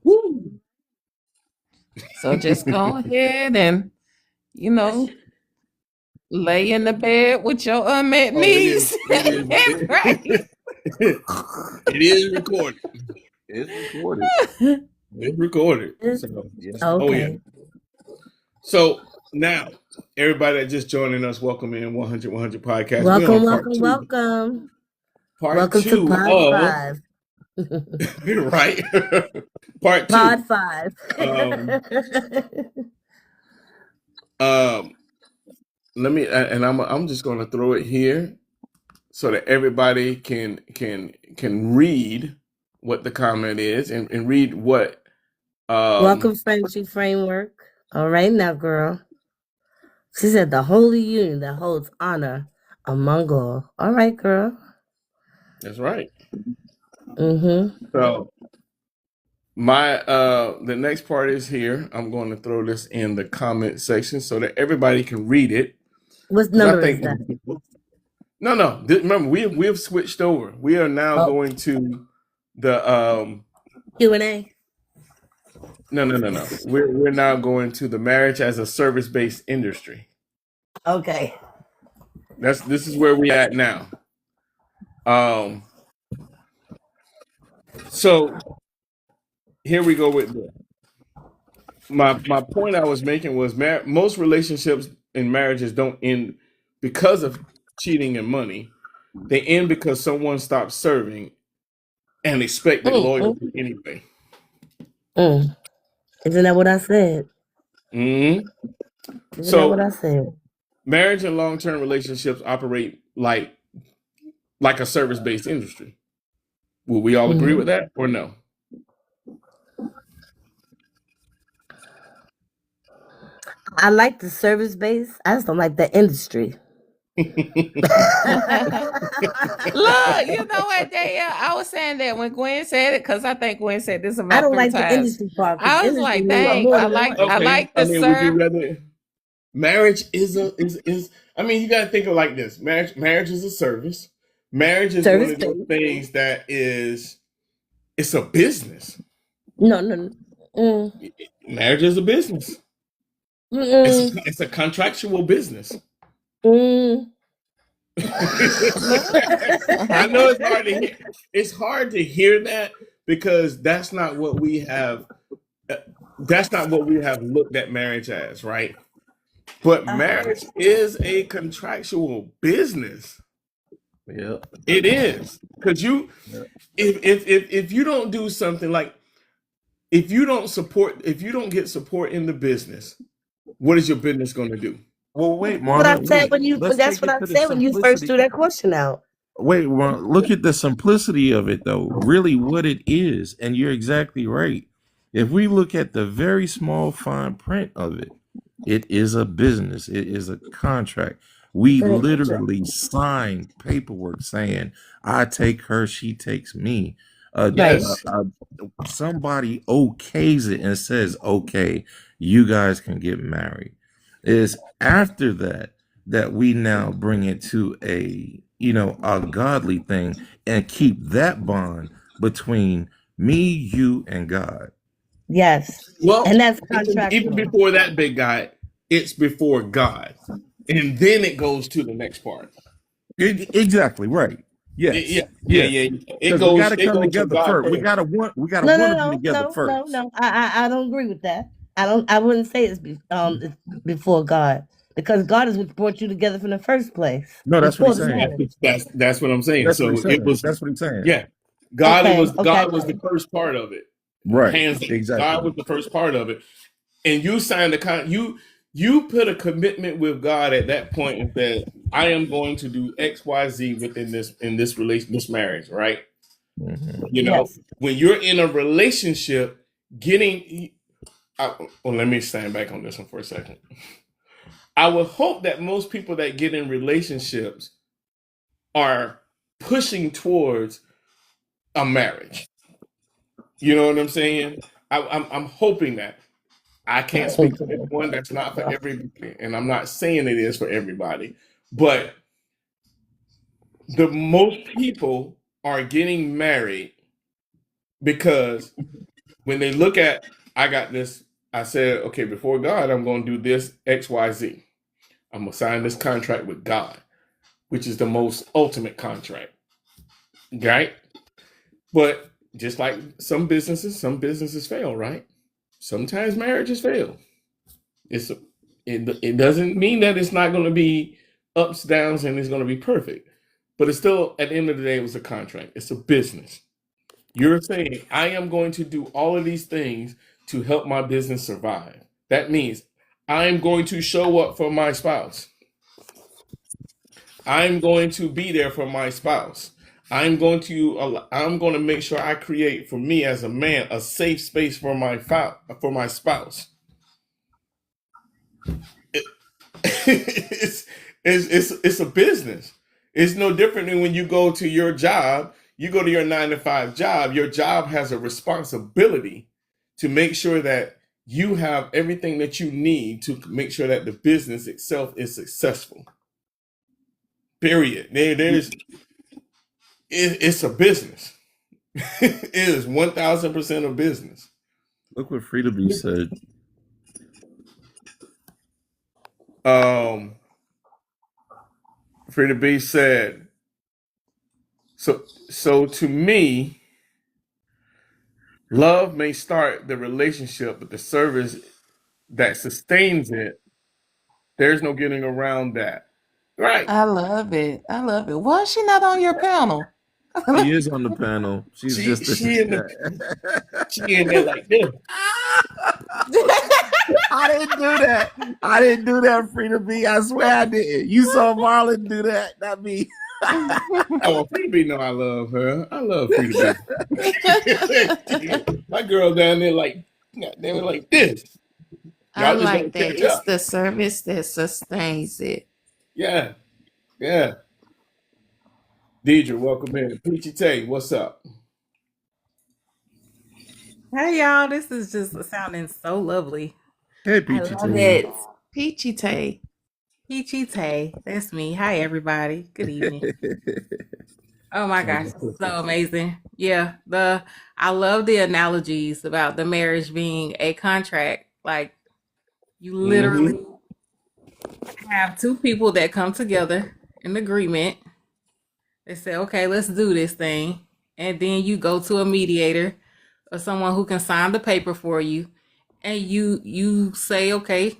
Woo. So just go ahead and, lay in the bed with your unmet needs. It is recorded. It's recorded. It's recorded. So, okay. So now, everybody that just joining us, welcome in 100 podcast. Welcome. Part welcome 2 to Pod 5. Right. Part 2. Pod 5. Let me, and I'm just going to throw it here so that everybody can read what the comment is and read what. Welcome, Friendship Framework. All right, now, girl. She said the holy union that holds honor among all. All right, girl. That's right. Mm-hmm. So my the next part is here. I'm going to throw this in the comment section so that everybody can read it. What number is that? No. Remember, we have switched over. We are now going to the Q&A. No. We're now going to the marriage as a service-based industry. Okay. This is where we at now. So here we go with this. My point I was making was most relationships in marriages don't end because of cheating and money. They end because someone stops serving and expected loyalty anyway. Isn't that what I said? Mm-hmm. Isn't that what I said? Marriage and long-term relationships operate like a service-based industry. Will we all agree with that or no? I like the service base. I just don't like the industry. Look, you know what, Danielle? I was saying that when Gwen said it, because I think Gwen said this about 3 times. I don't like the industry part. I was like, dang, I like the service. Would you rather? Marriage is I mean, you got to think of it like this. Marriage is a service. Marriage is one of those things that it's a business. No. Marriage is a business. Mm-mm. It's a contractual business. Mm. I know it's hard to hear. It's hard to hear that because that's not what we have. That's not what we have looked at marriage as, right? But marriage is a contractual business. Yeah. It is because Yeah. if you don't do something like if you don't get support in the business, what is your business going to do? Well, wait, What I Marlon. said Wait. when you. Let's That's take what it I to the said when you first simplicity. threw that question out. Wait, Marlon, look at the simplicity of it, though. Really, what it is, and you're exactly right. If we look at the very small fine print of it, it is a business. It is a contract. We literally sign paperwork saying, "I take her, she takes me." Uh, Right. uh, Yes. uh, Somebody okays it and says, "Okay, you guys can get married." It's after that we now bring it to a godly thing and keep that bond between me, you, and God. Yes. Well, And that's even contractual. before that, big guy, it's before God, and then it goes to the next part. Exactly right. Yeah, Yes, yeah, yes. yeah. Because we got to It come goes to together God first. first. We gotta No, want no, to be no, together no, no, first. no. I don't agree with that. I don't. I wouldn't say it's before God because God is what brought you together from the first place No, that's what before he's the saying. marriage. That's what I'm saying. That's what So he's it saying. was, That's what he's saying. yeah. Okay. Okay. God was the first part of it. Right. Hands down. God Exactly. was the first part of it, and you signed you put a commitment with God at that point and said, "I am going to do X, Y, Z within this marriage." Right? Hmm. You know, Yes. when you're in a relationship, getting. Well, let me stand back on this one for a second. I would hope that most people that get in relationships are pushing towards a marriage. You know what I'm saying? I'm hoping that. I can't speak for everyone. That's not for everybody, and I'm not saying it is for everybody. But the most people are getting married because when they look at, I got this. I said, okay, before God, I'm going to do this X, Y, Z. I'm gonna sign this contract with God, which is the most ultimate contract, right? But just like some businesses fail, right? Sometimes marriages fail. It's it doesn't mean that it's not going to be ups, downs, and it's going to be perfect. But it's still at the end of the day, it was a contract. It's a business. You're saying I am going to do all of these things to help my business survive. That means I'm going to show up for my spouse. I'm going to be there for my spouse. I'm going to make sure I create for me as a man a safe space for for my spouse. It, it's a business. It's no different than when you go to your job. You go to your 9 to 5 job. Your job has a responsibility to make sure that you have everything that you need to make sure that the business itself is successful. Period. It's a business. It is 1,000% a business. Look what Frida B said. Um, Frida B said, so to me, love may start the relationship, but the service that sustains it, there's no getting around that. Right. I love it. I love it. Why is she not on your panel? She is on the panel. She's She just she in the she in there like this. I didn't do that. I didn't do that, Frida B. I swear I didn't. You saw Marlon do that, not me. Oh, Frida B know I love her. I love Frida B. My girl down there like they were like this. I Y'all just gotta like that. catch It's up. the service that sustains it. Yeah, yeah. Deidre, welcome in. Peachy Tay, what's up? Hey y'all, this is just sounding so lovely. Hey, I Peachy love T. it. Peachy Tay. Peachy Tay, that's me. Hi everybody. Good evening. Oh my gosh, so amazing. Yeah, the I love the analogies about the marriage being a contract. Like You literally have two people that come together in agreement. They say, okay, let's do this thing. And then you go to a mediator or someone who can sign the paper for you. And you say, okay,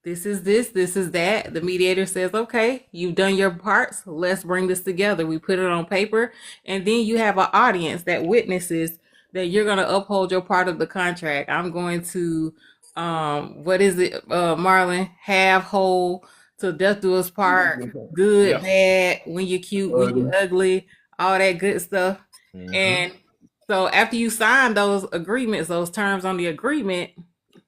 this is that. The mediator says, okay, you've done your parts. Let's bring this together. We put it on paper. And then you have an audience that witnesses that you're going to uphold your part of the contract. I'm going to, what is it, Marlon? Have, whole, till death do us part, good, bad, when you're cute, when you're ugly, all that good stuff. And so after you sign those agreements, those terms on the agreement,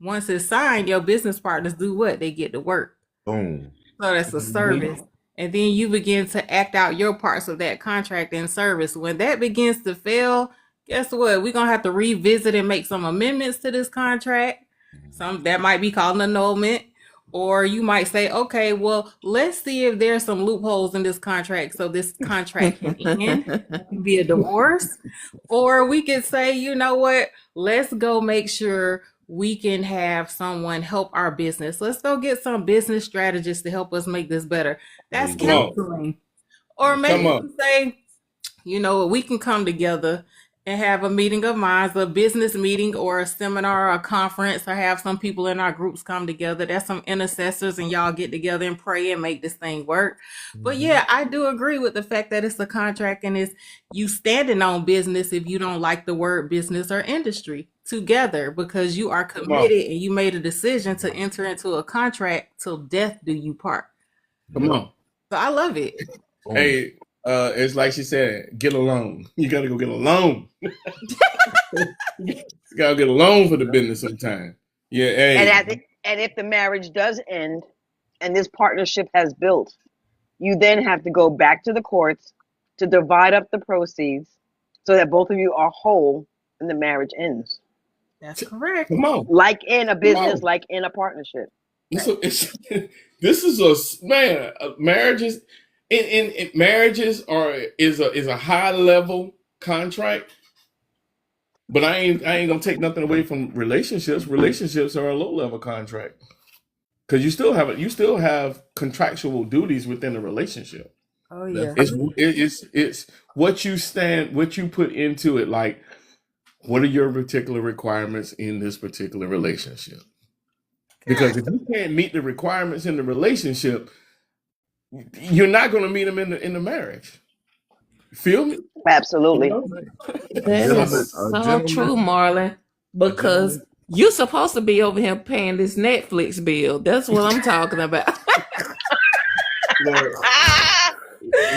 once it's signed, your business partners do what? They get to work. Boom. So that's a service. And then you begin to act out your parts of that contract and service. When that begins to fail, guess what? We're going to have to revisit and make some amendments to this contract. Some that might be called an annulment. Or you might say, okay, well, let's see if there's some loopholes in this contract so this contract can end. It can be a divorce. Or we could say, you know what? Let's go make sure we can have someone help our business. Let's go get some business strategists to help us make this better. That's counseling. Or maybe you say, you know, we can come together and have a meeting of minds, a business meeting or a seminar or a conference, or have some people in our groups come together. That's some intercessors and y'all get together and pray and make this thing work. But yeah, I do agree with the fact that it's a contract and it's you standing on business if you don't like the word business or industry together because you are committed and you made a decision to enter into a contract till death do you part. Come on. So I love it. Hey, it's like she said, get a loan. You got to go get a loan. You got to get a loan for the business sometime. Yeah. Hey. And if the marriage does end and this partnership has built, you then have to go back to the courts to divide up the proceeds so that both of you are whole and the marriage ends. That's correct. Come on. Like in a business, like in a partnership. This is a man. Marriages in marriages is a high level contract, but I ain't gonna take nothing away from relationships. Relationships are a low level contract because you still have contractual duties within a relationship. Oh yeah, it's what you put into it. Like, what are your particular requirements in this particular relationship? Because if you can't meet the requirements in the relationship, you're not going to meet them in the marriage. Feel me? Absolutely. That is so true, Marlon. Because you're supposed to be over here paying this Netflix bill. That's what I'm talking about.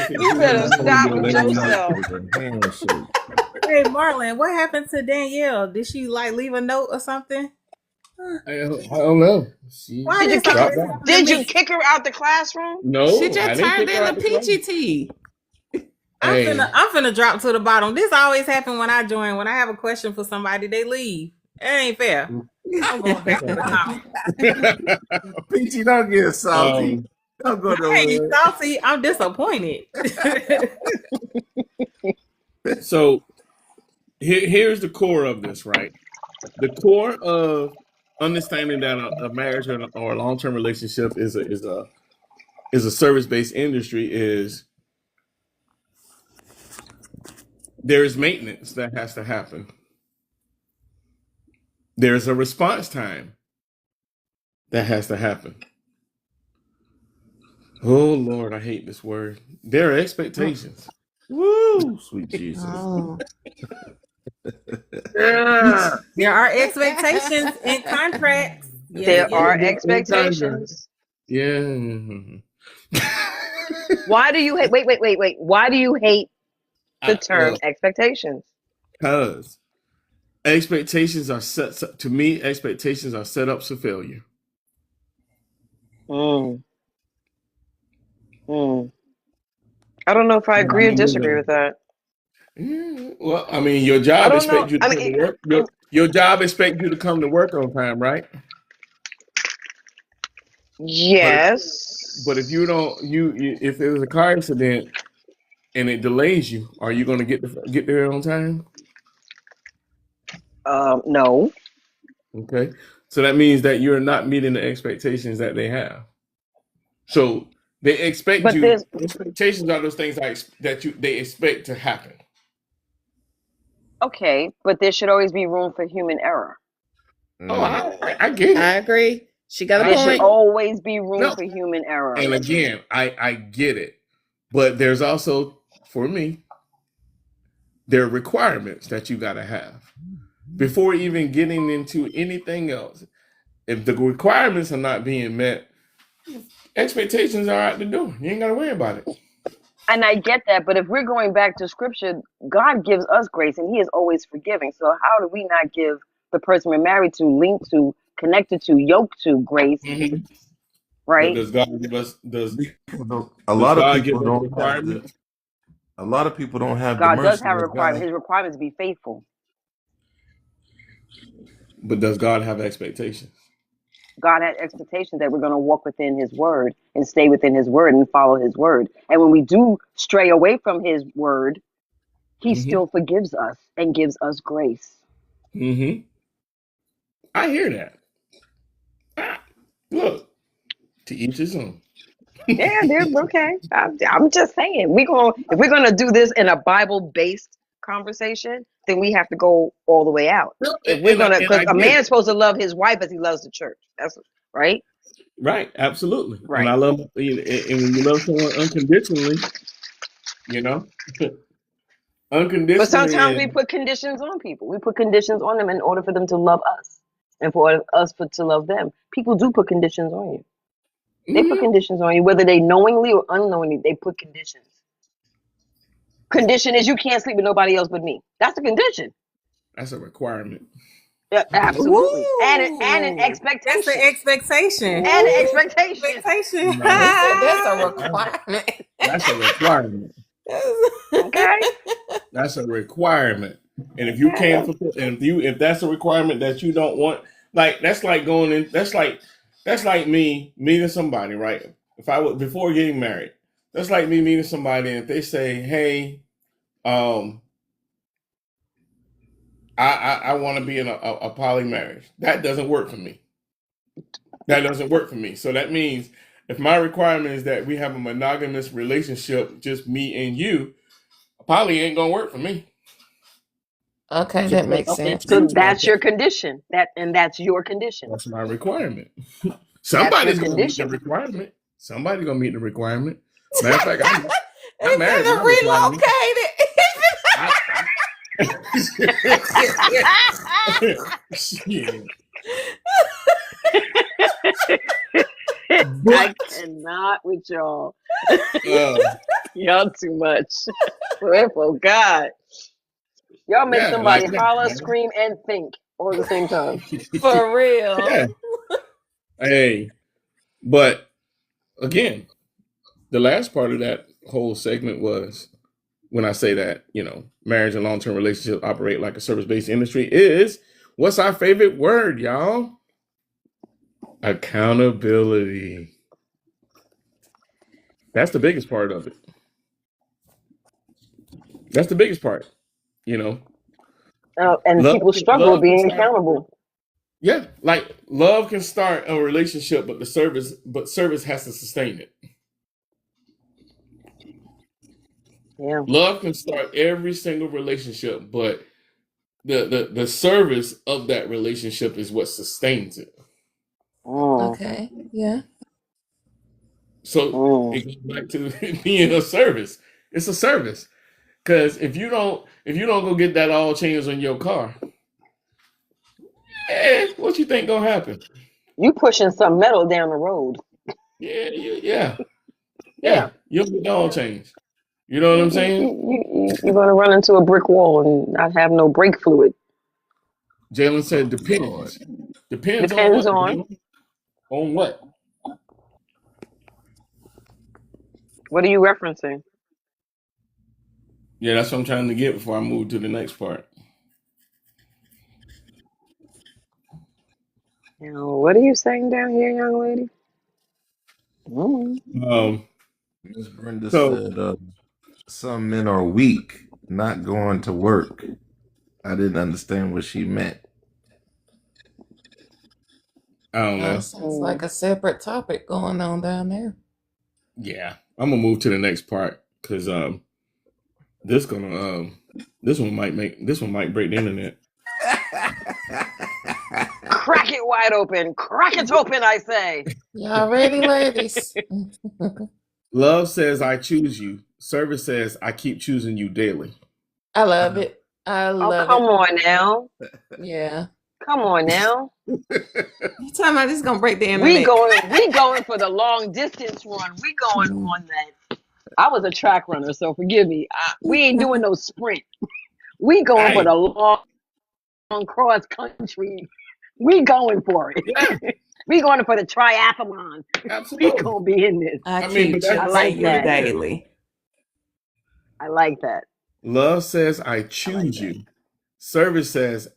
You better stop with yourself. Hey Marlon, what happened to Danielle? Did she like leave a note or something? I don't know. Did you kick her out the classroom? No, she just turned into peachy tea. I'm finna drop to the bottom. This always happens when I join. When I have a question for somebody, they leave. It ain't fair. I'm going back to the top. Peachy, don't get salty. Don't go to I ain't salty. I'm disappointed. So here's the core of this, right? The core of understanding that a marriage or a long-term relationship is a service-based industry is there is maintenance that has to happen. There's a response time that has to happen. Oh Lord, I hate this word. There are expectations. Woo, sweet Jesus. Oh. There are expectations in contracts. There are expectations. Yeah. Why do you hate? Wait. Why do you hate the term expectations? Because expectations are set. To me, expectations are set up for failure. I don't know if I agree or disagree with that. Yeah, well, I mean, your job expects you to come to work. Your job expects you to come to work on time, right? Yes. But if you don't, if there's a car accident and it delays you, are you going to get there on time? No. Okay. So that means that you're not meeting the expectations that they have. So they expect But you. there's Expectations are those things they expect to happen. okay, but there should always be room for human error. Oh, Mm. I get I it. agree. She got a There should point. always be room No, for human error. and again, I get it, but there's also for me there are requirements that you got to have before even getting into anything else. If the requirements are not being met, expectations are out the door. You ain't got to worry about it. And I get that, but if we're going back to scripture, God gives us grace and he is always forgiving. So how do we not give the person we're married to, linked to, connected to, yoked to grace, Mm-hmm. But right? does God give us A lot of God people give us don't have the. requirements? A lot of people don't have the God does mercy have a of requirement. God. His requirement is to be faithful. But does God have expectations? God had expectations that we're going to walk within his word and stay within his word and follow his word. And when we do stray away from his word, he Mm-hmm. still forgives us and gives us grace. Mm-hmm. I hear that. Ah, look, to each his own. Yeah, they're okay. I'm just saying, if we're gonna do this in a Bible-based conversation, then we have to go all the way out. No, If we're gonna, and because I a get man it. is supposed to love his wife as he loves the church. That's right. Right, absolutely. And I Right. love, and when you love someone unconditionally, you know, But unconditionally, sometimes we and put conditions on people. We put conditions on them in order for them to love us, and for us to love them. People do put conditions on you. They put mhm, conditions on you, whether they knowingly or unknowingly. They put conditions. Condition is you can't sleep with nobody else but me. That's a condition. that's a requirement. Yeah, absolutely. And an Ooh, that's the expectation. expectation. And an Ooh, expectation. expectation. No, That's a that's requirement. that's a requirement. Okay. That's a requirement. And if you can't Okay. fulfill, and if that's a requirement that you don't want, like that's like going in. That's like me meeting somebody, right? If I would before getting married, that's like me meeting somebody, and if they say, "Hey, um, I want to be in a poly marriage," that doesn't work for me. That doesn't work for me. So that means if my requirement is that we have a monogamous relationship, just me and you, poly ain't gonna work for me. Okay, So that what makes else they sense. So choose like that's that? your condition. That's your condition. That's my requirement. That's your Somebody's gonna meet the condition. requirement. Somebody's gonna meet the requirement. Matter of fact, I He married my been requirement. I, Shit. I But cannot with y'all. uh, Y'all too much. Oh God. Y'all make yeah, like somebody holler, that. scream, and think all at the same time. For real. Yeah. Hey, but again, the last part of that whole segment was when I say that, marriage and long term relationships operate like a service based industry is what's our favorite word, y'all? Accountability. That's the biggest part of it. That's the biggest part, you know. And Love people can, struggle with love can being start. accountable. Yeah, like love can start a relationship, but service has to sustain it. Yeah. Love can start every single relationship, but the service of that relationship is what sustains it. Mm, Okay. Yeah. So mm. it goes back to being a service. It's a service. Because if you don't go get that all changes on your car, what you think gonna happen? You pushing some metal down the road. Yeah, yeah, Yeah. yeah. You'll get the all Yeah. change. You know what I'm saying? You're going to run into a brick wall and not have no brake fluid. Jalen said Oh Lord. depends. Depends on Depends what, on Jalen? On what? what are you referencing? Yeah, that's what I'm trying to get before I move to the next part. What are you saying down here, young lady? Mm. Um, Miss Brenda so said some men are weak, not going to work. I didn't understand what she meant. I don't know. Sounds like a separate topic going on down there. Yeah, I'm gonna move to the next part because this one might break the internet. Crack it wide open. Crack it open, I say. Y'all ready, ladies? Love says I choose you. Service says I keep choosing you daily. I love it. I love Come on now. it. Yeah. Come on now. You talking about this gonna break the internet? We going for the long distance run. We going on that. I was a track runner, so forgive me. We ain't doing no sprint. We going for the long cross country. We going for it. Yeah. We going for the triathlon. Absolutely. We gonna be in this. I keep I like that. daily. I like that. Love says I choose you. Service says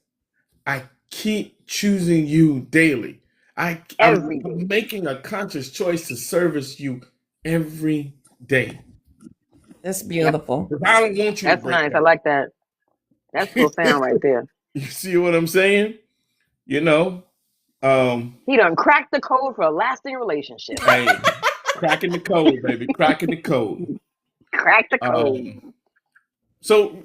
I keep choosing you daily. Every I'm day. making a conscious choice to service you every day. That's beautiful. Because I don't want you That's to break nice. down. I like that. That's profound right there. You see what I'm saying? You know, He done cracked the code for a lasting relationship. hey, cracking the code, baby, cracking the code. Crack the code. So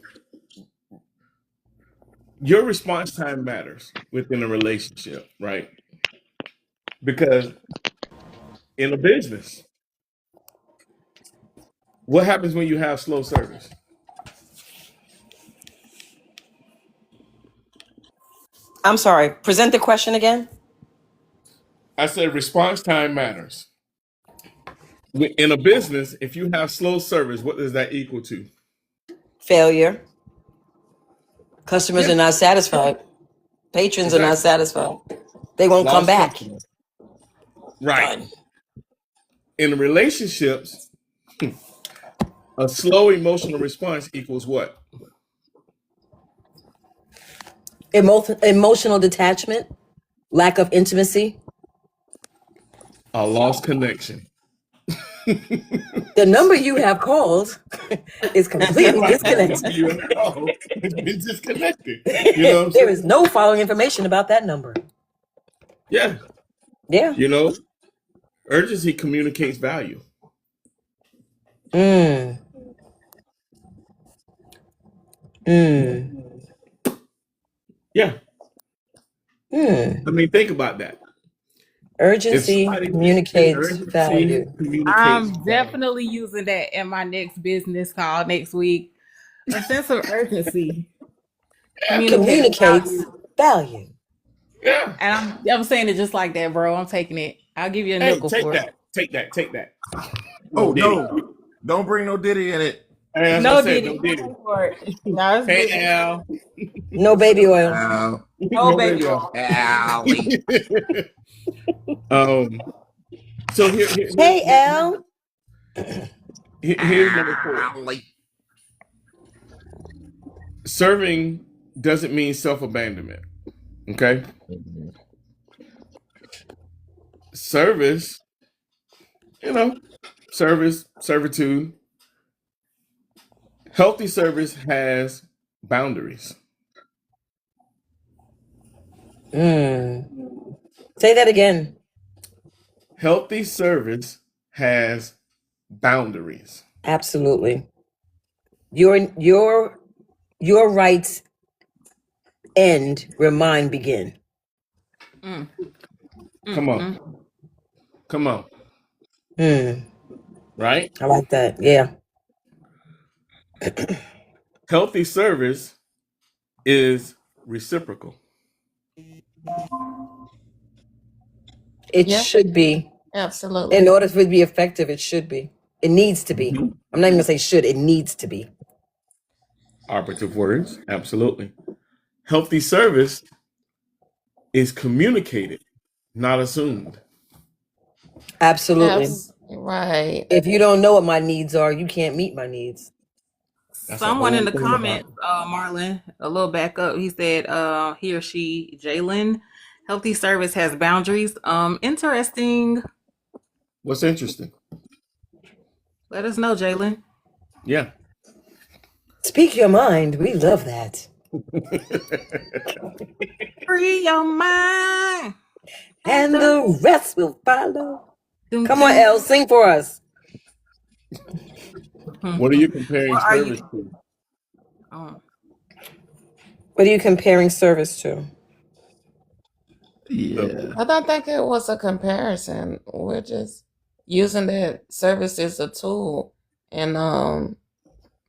your response time matters within a relationship, right? Because in a business, what happens when you have slow service? I'm sorry. Present the question again. I said response time matters. In a business, if you have slow service, what does that equal to? Failure. Customers are not satisfied. Patrons are not satisfied. They won't come back. Right. Done. In relationships, a slow emotional response equals what? Emotional detachment, lack of intimacy. A lost connection. The number you have called is completely disconnected. It's been disconnected. You know what I'm There saying? is no following information about that number. Yeah. Yeah. You know, urgency communicates value. Mm. Yeah. I mean, think about that. Urgency communicates value. I'm definitely using that in my next business call next week. A sense of urgency Communicates value. Yeah. And I'm saying it just like that, bro. I'm taking it. I'll give you a nickel for it. Take that. Oh, no. Don't bring no Diddy in it. No Diddy. For it. No, it's Hey, good. Al. No baby oil. No baby oil. So here Hey, Al. here's number 4. Serving doesn't mean self-abandonment. Okay? Service, servitude. Healthy service has boundaries. Say that again. Healthy service has boundaries. Absolutely. Your rights end where mine begin. Come on. Right? I like that. Yeah. Healthy service is reciprocal. It should be. Absolutely. In order for it to be effective, it should be. It needs to be. I'm not even going to say should. It needs to be. Operative words. Absolutely. Healthy service is communicated, not assumed. Absolutely. Right. If you don't know what my needs are, you can't meet my needs. Someone in the comments, Marlon, a little back up, he said he or she, Jalen, healthy service has boundaries. Interesting. What's interesting? Let us know, Jalen. Yeah. Speak your mind. We love that. Free your mind. And the rest will follow. Dum, Come on, dum. Elle, sing for us. What are you comparing What are service you- to? Oh. What are you comparing service to? Yeah. I don't think it was a comparison. We're just using that service as a tool in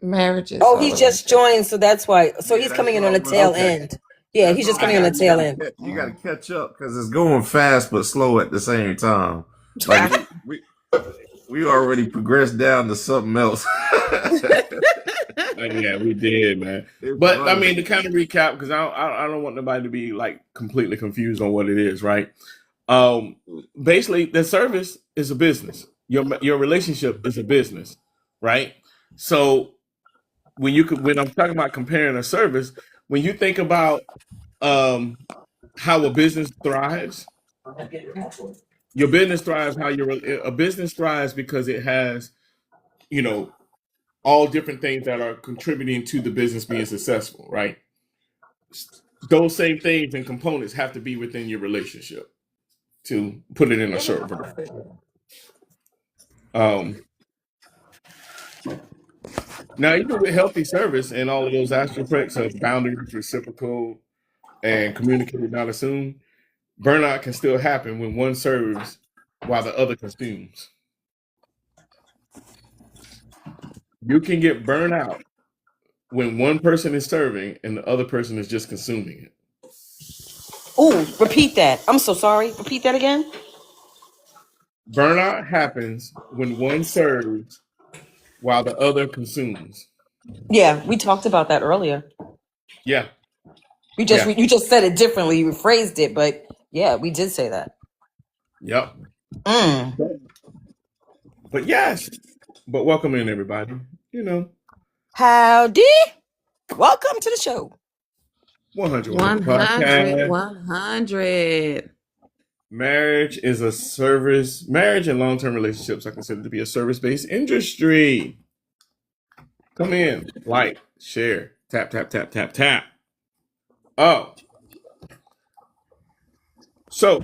marriages Oh, or he just relationships. joined, so that's why. So he's that's coming in what on I the was tail gonna Okay. say. end. Yeah, That's he's what just I coming I on the got said. you. tail end. You gotta catch up because it's going fast but slow at the same time. Like we already progressed down to something else. Yeah, we did, man. It's But I mean, funny. to kind of recap, because I don't want nobody to be like completely confused on what it is, right? Um, Basically, the service is a business. Your relationship is a business, right? So when I'm talking about comparing a service, when you think about um how a business thrives, your business thrives how a business thrives because it has, you know, all different things that are contributing to the business being successful, right? Those same things and components have to be within your relationship to put it in a short version. Um, Now, even with healthy service and all of those aspects of boundaries, reciprocal, and communicated not assumed, burnout can still happen when one serves while the other consumes. You can get burned out when one person is serving and the other person is just consuming it. Oh, repeat that. I'm so sorry. Repeat that again. Burnout happens when one serves while the other consumes. Yeah, we talked about that earlier. Yeah, You yeah, just said it differently. You rephrased it, but yeah, we did say that. yep. Mm. But yes, but welcome in everybody. You know, Howdy. Welcome to the show. 100 Women 100, Podcast. 100. Marriage is a service. Marriage and long-term relationships are considered to be a service-based industry. Come in, like, share, tap, tap, tap, tap, tap. Oh, so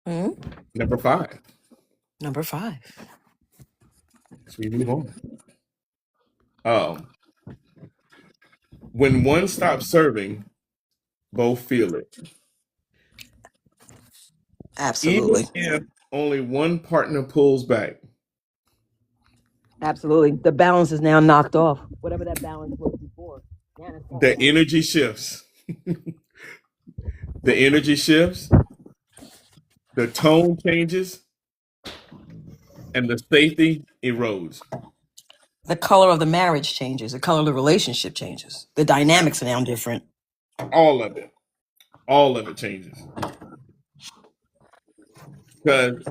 Mm. number 5. Number 5. So we move on. Um, when one stops serving, both feel it. Absolutely. Even if only one partner pulls back, Absolutely. The balance is now knocked off. Whatever that balance was before. Now it's the falling off. energy shifts. The energy shifts, the tone changes, and the safety erodes. The color of the marriage changes. The color of the relationship changes. The dynamics are now different. All of it. All of it changes. Because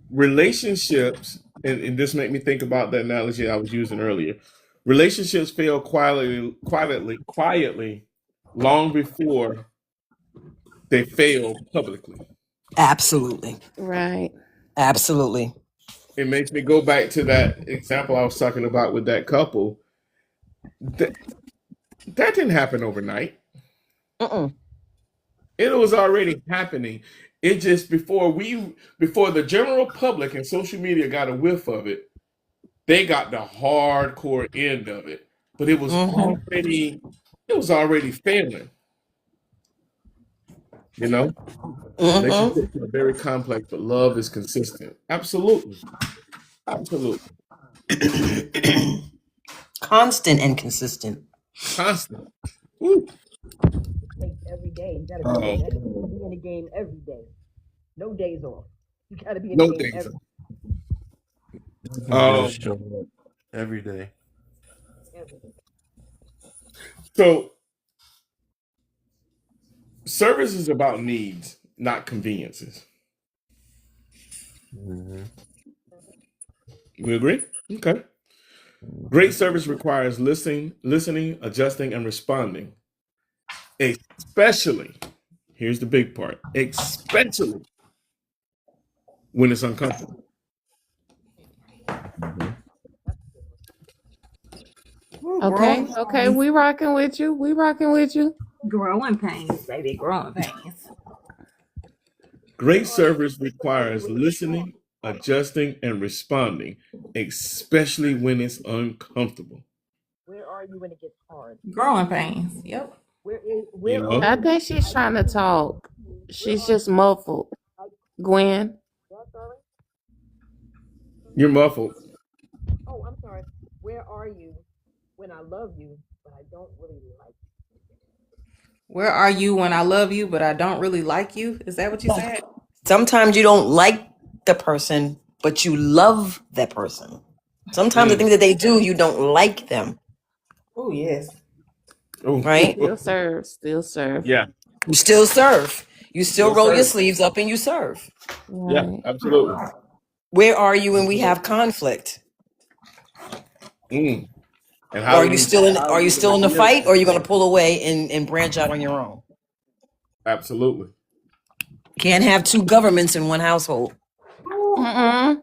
relationships, and this made me think about the analogy I was using earlier. Relationships fail quietly, long before they fail publicly. Absolutely. Right. Absolutely. It makes me go back to that example I was talking about with that couple. That, that didn't happen overnight. Mm-mm. It was already happening. It just before the general public and social media got a whiff of it, they got the hardcore end of it. But Mm-hmm. it was already failing. You know, Mm-hmm. relationships are very complex, but love is consistent. Absolutely, absolutely, Constant and consistent. constant. Woo. Every day. You gotta Um, be in the game every day. No days off. You gotta be in the no game days. Just Um, show up every day. every day. so service is about needs, not conveniences. Mm-hmm. We agree? Okay. Great service requires listening, adjusting, and responding. Especially, here's the big part, especially when it's uncomfortable. Mm-hmm. Okay, we rocking with you. We rocking with you. Growing pains, baby. Growing pains. Great service requires listening, adjusting, and responding, especially when it's uncomfortable. Where are you when it gets hard? Growing pains. Yep. You know? I think she's trying to talk. She's just muffled. Gwen. You're muffled. Oh, I'm sorry. Where are you when I love you, but I don't really like Where are you when I love you, but I don't really like you? Is that what you said? Sometimes you don't like the person, but you love that person. Sometimes the Mm. things that they do, you don't like them, Oh, yes. Oh, right? Still serve. Still serve. yeah, You still serve. You still still roll your serve. sleeves up and you serve. Yeah, Right. absolutely. Where are you when we have conflict? Mm. And Or how are are you you? still in How are are you you going still to in the deal? fight, or are you gonna pull away and branch out on your own? Absolutely. Can't have two governments in one household. Mm-mm.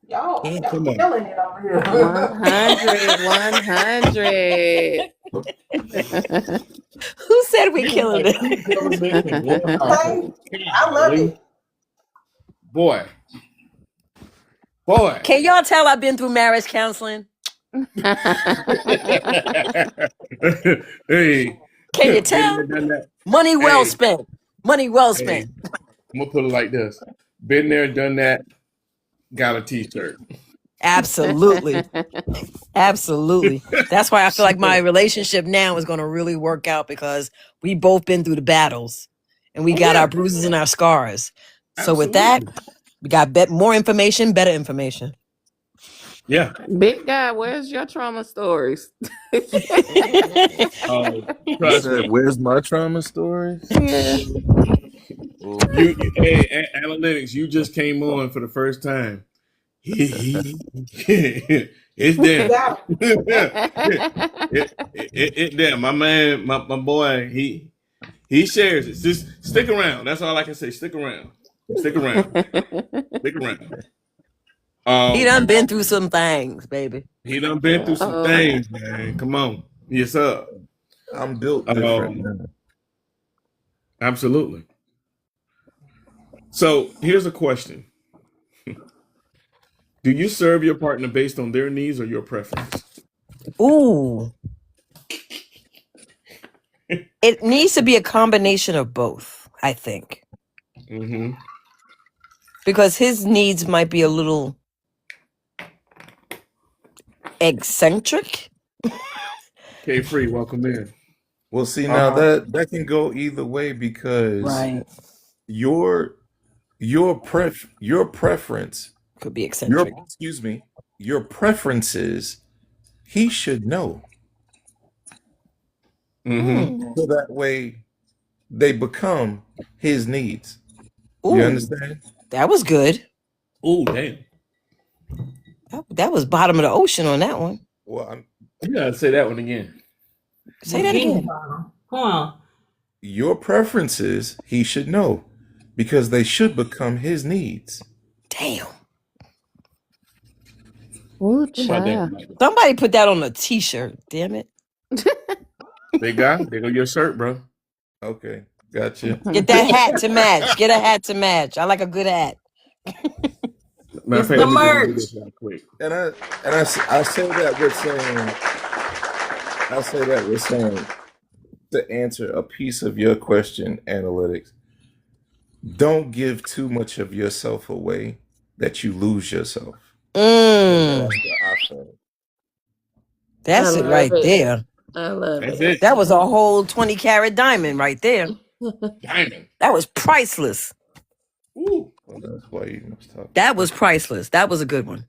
Y'all Yeah. Come on. killing it over here. 100. 100. Who said we You can killing have two it? governments in one household. I love Golly. it. Boy. Boy. Can y'all tell I've been through marriage counseling? Hey. Can you Been tell? there, done that. Money well Hey, spent. Money well hey. spent. I'm gonna put it like this. Been there, done that, got a t-shirt. Absolutely. Absolutely. That's why I feel So, like my relationship now is going to really work out, because we both been through the battles and we oh got yeah, our bruises and our scars. So with that, absolutely. we got more information, better information. Yeah. Big guy, where's your trauma stories? Um, You trust said, me. "Where's my trauma stories?" Yeah. Well, Hey, analytics, you just came on for the first time. It's there. It there. My man, my boy, he shares it. Just stick around. That's all I can say. Stick around. Stick around. Stick around. He Um, done been through some things, baby. he done been through some Oh. things, man. Come on. Yes, sir. I'm built different. Um, absolutely. So here's a question. Do you serve your partner based on their needs or your preference? Ooh. It needs to be a combination of both, I think. Mm-hmm. Because his needs might be a little eccentric. K Free, welcome in. Well, see, now that can go either way, because Right. your preference, Could be eccentric. your preferences, he should know. Mm-hmm. So that way they become his needs. You Ooh, understand? that was good. Oh, damn. That was bottom of the ocean on that one. Well, You gotta say that one again. Say that again. Come on. your preferences, he should know, because they should become his needs. Damn. Ooh, Oh, my damn child. mic. Somebody put that on a t-shirt. Damn it. Big guy, there go your shirt, bro. Okay, gotcha. Get that hat to match. Get a hat to match. I like a good hat. Matter of fact, let me go and do this real quick. I say that with saying to answer a piece of your question, analytics. Don't give too much of yourself away that you lose yourself. Mm, That's what I think. that's I it love right it. there. I love That's it. it. That was a whole 20-carat diamond right there. Diamond. That was priceless. Ooh. Well, that's why you must talk. That was priceless. That was a good one.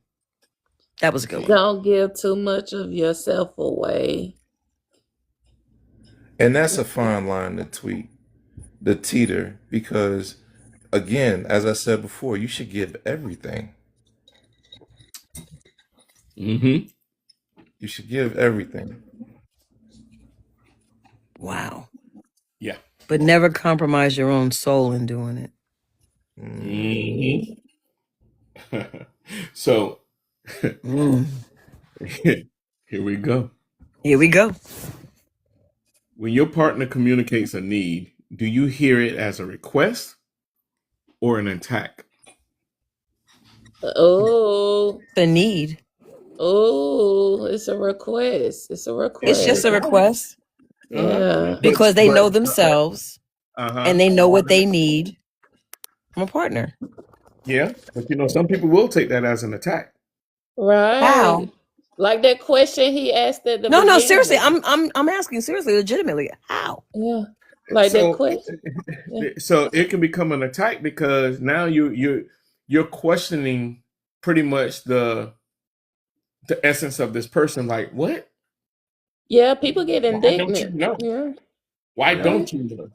That was a good one. Don't give too much of yourself away. And that's a fine line to teeter, because, again, as I said before, you should give everything. Mm-hmm. You should give everything. Wow. Yeah. But never compromise your own soul in doing it. Mm-hmm. So Mm. here we go. Here we go. When your partner communicates a need, do you hear it as a request or an attack? Oh, The need. oh, it's a request. It's a It's just a request. request Yeah. because they know But themselves uh-huh. and they know what they need from a partner. Yeah. But some people will take that as an attack. Right. How? Like that question he asked at the No, seriously. beginning. I'm asking seriously, legitimately. How? Yeah. Like that So question. Yeah. so it can become an attack because now you're questioning pretty much the essence of this person. Like, what? Yeah, people get Why don't you indignant. know? Yeah. Why Yeah. don't you know?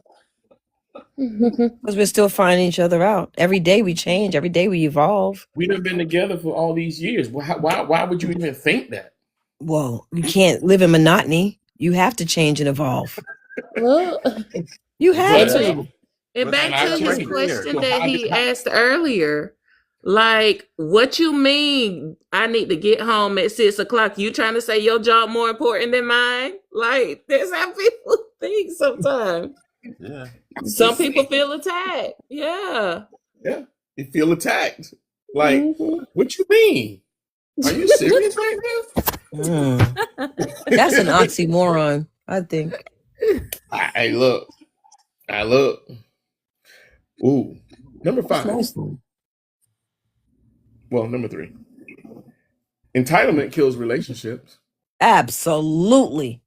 Because we're still finding each other out. Every day we change. Every day we evolve. We done been together for all these years. Why would you even think that? Well, you can't live in monotony. You have to change and evolve. Well, You have and But back, to. and but And back I to that's his right agree. there. question So that he asked earlier. Like, what you mean I need to get home at 6 o'clock? You trying to say your job more important than mine? Like, that's how people think sometimes. Yeah. Some people feel attacked. Yeah. yeah, you feel attacked. Like, Mhm. what you mean? Are you serious right Mm. That's an now? oxymoron, I think. I look. I look. Ooh. Number It's 5. nice. Though. Well, number 3. Entitlement kills relationships. Absolutely.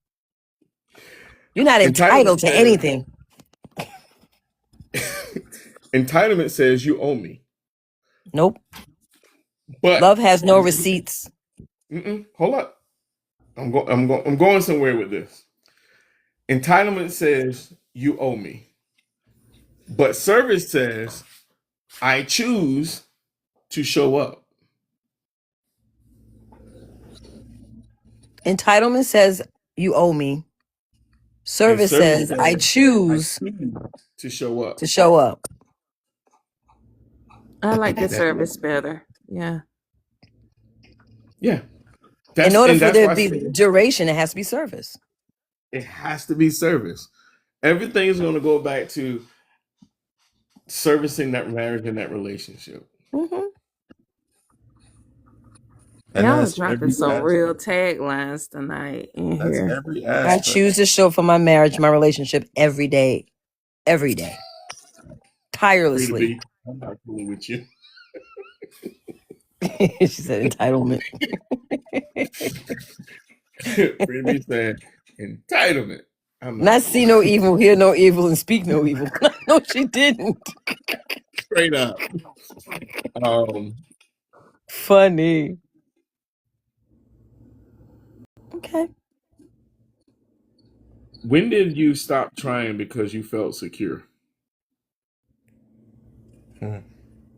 You're not Entitlement entitled to says anything. entitlement says you owe me. Nope. But Love has no receipts. hold up. I'm going somewhere with this. Entitlement says you owe me. But service says I choose to show up. Entitlement says you owe me. And Service service says I says I choose choose to show up. to show up. I like the That, service better. Yeah. yeah. In order for That's there why to I be say duration, it has to be service. it has to be service. Everything is going to go back to servicing that marriage and that relationship. Mm-hmm. And Y'all are that's dropping every some real aspect. taglines tonight in That's here. every I aspect. choose to show up for my marriage, my relationship every day. Every day. Free to Tirelessly. be. I'm not cool with you. She said entitlement. Free to be saying entitlement. I'm not Not cool. see no evil, hear no evil, and speak no evil. No, she didn't. Straight up. Um, Funny. Okay. when did you stop trying because you felt secure?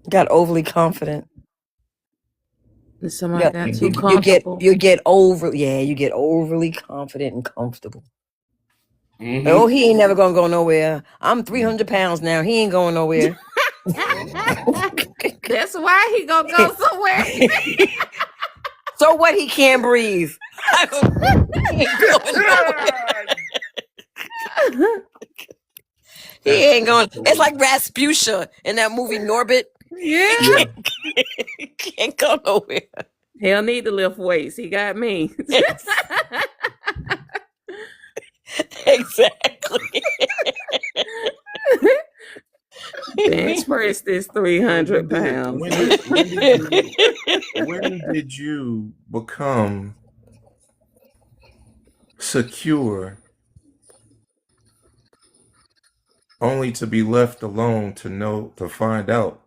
Got overly confident. Somebody Yeah. got too You comfortable. get overly confident and comfortable. Oh, Mm-hmm. he ain't never gonna go nowhere. I'm 300 pounds now. He ain't going nowhere. That's why he gonna go somewhere. So what? He can't breathe. He ain't going nowhere. He ain't going. It's like Rasputia in that movie Norbit. Yeah. Yeah. He can't go nowhere. He'll need to lift weights. He got me. Yes, exactly. Bench press this 300 pounds. When did you become secure only to be left alone to find out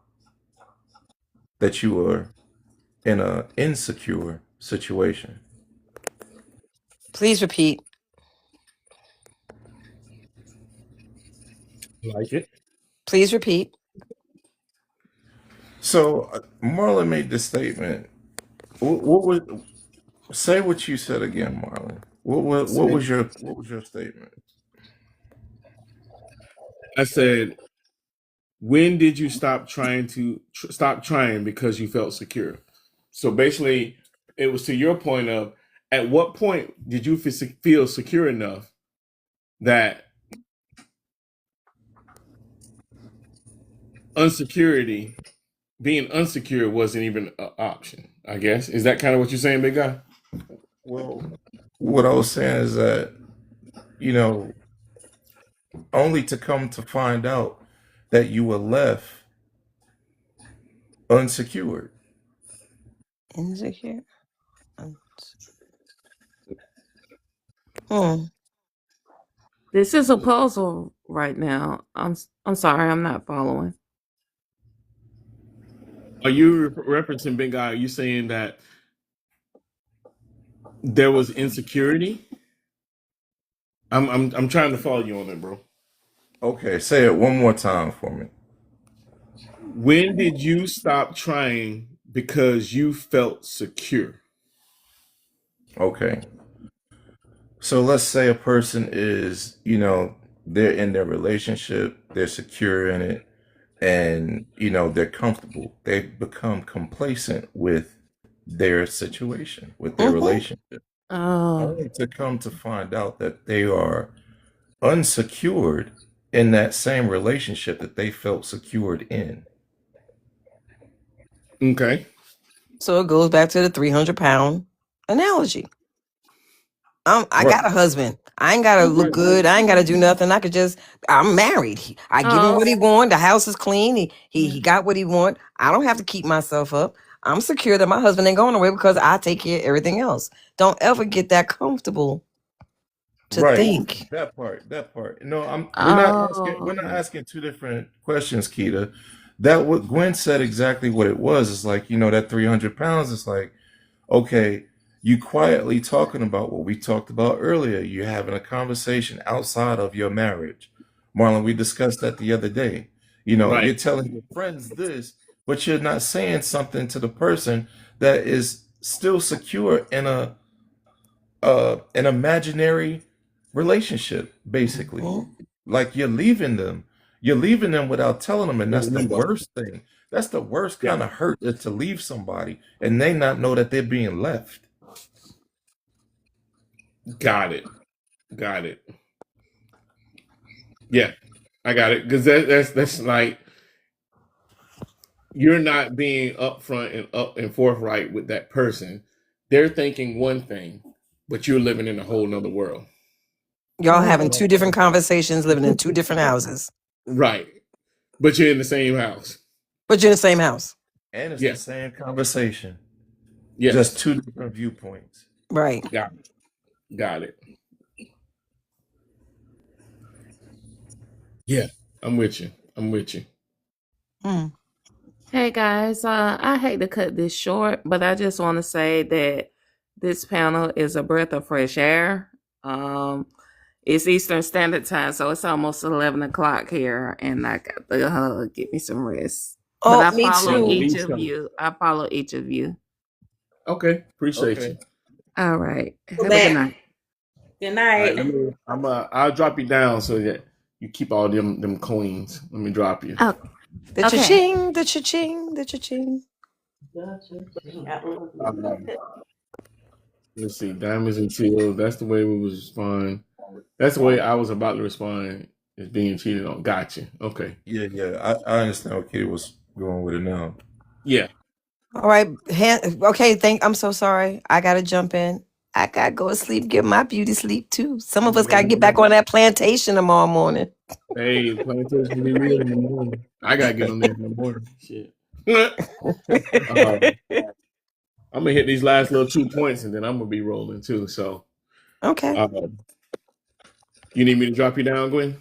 that you were in an insecure situation? Please repeat. Like it. Please repeat. So Marlon made this statement. What was say what you said again, Marlon? What was your statement? I said, when did you stop stop trying because you felt secure? So basically, it was to your point of at what point did you feel secure enough that insecurity, being unsecure wasn't even an option, I guess. Is that kind of what you're saying, big guy? Well, what I was saying is that, you know, only to come to find out that you were left unsecured. Insecure. Hmm. This is a puzzle right now. I'm sorry, I'm not following. Are you referencing big guy? Are you saying that there was insecurity? I'm trying to follow you on it, bro. Okay, say it one more time for me. When did you stop trying because you felt secure? Okay. So let's say a person is, they're in their relationship, they're secure in it, and, they're comfortable. They've become complacent with their situation, with their Mm-hmm. relationship, Oh, only to come to find out that they are unsecured in that same relationship that they felt secured in. Okay. So it goes back to the 300-pound analogy. I Right, got a husband. I ain't gotta look Right. good. I ain't gotta do nothing. I'm married. I give him oh, what he want. The house is clean. He got what he want. I don't have to keep myself up. I'm secure that my husband ain't going away because I take care of everything else. Don't ever get that comfortable to right. think. That part. No, we're not oh. asking two different questions, Keita. That what Gwen said exactly what it was. It's like, that 300 pounds is like, okay, you quietly talking about what we talked about earlier. You're having a conversation outside of your marriage. Marlon, we discussed that the other day. You're Right. telling your friends this, but you're not saying something to the person that is still secure in an imaginary relationship, basically. Mhm. Like you're leaving them without telling them, and In that's the limbo. worst thing. That's the worst Yeah. kind of hurt, is to leave somebody and they not know that they're being left. Got it. Got it. Yeah. I got it. Because that's like you're not being upfront and up and forthright with that person. They're thinking one thing, but you're living in a whole nother world. Y'all having Mhm. two different conversations, living in two different houses, Right. But you're in the same house. but you're in the same house. And it's the Yeah. same conversation, just Yes. two different viewpoints. Right. Got it. Got it. Yeah. I'm with you. I'm with you. Hmm. Hey guys, I hate to cut this short, but I just want to say that this panel is a breath of fresh air. It's Eastern Standard Time, so it's almost 11 o'clock here, and I got to get me some rest. But Oh, I me follow Yeah, too. me each of too. you. I follow each of you. Okay. Appreciate Okay. you. All right. Go Have a good back. night. Good All right. night. I'll drop you down so that you keep all them coins. Let me drop you. Oh, The okay. cha-ching, the cha-ching, the cha-ching. Um, let's see. Diamonds and teals. That's the way we was responding. That's the way I was about to respond, is being cheated on. Gotcha. Okay. Yeah. I understand what Kitty was going with it now. Yeah. All right. Okay, I'm so sorry. I gotta jump in. I gotta go to sleep, get my beauty sleep too. Some of us gotta get back on that plantation tomorrow morning. Hey, plantation be real in the morning. I gotta get on there in the morning. Shit. I'm gonna hit these last little 2 points and then I'm gonna be rolling too. So, Okay. um, you need me to drop you down, Gwen?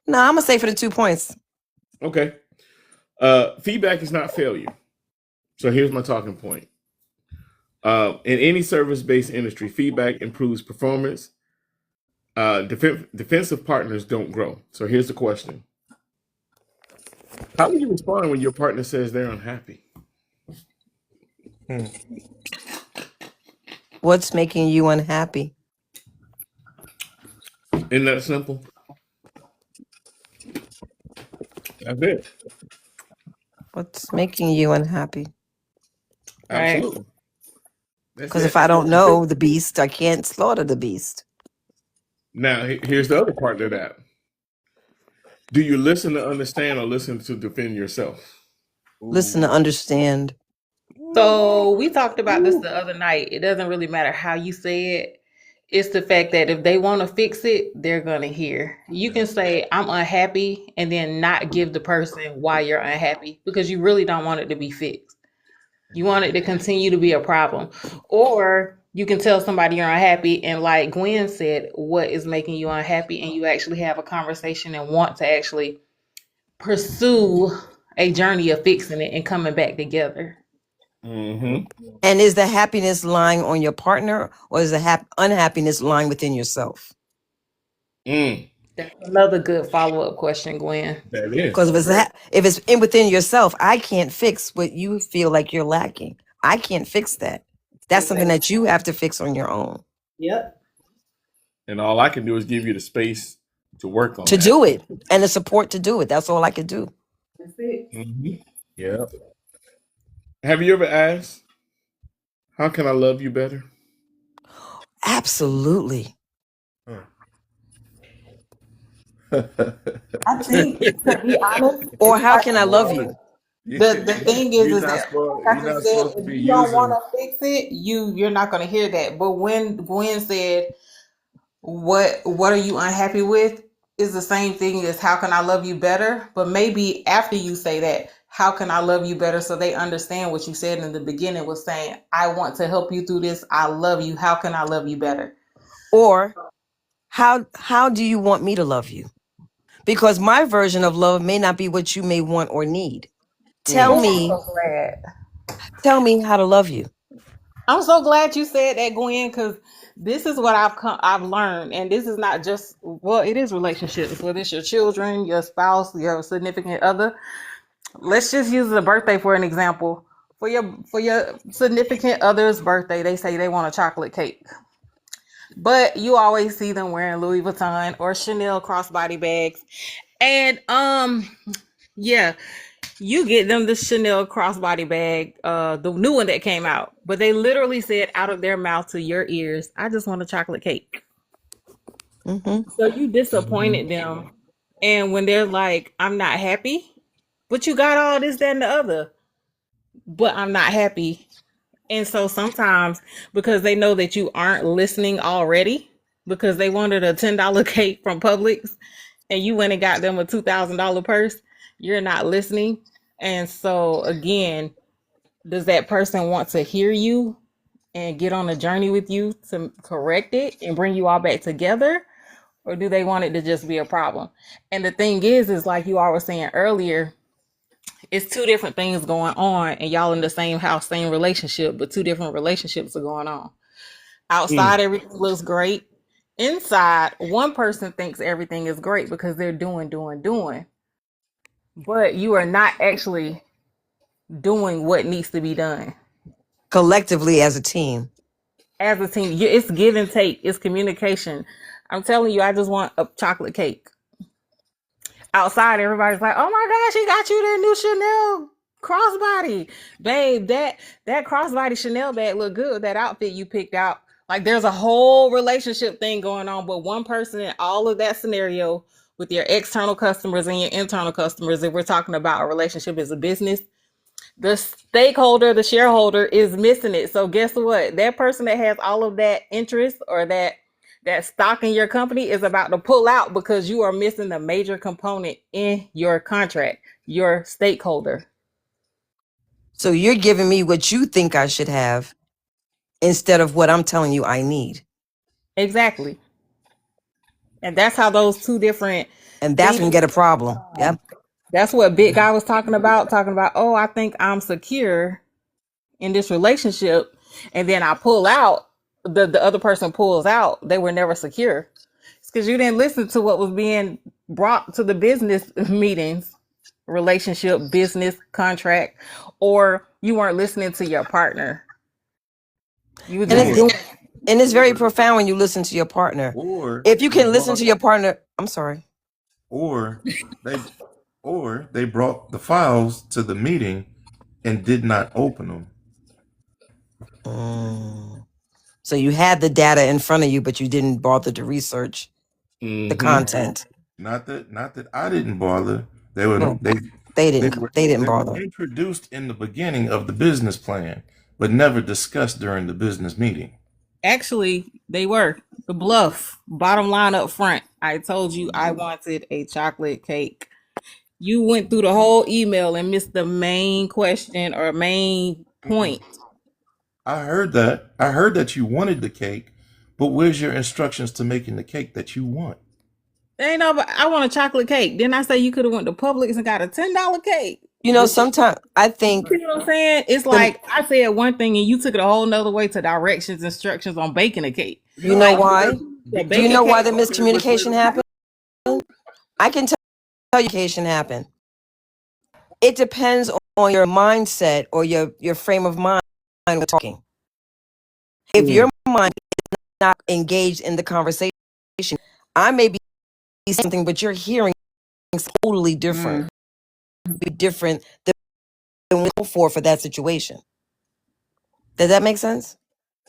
No, I'm gonna stay for the 2 points. Okay. Feedback is not failure. So here's my talking point. In any service-based industry, feedback improves performance. Defensive partners don't grow. So here's the question: how do you respond when your partner says they're unhappy? Hmm. What's making you unhappy? Isn't that simple? That's it. What's making you unhappy? Right. Absolutely. That's Because if it. I don't know the beast, I can't slaughter the beast. Now, here's the other part of that. Do you listen to understand or listen to defend yourself? Listen to understand. So we talked about this the other night. It doesn't really matter how you say it. It's the fact that if they want to fix it, they're going to hear. You can say, I'm unhappy, and then not give the person why you're unhappy because you really don't want it to be fixed. You want it to continue to be a problem. Or you can tell somebody you're unhappy, and like Gwen said, what is making you unhappy, and you actually have a conversation and want to actually pursue a journey of fixing it and coming back together. Mm-hmm. And is the happiness lying on your partner, or is the unhappiness lying within yourself? That's another good follow-up question, Gwen. That is. Because if it's in within yourself, I can't fix what you feel like you're lacking. I can't fix that. That's something that you have to fix on your own. Yep. And all I can do is give you the space to work on To that. do it and the support to do it. That's all I could do. That's it. Mm-hmm. Yeah. Have you ever asked, how can I love you better? Absolutely. I think, to be honest, Or how can I love you? The thing is that you're like not I said, supposed to if be you don't want using. to fix it, you're not going to hear that. But when Gwen said, what are you unhappy with, is the same thing as how can I love you better? But maybe after you say that, how can I love you better, so they understand what you said in the beginning was saying, I want to help you through this. I love you. How can I love you better? Or how do you want me to love you? Because my version of love may not be what you may want or need. Tell Oh, I'm me so glad. how to love you. I'm so glad you said that, Gwen, because this is what I've learned, and this is not just, well, it is relationships, whether it's your children, your spouse, your significant other. Let's just use a birthday for an example. For your significant other's birthday, they say they want a chocolate cake, but you always see them wearing Louis Vuitton or Chanel crossbody bags, and yeah, you get them the Chanel crossbody bag, the new one that came out, but they literally said out of their mouth to your ears, I just want a chocolate cake. Mm-hmm. So you disappointed them. And when they're like, I'm not happy, but you got all this, that, and the other, but I'm not happy. And so sometimes, because they know that you aren't listening already, because they wanted a $10 cake from Publix and you went and got them a $2,000 purse, you're not listening. And so again, does that person want to hear you and get on a journey with you to correct it and bring you all back together? Or do they want it to just be a problem? And the thing is like you all were saying earlier, it's two different things going on, and y'all in the same house, same relationship, but two different relationships are going on. Outside, everything looks great. Inside, one person thinks everything is great because they're doing. But you are not actually doing what needs to be done. Collectively as a team. As a team, it's give and take. It's communication. I'm telling you, I just want a chocolate cake. Outside, everybody's like, "Oh my gosh, he got you that new Chanel crossbody, babe. That crossbody Chanel bag look good. That outfit you picked out." Like, there's a whole relationship thing going on, but one person in all of that scenario with your external customers and your internal customers, if we're talking about a relationship as a business, the stakeholder, the shareholder is missing it. So guess what? That person that has all of that interest or that stock in your company is about to pull out because you are missing the major component in your contract, your stakeholder. So you're giving me what you think I should have instead of what I'm telling you I need. Exactly. And that's how those two different And that's things. when you get a problem. Yep. That's what Big Guy was talking about, oh, I think I'm secure in this relationship, and then I pull out, the other person pulls out, they were never secure. It's because you didn't listen to what was being brought to the business meetings, relationship, business, contract, or you weren't listening to your partner. You were just doing. And it's very profound when you listen to your partner. Or if you can listen to your partner, I'm sorry. Or they brought the files to the meeting and did not open them. So you had the data in front of you, but you didn't bother to research the content. Not that I didn't bother. They were No, they they they didn't. were They didn't they were bother. introduced in the beginning of the business plan, but never discussed during the business meeting. Actually, they were the bluff. Bottom line up front. I told you I wanted a chocolate cake. You went through the whole email and missed the main question or main Mm-mm. point. I heard that. I heard that you wanted the cake, but where's your instructions to making the cake that you want? Ain't no, I want a chocolate cake. Didn't I say you could have went to Publix and got a $10 cake? Sometimes I think You know what I'm saying? It's the like I said one thing and you took it a whole nother way to directions, instructions on baking a cake. you No, know Like why? the Do you bake a know why cake. the okay, but miscommunication happened? I can tell you communication happened. It depends on your mindset or your frame of mind when talking. If your mind is not engaged in the conversation, I may be saying something, but you're hearing totally different. Be different than we go for that situation. Does that make sense?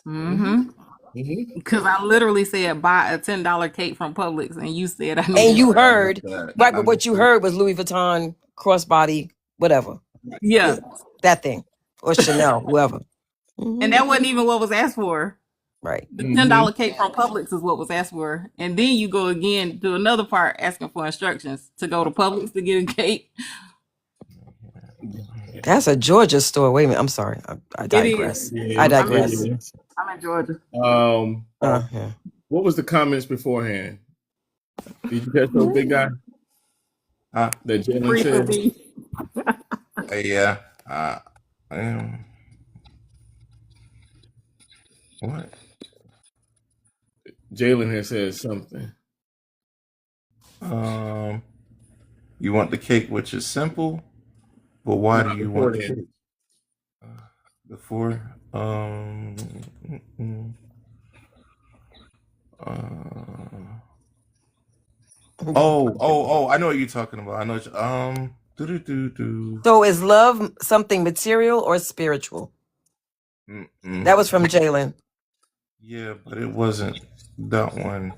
Mm-hmm. Mm-hmm. Because I literally said buy a $10 cake from Publix, and you said I And needed. you I heard missed that. right, I but what missed you that. heard was Louis Vuitton crossbody, whatever. Yeah, Yeah, that thing or Chanel, whoever. and that wasn't even what was asked for. Right. The Mm-hmm. $10 cake from Publix is what was asked for, and then you go again to another part asking for instructions to go to Publix to get a cake. That's a Georgia store. Wait a minute. I'm sorry. I It is. digress. I Yes, I'm it digress. in. is. I'm in Georgia. Yeah. What was the comments beforehand? Did you catch those, big guy? Uh, That Jalen Free for said. me. yeah. Um, what? Jalen had said something. Um, you want the cake, which is simple, but why do No, you want the beforehand. cake? Before, mm, uh, I know what you're talking about. I know. Do. So is love something material or spiritual? That was from Jalen. Yeah, but it wasn't that one.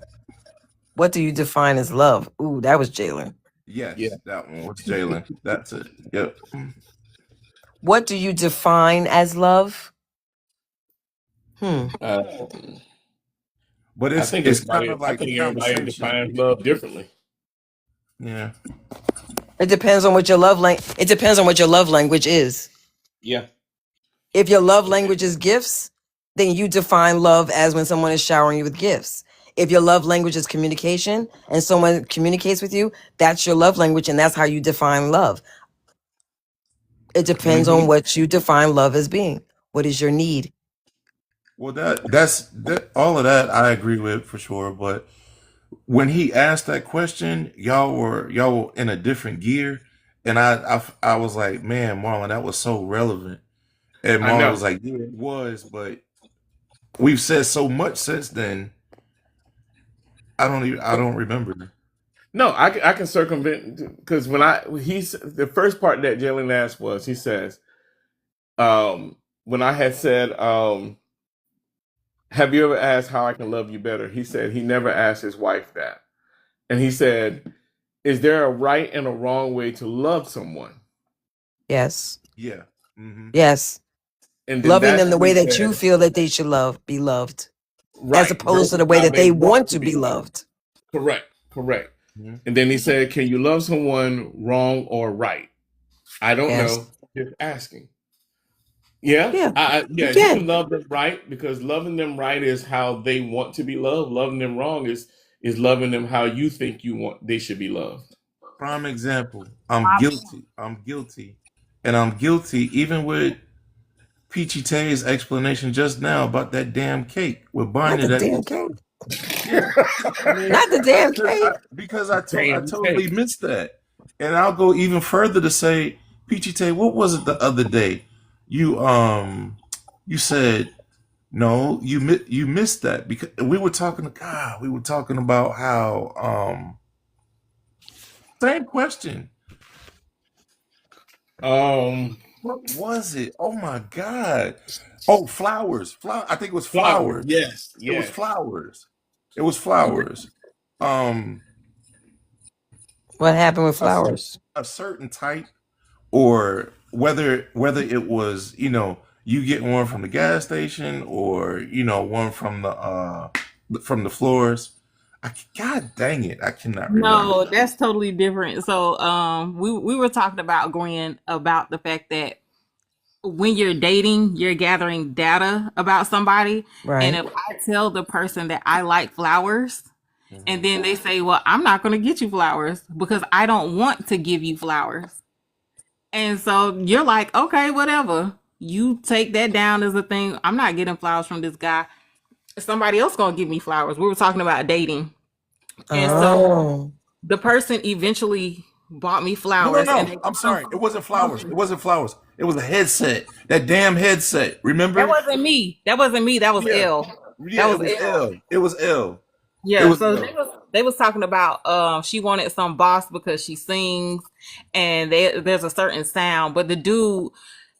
What do you define as love? Ooh, that was Jalen. Yes, Yeah. that one was Jalen. That's it. Yep. What do you define as love? Uh, But I think it's kind everybody. of I like the think everybody conversation. defines love differently. Yeah. It depends on what your It depends on what your love language is. Yeah. If your love language is gifts, then you define love as when someone is showering you with gifts. If your love language is communication and someone communicates with you, that's your love language and that's how you define love. It depends on what you define love as being. What is your need? Well, that's all of that I agree with for sure. But when he asked that question, y'all were in a different gear, and I was like, man, Marlon, that was so relevant. And I Marlon know. was like, yeah, it was, but we've said so much since then. I don't remember. No, I can circumvent because he's the first part that Jalen asked was he says, when I had said, have you ever asked how I can love you better? He said he never asked his wife that. And he said, is there a right and a wrong way to love someone? Yes. Yeah. Mm-hmm. Yes. And then Loving that's them the when way he that you said, feel that they should be loved, right, as opposed to versus the way how that they want want to be loved. Correct, correct. Mm-hmm. And then he said, can you love someone wrong or right? I don't Yes. know. Just asking. Yeah, Yeah. you Yeah. can love them right because loving them right is how they want to be loved. Loving them wrong is loving them how you think they should be loved. Prime example. I'm guilty. And I'm guilty even with Peachy Tay's explanation just now about that damn cake. We're buying Not it the at damn cake. yeah. I mean, Not the damn cake. because I Damn totally cake. missed that. And I'll go even further to say, Peachy Tay, what was it the other day? You said no, you missed that because we were talking about how same question. Um, What was it? Oh my God. Oh, flowers. I think it was Flower. flowers. Yes, It was yes. flowers. It was flowers. Um, it was flowers. It was flowers. It was flowers. It was flowers. It was flowers. It was flowers. It was flowers. It was flowers. It was flowers. It was flowers. It was flowers. It was flowers. Um, What happened with a, cer- flowers? a certain type, or whether it was, you get one from the gas station, or one from the floors. God dang it, I cannot remember. No, that's totally different. So, we were talking about Gwen about the fact that when you're dating, you're gathering data about somebody. And Right. if I tell the person that I like flowers, and Mhm. then they say, well, I'm not going to get you flowers because I don't want to give you flowers. And so you're like, okay, whatever. You take that down as a thing. I'm not getting flowers from this guy. Somebody else going to give me flowers. We were talking about dating. And so Oh. the person eventually bought me No, no, flowers and no. they I'm bought them sorry. It from wasn't flowers. It something. wasn't flowers. It was a headset. That damn headset. That Remember? wasn't me. That wasn't me. That was Yeah. L. Yeah, That it was was L. L. It was L. It Yeah, was so L. they was talking about she wanted some boss because she sings and there's a certain sound, but the dude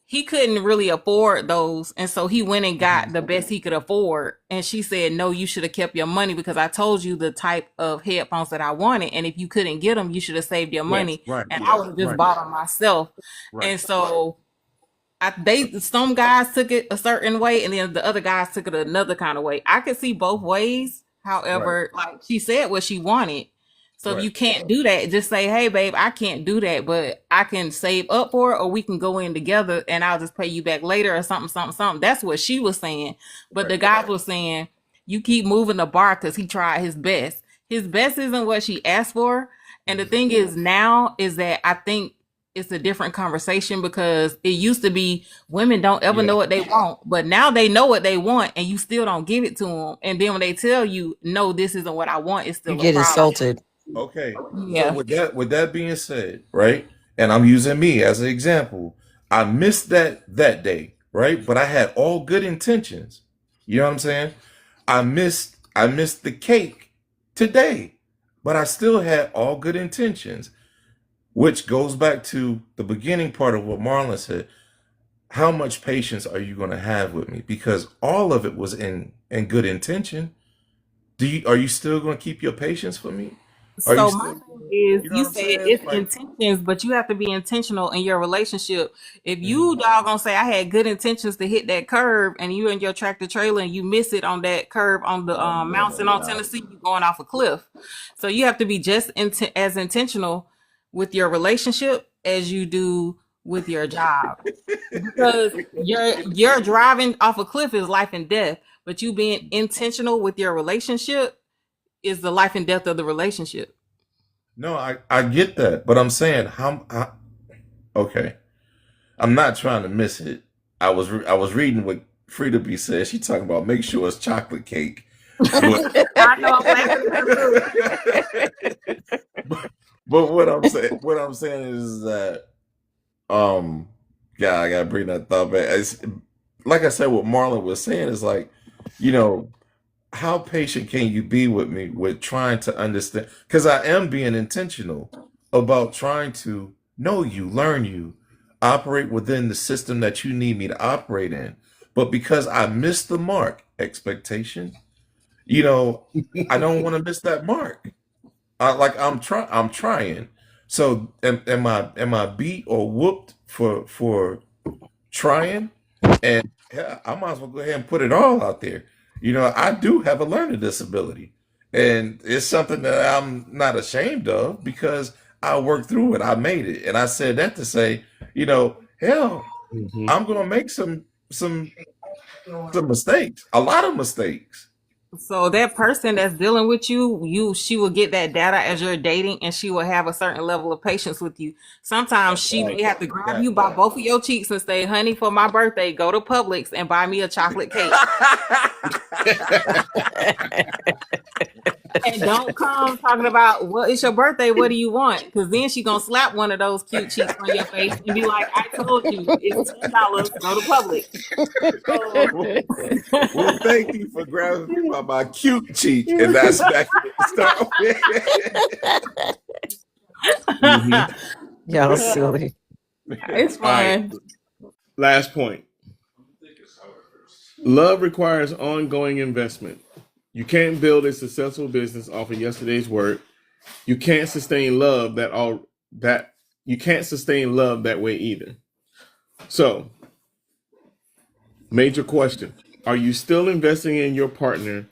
he couldn't really afford those, and so he went and Mhm. got the best he could afford. And she said, "No, you should have kept your money because I told you the type of headphones that I wanted, and if you couldn't get them, you should have saved your Right. money, Right. and I Yeah. would have just Right. bought them myself." Right. And so some guys took it a certain way and then the other guys took it another kind of way. I could see both ways. Right. However, like she said what she wanted. So if Right. you can't do that, just say, "Hey babe, I can't do that, but I can save up for it or we can go in together and I'll just pay you back later," or something, something, something. That's what she was saying. But Right. the guys were saying, "You keep moving the bar because he tried his best. His best isn't what she asked for." And the Mhm. thing is now is that I think it's a different conversation because it used to be women don't ever Yeah. know what they want, but now they know what they want and you still don't give it to them. And then when they tell you, no, this isn't what I want, it's You still a get problem. insulted. Okay. So Yeah. with that being said, right? And I'm using me as an example. I missed that day, right? But I had all good intentions. You know what I'm saying? I missed the cake today, but I still had all good intentions, which goes back to the beginning part of what Marlon said. How much patience are you going to have with me? Because all of it was in good intention. Are you still going to keep your patience for me? Are you So my still, thing is, you know you what I'm said saying? it's Like, intentions, but you have to be intentional in your relationship. If mhm. you dog gonna say I had good intentions to hit that curve, and you in your tractor trailer and you miss it on that curve on the Oh mountain man, on nah. Tennessee, you going off a cliff. So you have to be just as intentional with your relationship as you do with your job, because you're driving off a cliff is life and death, but you being intentional with your relationship is the life and death of the relationship. No, I get that, but I'm saying okay. I'm not trying to miss it. I was reading what Frida B said. She talking about make sure it's chocolate cake, but I know I'm laughing at her too. but, but what I'm saying is that um yeah, I gotta bring that thought back. Like I said, what Marlon was saying is like, you know, how patient can you be with me with trying to understand? Because I am being intentional about trying to know you, learn you, operate within the system that you need me to operate in. But because I missed the mark, expectation, you know, I don't want to miss that mark. I'm trying. So am I beat or whooped for trying? And yeah, I might as well go ahead and put it all out there. I do have a learning disability, and it's something that I'm not ashamed of because I worked through it. I made it, and I said that to say, hell, Mhm. I'm gonna make some mistakes, a lot of mistakes. So that person that's dealing with she will get that data as you're dating, and she will have a certain level of patience with you. Sometimes she Right. may have to grab That you by both of your cheeks and say, "Honey, for my birthday, go to Publix and buy me a chocolate cake." And don't come talking about, "Well, it's your birthday. What do you want?" Because then she gonna slap one of those cute cheeks on your face and be like, "I told you, it's $10. Go to Publix." well, well, thank you for grabbing me by my cute cheek and not smacking it to start with. Mhm. Y'all silly. It's All right. fun. Last point. Love requires ongoing investment. You can't build a successful business off of yesterday's work. You can't sustain love that you can't sustain love that way either. So, major question. Are you still investing in your partner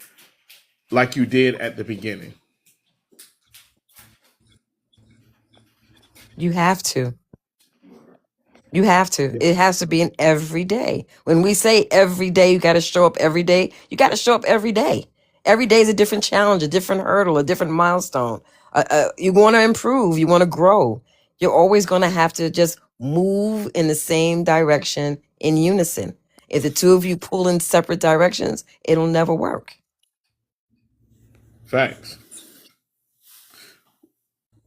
like you did at the beginning? You have to. You have to. It has to be an every day. When we say every day, you got to show up every day. You got to show up every day. Every day is a different challenge, a different hurdle, a different milestone. You want to improve. You want to grow. You're always going to have to just move in the same direction in unison. If the two of you pull in separate directions, it'll never work. Facts.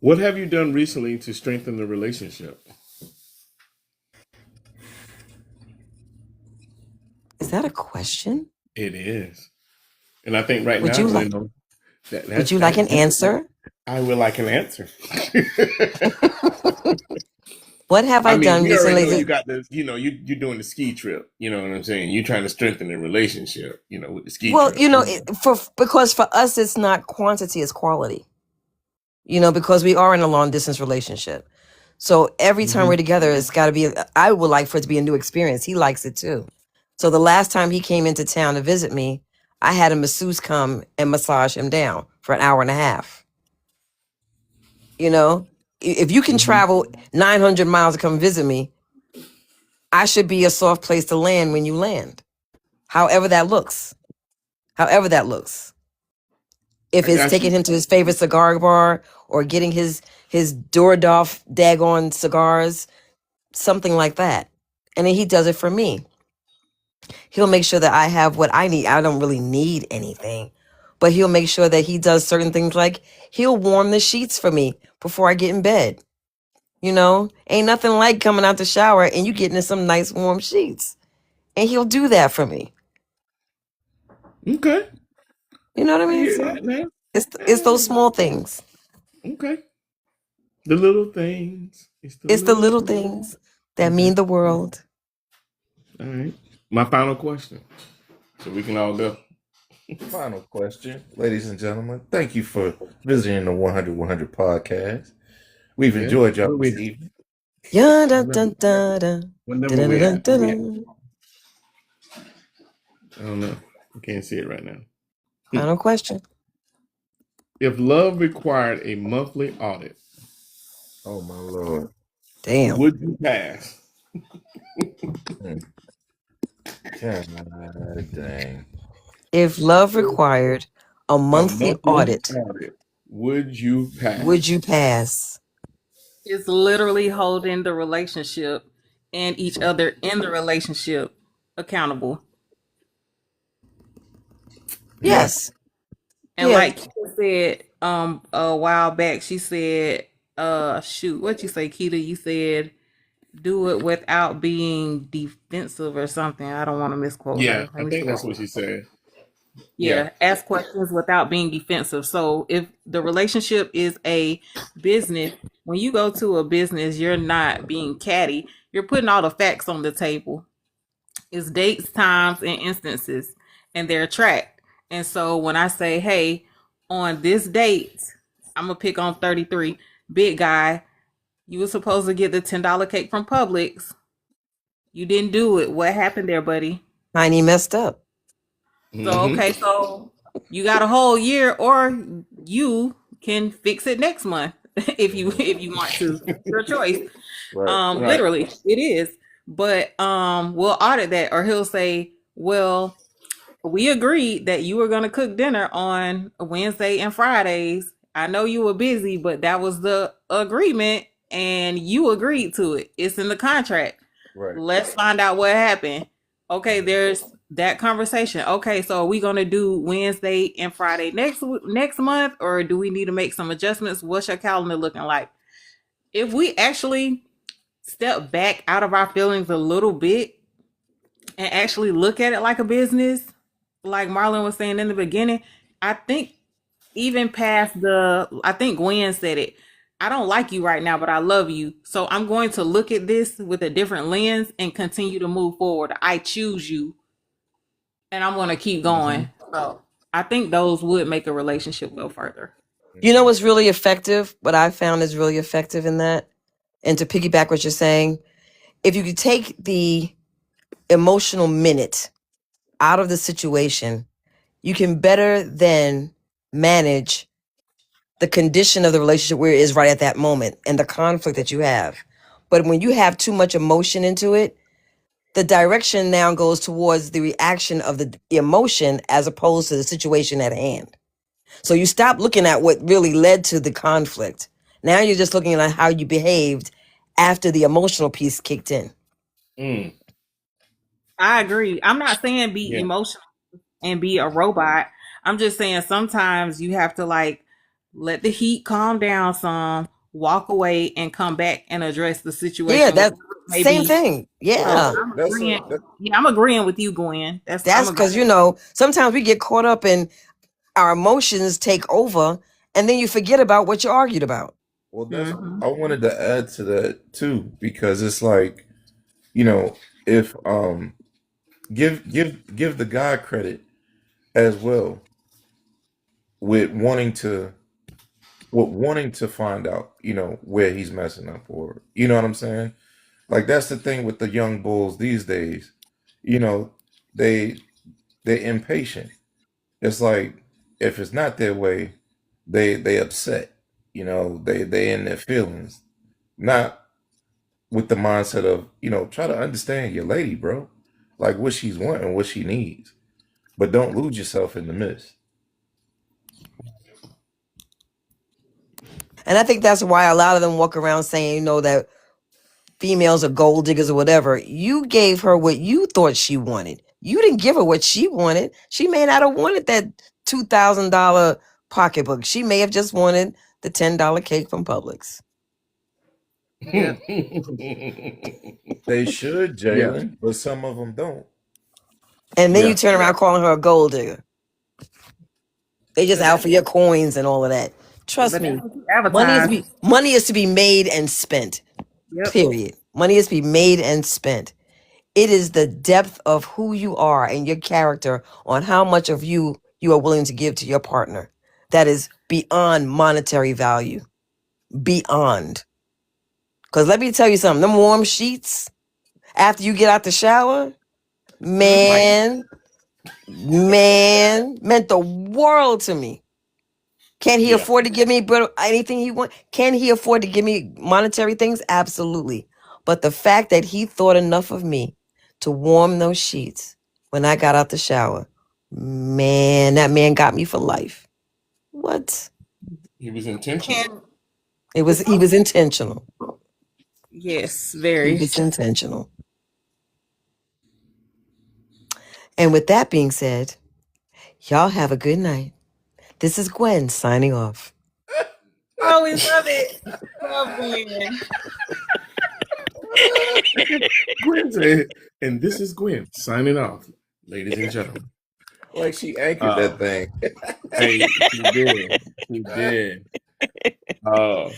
What have you done recently to strengthen the relationship? Is that a question? It is. And I think right Would now, you like? Would you like an answer? I would like an answer. What have I I mean, done we already recently? know you got this, you're doing the ski trip. You know what I'm saying? You're trying to strengthen the relationship, with the ski Well, trip. because for us it's not quantity, it's quality. Because we are in a long distance relationship. So every time we're Mhm. together, it's got to be. I would like for it to be a new experience. He likes it too. So the last time he came into town to visit me, I had a masseuse come and massage him down for an hour and a half. If you can Mhm. travel 900 miles to come visit me, I should be a soft place to land when you land. However that looks. However that looks. If I it's got taking you. him to his favorite cigar bar or getting his Doordaff daggone cigars, something like that. And then he does it for me. He'll make sure that I have what I need. I don't really need anything, but he'll make sure that he does certain things like he'll warm the sheets for me before I get in bed. Ain't nothing like coming out the shower and you getting in some nice warm sheets. And he'll do that for me. Okay. You know what I I mean? hear So that, man. it's those small things. Okay. The little things. It's the It's the little little things. things that Okay. mean the world. All right. My final question. So we can all go. Final question, ladies and gentlemen. Thank you for visiting the 100 podcast. We've Yeah. enjoyed y'all Where this we evening. Dun, dun, what dun, dun, dun. number Dun, dun, we dun, at? dun, dun. I don't know. I can't see it right now. Final question. If love required a monthly audit, Oh my lord. Damn. would you pass? Hmm. God dang. If love required a A monthly monthly audit, audit, would you would pass? you pass? It's literally holding the relationship and each other in the relationship accountable. Yeah. Yes. And Yeah. like Keita said a while back, she said, shoot, what you say, Keita? You said do it without being defensive or something. I don't want to misquote Yeah. her. Let I me think see. that's what she said. Yeah. Yeah, ask questions without being defensive. So if the relationship is a business, when you go to a business, you're not being catty. You're putting all the facts on the table. It's dates, times, and instances, and they're tracked. And so when I say, hey, on this date, I'm gonna pick on 33, big guy, you were supposed to get the $10 cake from Publix. You didn't do it. What happened there, buddy? Tiny messed up. So Mm-hmm. okay, so you got a whole year, or you can fix it next month if you want to. Your choice. Right. Right. Literally, it is. But we'll audit that, or he'll say, well, we agreed that you were gonna cook dinner on Wednesday and Fridays. I know you were busy, but that was the agreement, and you agreed to it. It's in the contract. Right. Let's find out what happened. Okay, there's that conversation. Okay, so are we gonna do Wednesday and Friday next month, or do we need to make some adjustments? What's your calendar looking like? If we actually step back out of our feelings a little bit and actually look at it like a business, like Marlon was saying in the beginning, I think even past I think Gwen said it. I don't like you right now, but I love you. So I'm going to look at this with a different lens and continue to move forward. I choose you and I'm going to keep Mm-hmm. going. So I think those would make a relationship go further. You know what's really effective? What I found is really effective in that, and to piggyback what you're saying, if you could take the emotional minute out of the situation, you can better then manage the condition of the relationship where it is right at that moment and the conflict that you have. But when you have too much emotion into it, the direction now goes towards the reaction of the emotion as opposed to the situation at hand. So you stop looking at what really led to the conflict. Now you're just looking at how you behaved after the emotional piece kicked in. Mm, I agree. I'm not saying be yeah. emotional and be a robot. I'm just saying sometimes you have to like let the heat calm down some, walk away and come back and address the Yeah, situation. that same Maybe thing. so Yeah. I'm That's a agreeing. Yeah, I'm agreeing with you, Gwen. I'm That's because, agreeing. sometimes we get caught up in our emotions take over and then you forget about what you argued about. well. That's Mm-hmm. I wanted to add to that too because it's like you know if give the guy credit as well with wanting to find out where he's messing up or you know what I'm saying. Like that's the thing with the young bulls these days. You know they they're impatient. It's like if it's not their way, they upset. They in their feelings, not with the mindset of try to understand your lady, bro, like what she's wanting, what she needs, but don't lose yourself in the midst. And I think that's why a lot of them walk around saying, that females are gold diggers or whatever. You gave her what you thought she wanted. You didn't give her what she wanted. She may not have wanted that $2,000 pocketbook. She may have just wanted the $10 cake from Publix. Yep. They should, Yeah. Jalen, but some of them don't. And then you Yeah. turn around calling her a gold digger. They just But out for your coins and all of that. Trust that's me. what you Money is advertise. money is to be made and spent. Yep. Period. Money is to be made and spent. It is the depth of who you are and your character on how much of you are willing to give to your partner. That is beyond monetary value. Beyond. Because let me tell you something, them warm sheets after you get out the shower, Mm-hmm. man, meant the world to me. Can he Yeah. afford to give me anything he wants? Can he afford to give me monetary things? Absolutely. But the fact that he thought enough of me to warm those sheets when I got out the shower, man, that man got me for life. What? He was intentional. Can He was intentional. yes, He very. was intentional. And with that being said, y'all have a good night. This is Gwen signing off. Always love it. Love Gwen. Gwen said, and this is Gwen signing off, ladies and gentlemen. Like she anchored Uh, that thing. hey, she did. She did. Uh,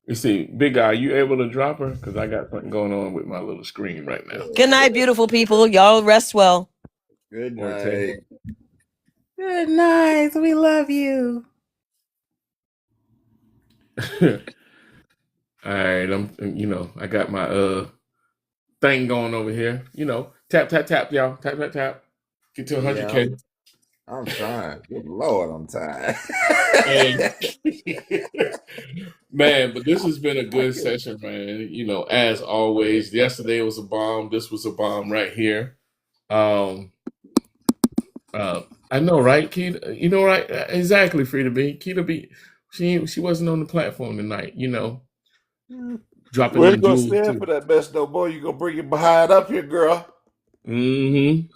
you see, Big Guy, you able to drop her? Because I got something going on with my little screen right now. Good night, beautiful people. Y'all rest well. Good Morte. night. Good night. We love you. All right, I got my thing going over here. Tap tap tap, y'all. Tap tap tap. Get to Yeah, 100K. I'm trying. Good Lord, I'm tired. And man, but this has been a good session, man. As always. Yesterday was a bomb. This was a bomb right here. Um, I know, right, Keita? You know, right? Exactly, Frida B. Keita B. She wasn't on the platform tonight. Dropping We ain't them gonna jewels stand too. for that mess no more. You gonna bring your behind up here, girl. Mm-hmm.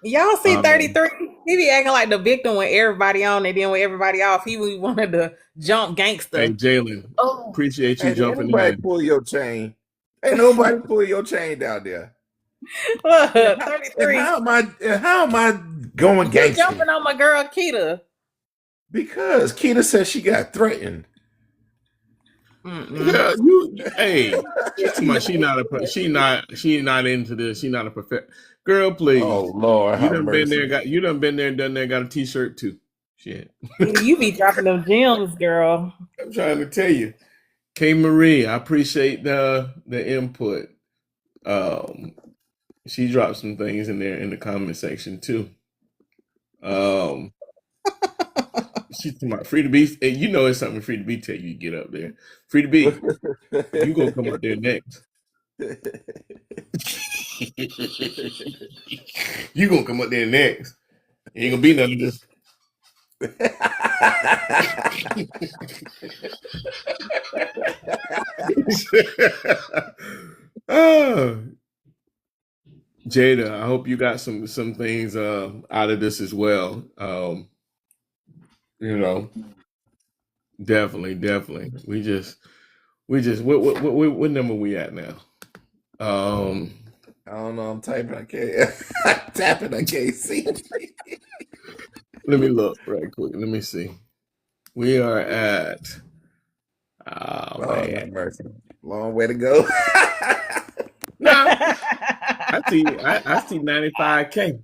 Y'all see Um, 33? He be acting like the victim when everybody on and then when everybody off, he wanted to jump hey, gangster. Jalen, Oh, appreciate you Hey, ain't jumping nobody in. pull your chain. Ain't nobody pull your chain down there. look, And 33. how am I going You gangster? jumping on my girl Kita. Because Keita said she got threatened. Mm-mm. Yeah, hey, she's too much. She not into this. She not a perfect girl. Oh Please, Lord, have mercy. you done been there, and done that. Got a T-shirt too. Shit. You be dropping them gems, girl. I'm trying to tell you. K Marie, I appreciate the input. Um, she dropped some things in there in the comment section too. Um, she's talking about free to be, and you know it's something free to be tell you to get up there. Free to be, you gonna come up there next. You gonna come up there next. Ain't gonna be none of this. Oh, Jada, I hope you got some things out of this as well. You know, definitely. What number we at now? I don't know. I'm typing. I can't. Tapping. I can't see. Let me look right quick. Let me see. We are at. Oh Oh, no man. mercy. Long way to go. No, I see 95K.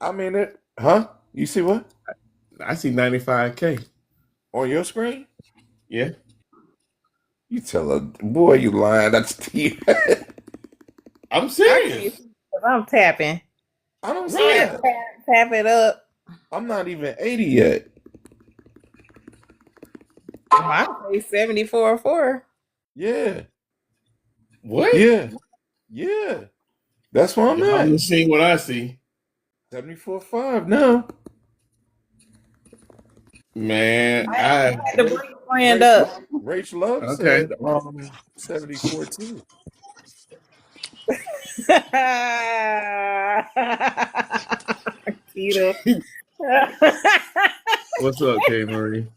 I mean it. Huh? You see what? I see 95K. On your screen? Yeah. You tell a boy you lying. That's you. I'm I serious. can't see 'cause I'm tapping. I don't see Right. Tap, that. tap it up. I'm not even 80 yet. Mine say 74.4. Yeah. What? Yeah. Yeah. That's where I'm Y'all at. ain't seen what I see. 74.5 now. Man, I I had to bring a friend Rach, up. Rach Love okay. said 74 too. Keto. What's up, K Marie?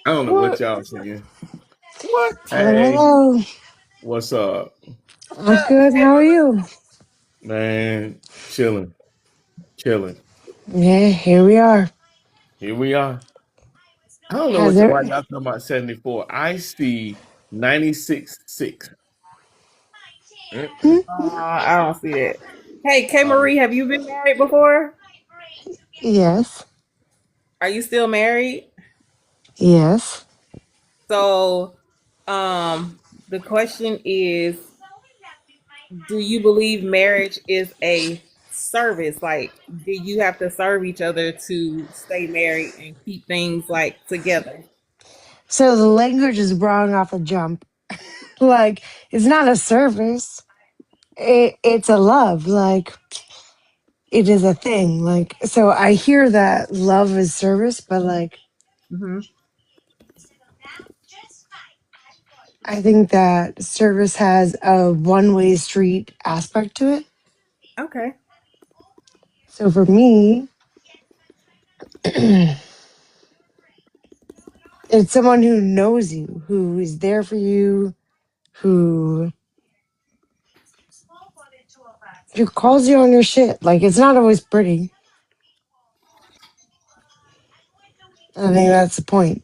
I don't know what What? y'all saying. What? Hello, Hey, hello. what's up? I'm good. How are you? Man, chilling, chilling. Yeah, here we are. Here we are. I don't know Has why there? y'all talking about 74. I see 96.6. Hmm? Mm-mm. I don't see that. Hey, K Um, Marie, have you been married before? Yes, Are you still married? yes. So, the question is, do you believe marriage is a service? Like, do you have to serve each other to stay married and keep things like together? So the language is wrong off the jump. Like, it's not a service. It's a love. Like, it is a thing. Like, so I hear that love is service, but like, Hmm. I think that service has a one-way street aspect to it. Okay. So for me, it's someone who knows you, who is there for you, who calls you on your shit. Like it's not always pretty. I think that's the point.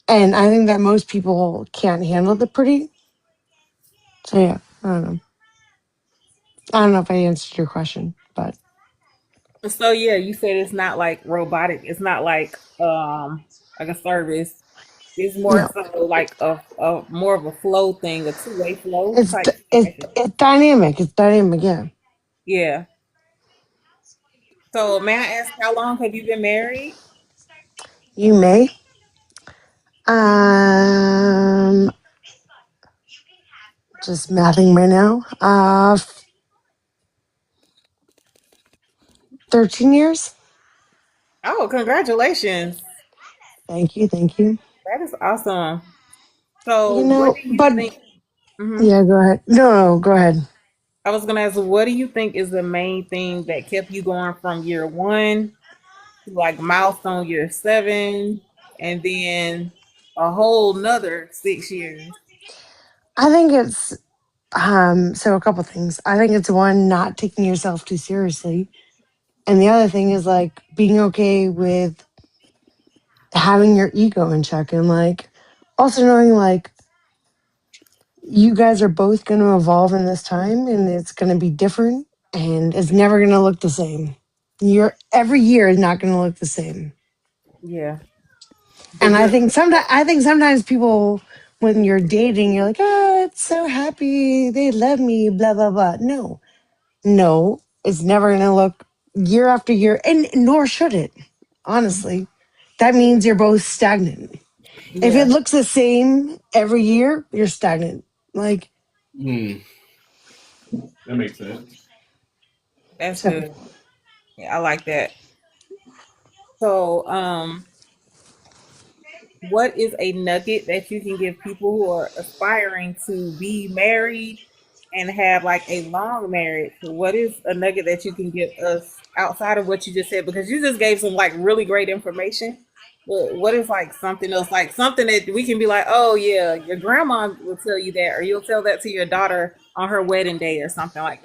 And I think that most people can't handle the pretty. So yeah, I don't know. I don't know if I answered your question, but So yeah, you said it's not like robotic. It's not like a service. It's more no, so like a more of a flow thing, a two-way flow it's type it's situation. it's dynamic. It's dynamic. Yeah, Yeah. So may I ask how long have you been married? you may. Um, just mathing right now. 13 years. Oh, congratulations. Thank you, thank you. That is awesome. So You what know, do you but think? Mhm. yeah, go ahead. No, go ahead. I was gonna ask, what do you think is the main thing that kept you going from year one to like milestone year seven, and then a whole nother 6 years? I think it's so a couple things. I think it's one, not taking yourself too seriously. And the other thing is like being okay with having your ego in check and like also knowing like you guys are both going to evolve in this time, and it's going to be different, and it's never going to look the same. Every year is not going to look the same. Yeah. But And you're I think sometimes people, when you're dating, you're like, oh, it's so happy, they love me, blah blah blah. No, no, it's never going to look year after year, and nor should it. Honestly, that means you're both stagnant. If it yeah, looks the same every year, you're stagnant. Like, Hmm. That makes sense. that's so good. Yeah, I like that. So, what is a nugget that you can give people who are aspiring to be married and have like a long marriage? What is a nugget that you can give us outside of what you just said? Because you just gave some like really great information. What is like something else, like something that we can be like, oh yeah, your grandma will tell you that, or you'll tell that to your daughter on her wedding day, or something like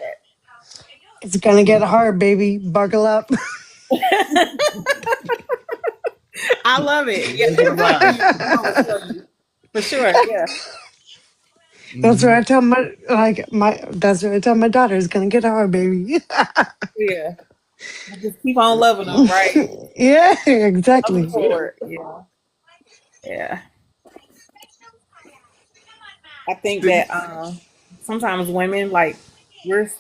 it's going to get hard, baby. Buckle up. that. I love it. Yeah, Ready to that's something ride. your grandma will tell you for sure. Yeah, That's what Mm-hmm. I tell that's what I tell my daughter. It's going to get hard, baby. yeah. Just keep on loving them, right? Yeah, Love exactly. Yeah. forward. Yeah, yeah. I think Did you? that sometimes women like we're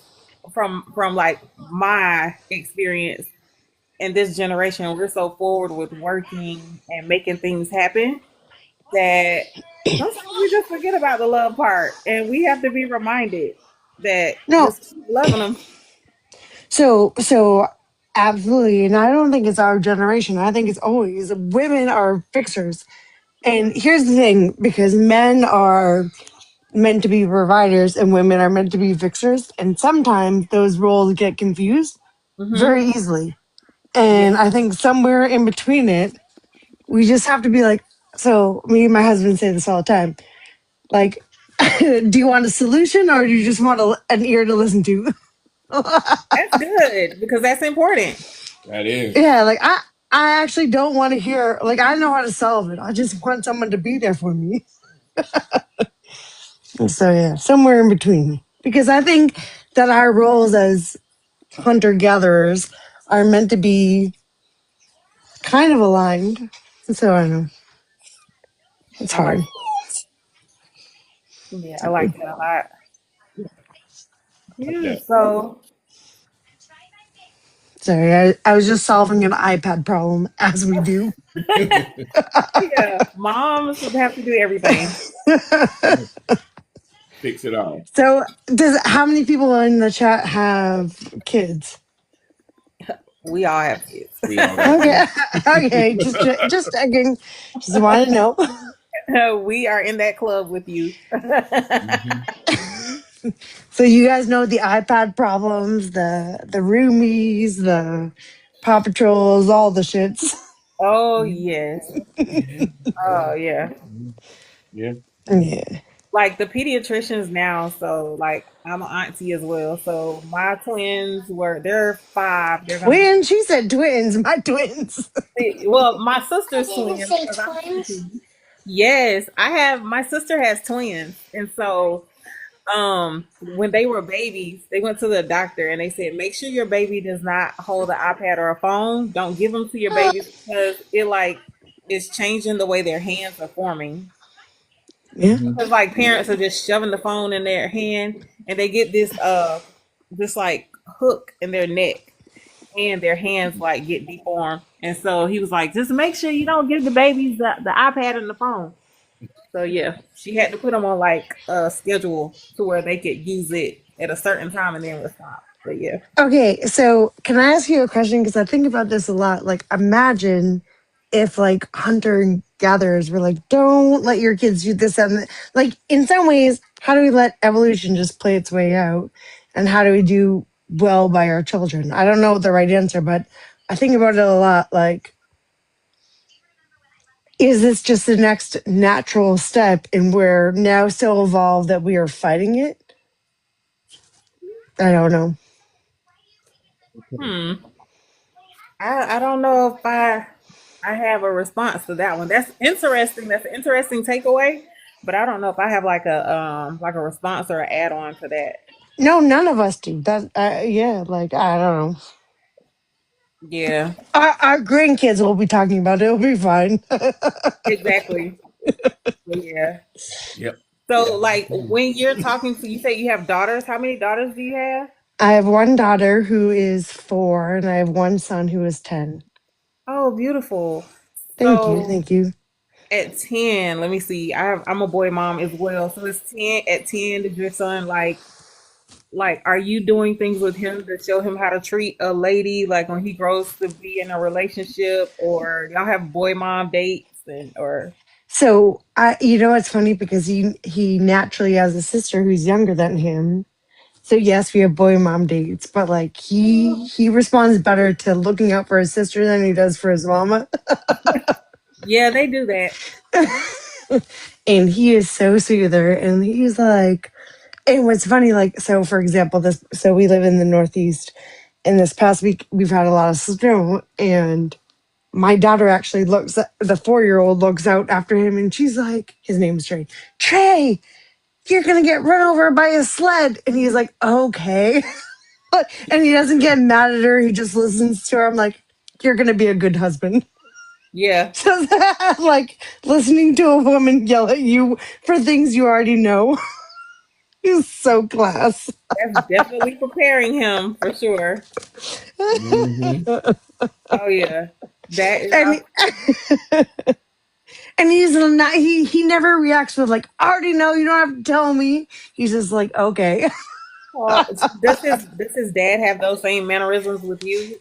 from like my experience in this generation, we're so forward with working and making things happen that sometimes we just forget about the love part, and we have to be reminded that No, just keep loving them. so absolutely. And I don't think it's our generation. I think it's always women are fixers. And here's the thing, because men are meant to be providers and women are meant to be fixers. And sometimes those roles get confused Mm-hmm. very easily. Yeah. And I think somewhere in between it, we just have to be like, so me and my husband say this all the time. Like, do you want a solution or do you just want an ear to listen to? That's good because that's important. That is. Yeah, like I actually don't want to hear, like, I know how to solve it. I just want someone to be there for me. And so yeah, somewhere in between. Because I think that our roles as hunter gatherers are meant to be kind of aligned. So I don't know. It's I like. hard. Yeah, I like that a lot. Like Yeah. that. So Sorry, I was just solving an iPad problem as we do. yeah, moms would have to do everything. Fix it all. So does how many people in the chat have kids? We all have kids. We all got Okay, kids. okay, just checking. Just want to know. We are in that club with you. Mm-hmm. So you guys know the iPad problems, the roomies, the Paw Patrols, all the shits. Oh yes. Mm-hmm. Oh yeah. Mm-hmm. Yeah. Yeah. Like the pediatricians now, so like I'm an auntie as well. So my twins they're 5. They're gonna be Twins? She said twins. My twins. well, my sister's twins because I'm an auntie. Yes, I have my sister has twins. And so when they were babies, they went to the doctor and they said make sure your baby does not hold an iPad or a phone. Don't give them to your babies because it like is changing the way their hands are forming. Yeah. Mm-hmm. Because like parents are just shoving the phone in their hand and they get this like hook in their neck and their hands like get deformed. And so he was like, just make sure you don't give the babies the iPad and the phone. So yeah, she had to put them on like a schedule to where they could use it at a certain time and then it would stop. But yeah. Okay, so can I ask you a question? Because I think about this a lot. Like, imagine if like hunter gatherers were like, don't let your kids do this and like in some ways, how do we let evolution just play its way out? And how do we do well by our children? I don't know the right answer, but I think about it a lot. Like, is this just the next natural step and we're now so evolved that we are fighting it? I don't know. Hmm. I don't know if I have a response to that one. That's interesting. That's an interesting takeaway. but I don't know if I have like a response or an add on to that. No, none of us do that. Yeah, like I don't know. Yeah, Our grandkids will be talking about it. It'll be fine. exactly. Yeah. Yep. So like when you're talking to, you say you have daughters. How many daughters do you have? I have one daughter who is 4, and I have one son who is 10. Oh, beautiful. Thank you, So thank you. at 10, let me see. I'm a boy mom as well. So it's 10 at 10. Did your son like are you doing things with him to show him how to treat a lady like when he grows to be in a relationship, or y'all have boy mom dates and or So you know, it's funny because he naturally has a sister who's younger than him. So yes, we have boy and mom dates, but like he responds better to looking out for his sister than he does for his mama. yeah, they do that. And he is so sweet with her, and he's like, and what's funny, like, so for example, so we live in the Northeast, and this past week we've had a lot of snow, and my daughter actually the 4-year-old looks out after him, and she's like, his name's Trey, you're gonna get run over by a sled. And he's like, okay. And he doesn't get mad at her, he just listens to her. I'm like, you're gonna be a good husband. Yeah, So like listening to a woman yell at you for things you already know is so class. that's definitely preparing him for sure. Mm-hmm. Oh yeah, that is. And and he's not he never reacts with like, I already know, you don't have to tell me. He's just like, okay. Does his dad have those same mannerisms with you?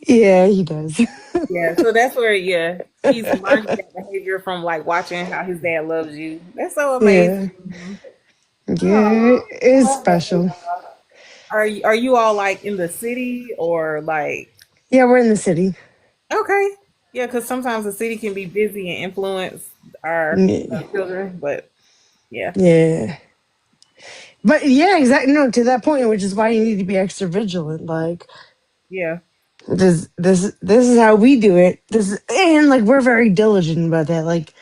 Yeah, he does. Yeah, so that's where yeah he's learning that behavior from like watching how his dad loves you. That's so amazing. Yeah. Yeah, Oh, it I is love that for special. y'all. Are you all like in the city or like Yeah, we're in the city. okay? Yeah, because sometimes the city can be busy and influence our Yeah. children, but yeah, Yeah. But yeah, exactly. No, to that point, which is why you need to be extra vigilant. Like yeah. this is how we do it. And like we're very diligent about that. Like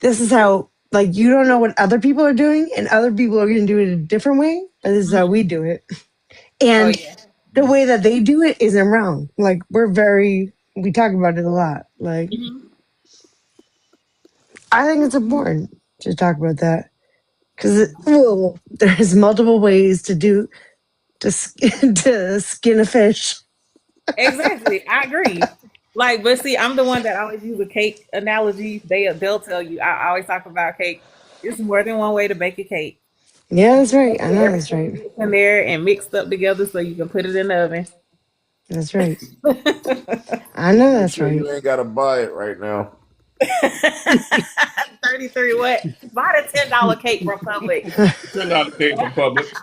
this is how, like, you don't know what other people are doing, and other people are going to do it a different way. But this is how Mhm. we do it, Oh and yeah. the way that they do it isn't wrong. Like we talk about it a lot. Like Mhm. I think it's important to talk about that because well, there's multiple ways to skin a fish. Exactly. I agree. Like, but see, I'm the one that always use a cake analogy. They'll tell you. I always talk about cake. There's more than one way to bake a cake. Yeah, that's right. I Put know that's everything right. in there and mixed up together so you can put it in the oven. That's right. I know Make that's sure right. you ain't gotta buy it right now. 33 what? Buy the $10 cake from Publix. $10 cake from Publix.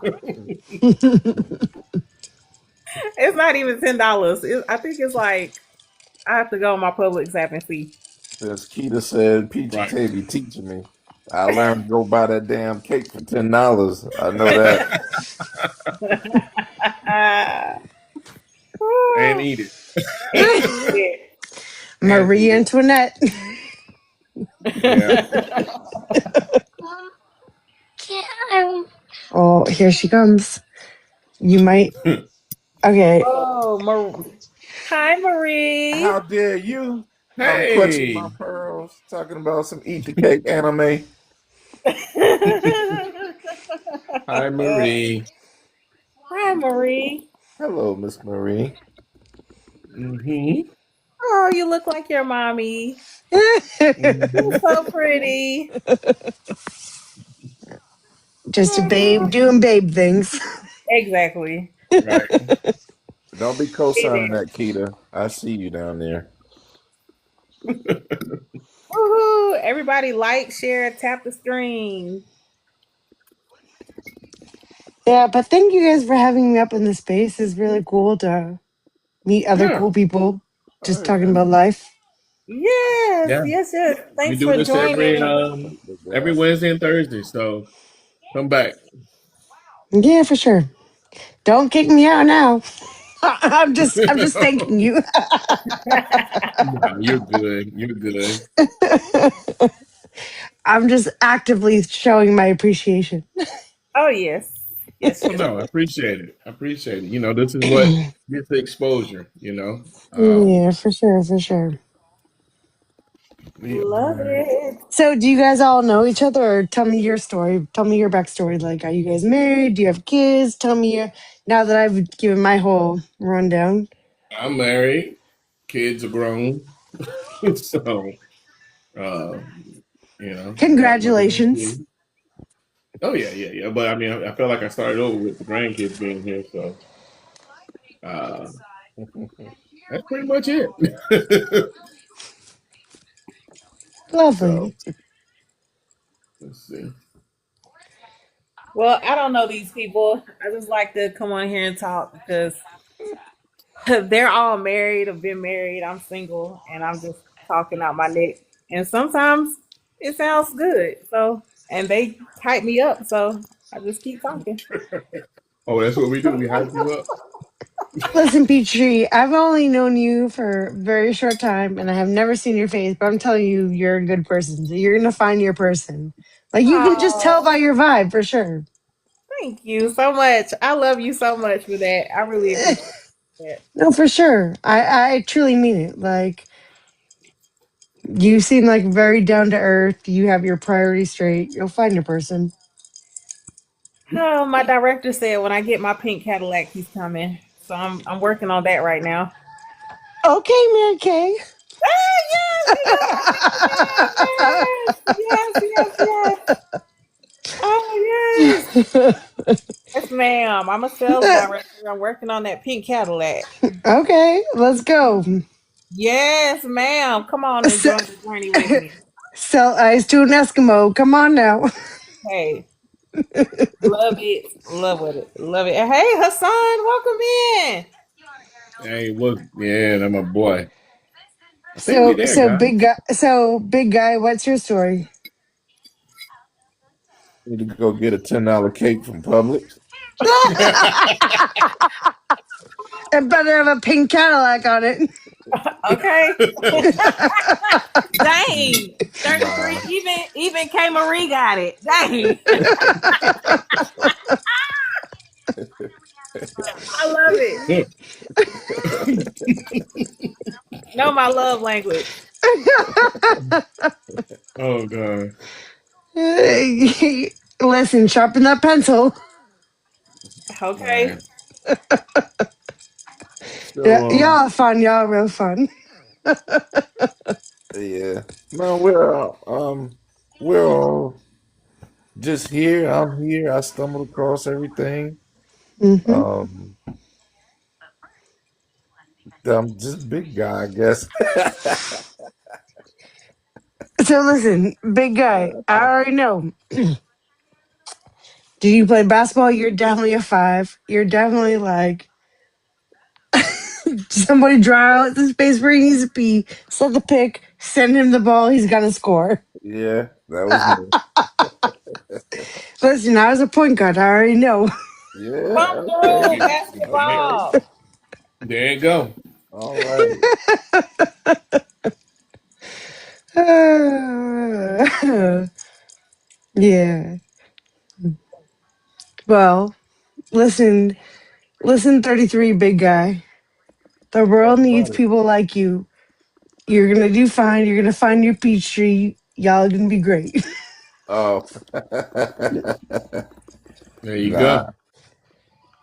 It's not even $10. I think it's like I have to go on my Publix app and see. Since Keita said Peachy Right. K be teaching me, I learned to go buy that damn cake for $10. I know that. And eat it. And eat And Marie eat it. Antoinette. Yeah. it. Oh, here she comes. You might. Okay. Oh, hi, Marie. How dare you? I'm clutching my Hey. pearls, talking about some eat the cake anime. Hi, Marie. Hi, Marie. Hello, Miss Marie. Mm-hmm. Oh, you look like your mommy. You're Mm-hmm. so pretty. Just a babe Oh, doing babe things. exactly. Right. Don't be Hey co-signing there. that, Keita. I see you down there. Woohoo! Everybody like, share, tap the screen. Yeah, but thank you guys for having me up in the space. It's really cool to meet other Yeah. cool people Oh, just talking yeah. about life. Yes, Yeah. yes, yes. We Thanks do for this joining. every Wednesday and Thursday. So come back. Yeah, for sure. Don't kick me out now. I'm just thanking you. No, you're good. You're good. I'm just actively showing my appreciation. Oh yes, yes, Oh yes. no, I appreciate it. I appreciate it. This is what gets the exposure. Yeah, for sure, for sure. Yeah, Love man. it. So, do you guys all know each other, or tell me your story? Tell me your backstory. Like, are you guys married? Do you have kids? Tell me now that I've given my whole rundown. I'm married. Kids are grown. So, uh, got my Congratulations. grandkids. Oh yeah, yeah, yeah. But I mean, I feel like I started over with the grandkids being here, so uh, that's pretty much it. Lovely. So let's see. Well, I don't know these people. I just like to come on here and talk because they're all married or been married. I'm single and I'm just talking out my neck. And sometimes it sounds good. So, and they hype me up. So I just keep talking. Oh, that's what we do. We hype you up. Listen, Peachtree, I've only known you for a very short time and I have never seen your face, but I'm telling you, you're a good person. So you're going to find your person. Like, you can just tell Oh, by your vibe for sure. thank you so much. I love you so much for that. I really appreciate that. No, for sure. I truly mean it. Like, you seem like very down to earth. You have your priorities straight. You'll find your person. Oh, my director said when I get my pink Cadillac, he's coming. So I'm working on that right now. Okay, Mary Kay. Ah, yes, we got the pink Cadillac. Yes, yes, yes, yes. Oh, yes. Yes, ma'am. I'm a sales director. I'm working on that pink Cadillac. Okay, let's go. Yes, ma'am. Come on and Se- join the journey with me. Sell ice to an Eskimo. Come on now. Hey, love it. Love with it. Love it. Hey, Hassan, welcome in. Hey, what? Yeah, that's my boy. I think we So there, so guys. big guy. So big guy. What's your story? Need to go get a $10 cake from Publix. It better have a pink Cadillac on it. Okay. Dang. 33. Nah. Even K Marie got it. Dang. I love it. Know my love language. Oh god. Listen, sharpen that pencil. Okay. Man. So Y'all fun. Y'all real fun. Yeah. No, we're all just here. I'm here. I stumbled across everything. Hmm. Um, I'm just big guy, I guess. So listen, big guy. I already know. Do you play basketball? You're definitely a five. You're definitely like somebody draw out the space where he needs to be, set the pick, send him the ball. He's gonna score. Yeah, that was me. Listen, I was a point guard. I already know. Come Yeah, there through okay. you Okay. basketball. there you go. All right. Yeah. Well, listen, 33, big guy. The Talk world needs about it. people like you. You're gonna do fine. You're gonna find your peach tree. Y'all are gonna be great. Oh. There you Nah, go.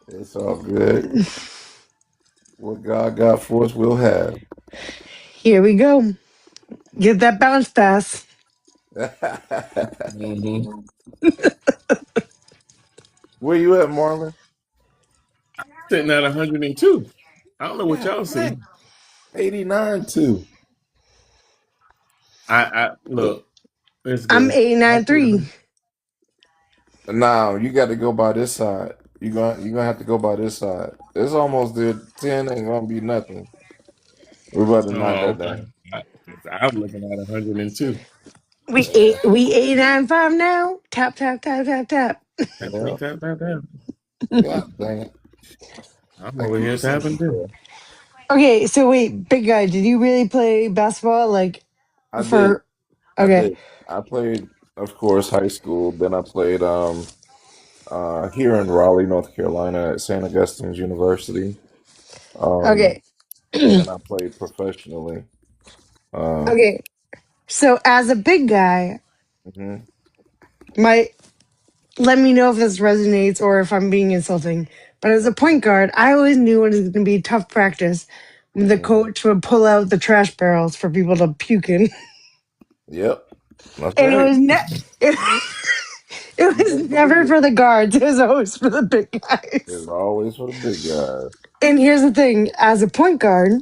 it's all good. What God got for us, we'll have. Here we go. Get that bounce pass. Hmm. Where you at, Marlon? Sitting at 102. I don't know what God y'all see. dang. 89 too. I look. Let's I'm go. I see 893. 100. Now you got to go by this side. You gonna have to go by this side. It's almost there. 10 ain't gonna be nothing. We're about to knock Oh, that okay. down. I'm looking at 102. We 895 now. Tap tap tap tap tap. Tap, Yeah. tap, tap, tap, tap. God dang it. I'm I over keep here saying tapping too. it. Okay, so wait, big guy, did you really play basketball? Like I did. for I okay. did. I played of course, high school. Then I played here in Raleigh, North Carolina, at St. Augustine's University. Um, Okay. and then I played professionally. Uh, Okay. So as a big guy, mhm, my let me know if this resonates or if I'm being insulting. But as a okay. point guard, I always knew it was going to be tough practice when the Mhm. coach would pull out the trash barrels for people to puke in, Yep, that's and right. it, it You was better never believe for it. the guards. It was always for the big It's guys. always for the big guys. And here's the thing: as a point guard,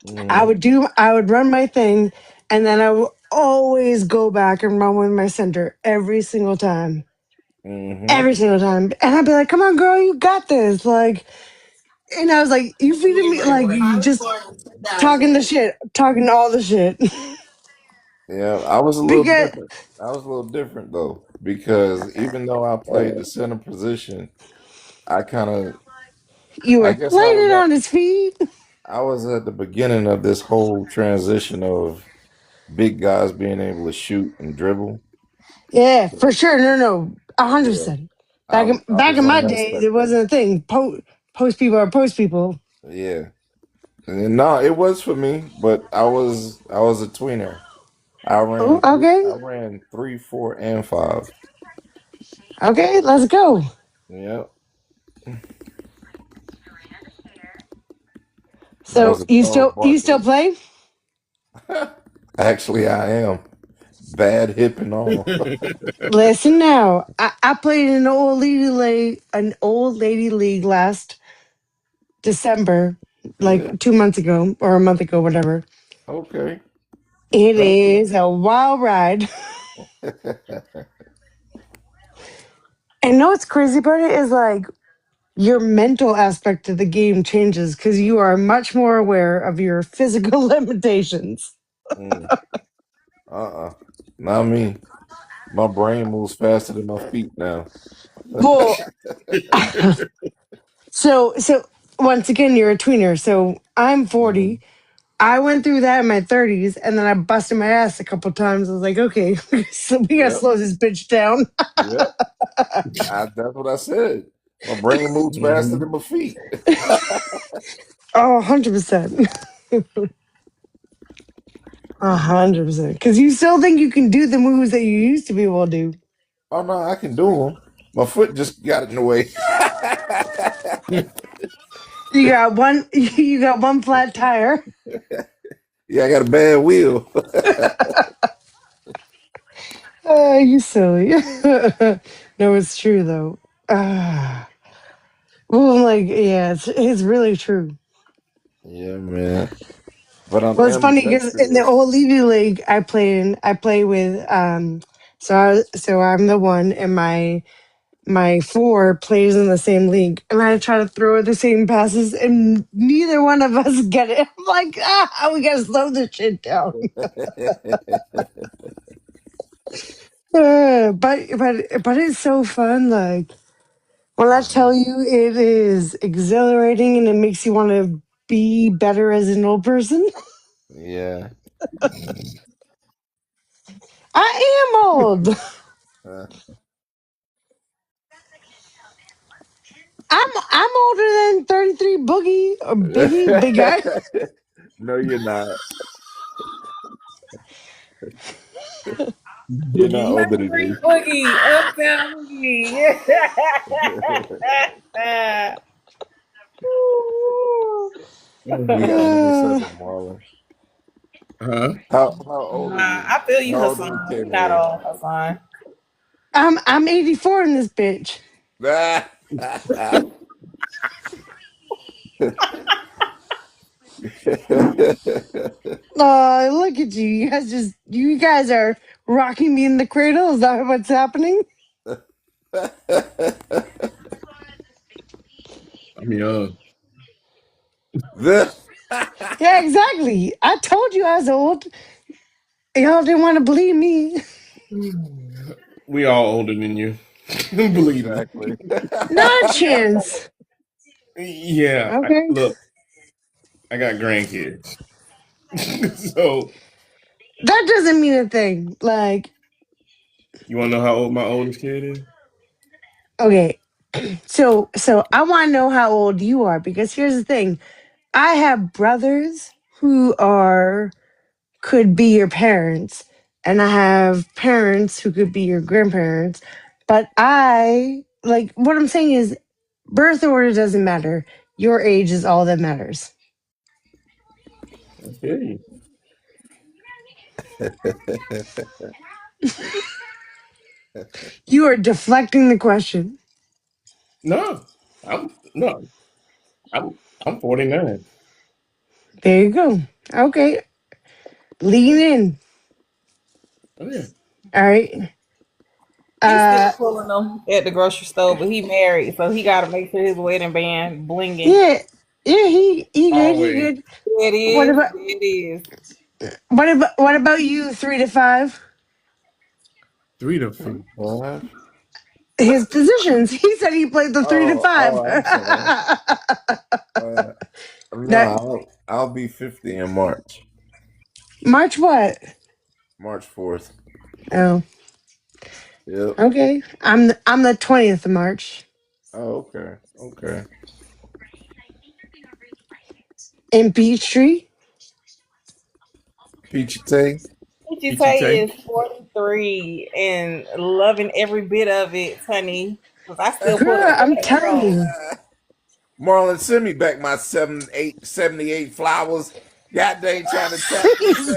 Hmm. I would run my thing, and then I would always go back and run with my center Hmm. every single time. And I'd be like, "Come on, girl, you got this!" Like, and I was like, "You feeding me like you just talking the shit, talking all the shit," Yeah, I was a little because different. I was a little different though, because even though I played the center position, I kind of, you I were guess laying it on his feet. I was at the beginning of this whole transition of big guys being able to shoot and dribble. Yeah, for So, sure. No, hundred yeah, percent. I I Back was in on my that days, it spectrum. wasn't a thing. Post people are post people. Yeah, and no, it was for me, but I was a tweener. Oh, okay, I ran 3, 4, and 5. okay, let's go. Yep, I So was a Charles you still Barkley. play? Actually, I am bad hip and all. Listen now, I played in an old lady league last December, like Yeah, 2 months ago or a month ago, whatever. okay. It That's is a wild ride. And know what's crazy about it is like your mental aspect of the game changes because you are much more aware of your physical limitations. Mm, uh-uh. Not me. My brain moves faster than my feet now. Well, so once again, you're a tweener. So I'm 40. Mhm. I went through that in my 30s, and then I busted my ass a couple times. I was like, okay, so we gotta Yep, slow this bitch down. yep. That's what I said. My brain moves faster Mhm. than my feet. Oh, 100%. 100%. Because you still think you can do the moves that you used to be able to do. Oh no, I can do them. My foot just got in the way. You got one flat tire. Yeah, I got a bad wheel. Oh, you silly. No, it's true though. Well, I'm like, yeah, it's really true. Yeah, man. But I'm Well, it's funny because in the ambidextrous. old Levy League I play with so I'm the one and my four plays in the same league and I try to throw the same passes and neither one of us get it. I'm like, we gotta slow this shit down. But it's so fun. Like when I Mhm. tell you, it is exhilarating and it makes you want to be better as an old person. Yeah. I am old. Uh, I'm older than 33 Boogie or Big Guy. no, you're not. You're not Boogie. older than Free me. Boogie, Uptown Boogie. We I'm are. 27, Marlon. Huh? How old are Nah, you? I feel you, How old are you, Hassan. K You're not man? old, Hassan. I'm 84 in this bitch. Oh, look at you. You guys are rocking me in the cradle. Is that what's happening? I'm young. Yeah, exactly. I told you I was old. Y'all didn't want to believe me. We all older than you. Believe me. Exactly. Not a chance. Yeah. Okay. Look, I got grandkids. So That doesn't mean a thing. Like, You want to know how old my oldest kid is? Okay. So I want to know how old you are because here's the thing. I have brothers who are could be your parents, and I have parents who could be your grandparents. But I like what I'm saying is birth order doesn't matter. Your age is all that matters. Okay. You are deflecting the question. No, no, I'm 49. There you go. Okay. Lean in. Okay. All right. He's still Uh pulling them at the grocery store, but he married, so he got to make sure his wedding band blinging. yeah. Yeah, he good, he Always good. It What is. about It is. what about you 3 to 5? 3 to 5. 5? His positions. He said he played the 3 to 5. I'm sorry. No, That I'll be 50 in March. March what? March 4th. Oh, Yep. okay. I'm the 20th of March Oh, okay. Okay. in Peachtree. Peachy Tea. What you Peachy say Tay. is 43 and loving every bit of it, honey. Because I still pull the Girl, I'm straight telling roll. you. Marlon, send me back my 78 flowers. God dang trying to tap this.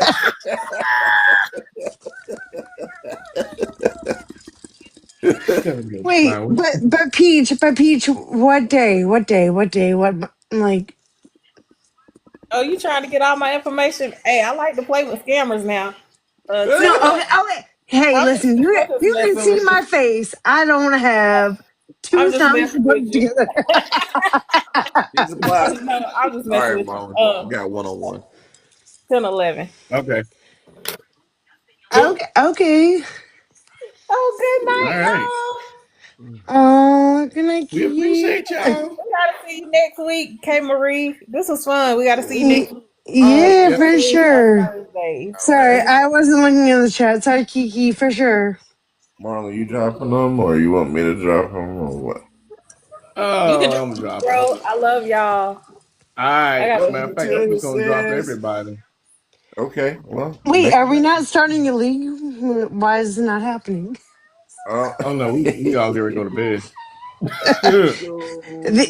Wait, Flowers. but Peach, what day? What like? Oh, you trying to get all my information? Hey, I like to play with scammers now. No, Ten okay, of, okay. Hey, listen, I'm just you can messing see with my you. face. I don't have two I'm just thumbs to messing put with it you. together. He's a class. No, I'm just All messing right, with you. Marlon. We got 1-on-1. 10, 11. Okay. Cool. Okay, okay. Oh, good All night, right. y'all. Oh, good night, We Kiki. appreciate y'all. We gotta see you next week, K Marie. This was fun. We gotta see you next week All right. Yeah, Yeah. for Tuesdays or sure. Thursdays. All Sorry, right. I wasn't looking at the chat. Sorry, Kiki, for sure. Marlon, you dropping them or you want me to drop them or what? You can Oh, drop I'm me, dropping. bro. I love y'all. All I right. got Matter of Welcome fact, to I'm the just gonna drop sis. everybody. Okay, well, Wait, make are we not starting a league? Why is it not happening? uh, Oh no, we all get ready to go to bed.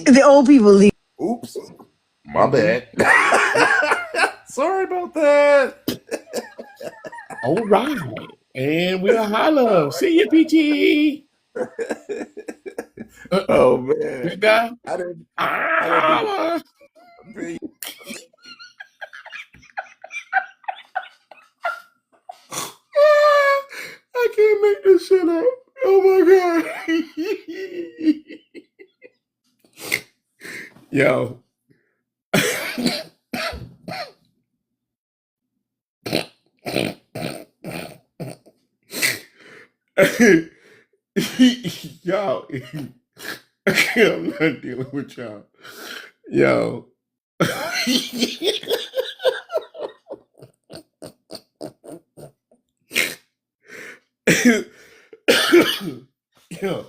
The old people league. oops, my Mm-hmm. bad. Sorry about that. All right. And we'll holla. See you, Peachy. Oh man, Good guy. I didn't Holla. be I can't make this shit up. Oh my god. Yo. Y'all. I'm not dealing with y'all. Yo. Yo.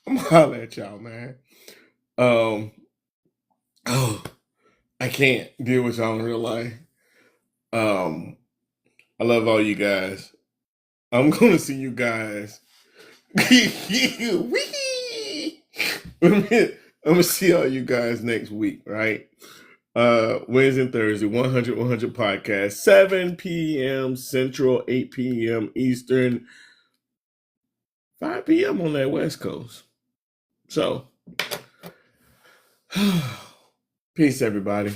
I'm gonna holler at y'all, man. Um, oh, I can't deal with y'all in real life. Um, I love all you guys. I'm gonna see you guys. Wee! I'm gonna see all you guys next week, right? Wednesday and Thursday, 100 podcast, 7 p.m. Central, 8 p.m. Eastern, 5 p.m. on that West Coast. So, peace, everybody.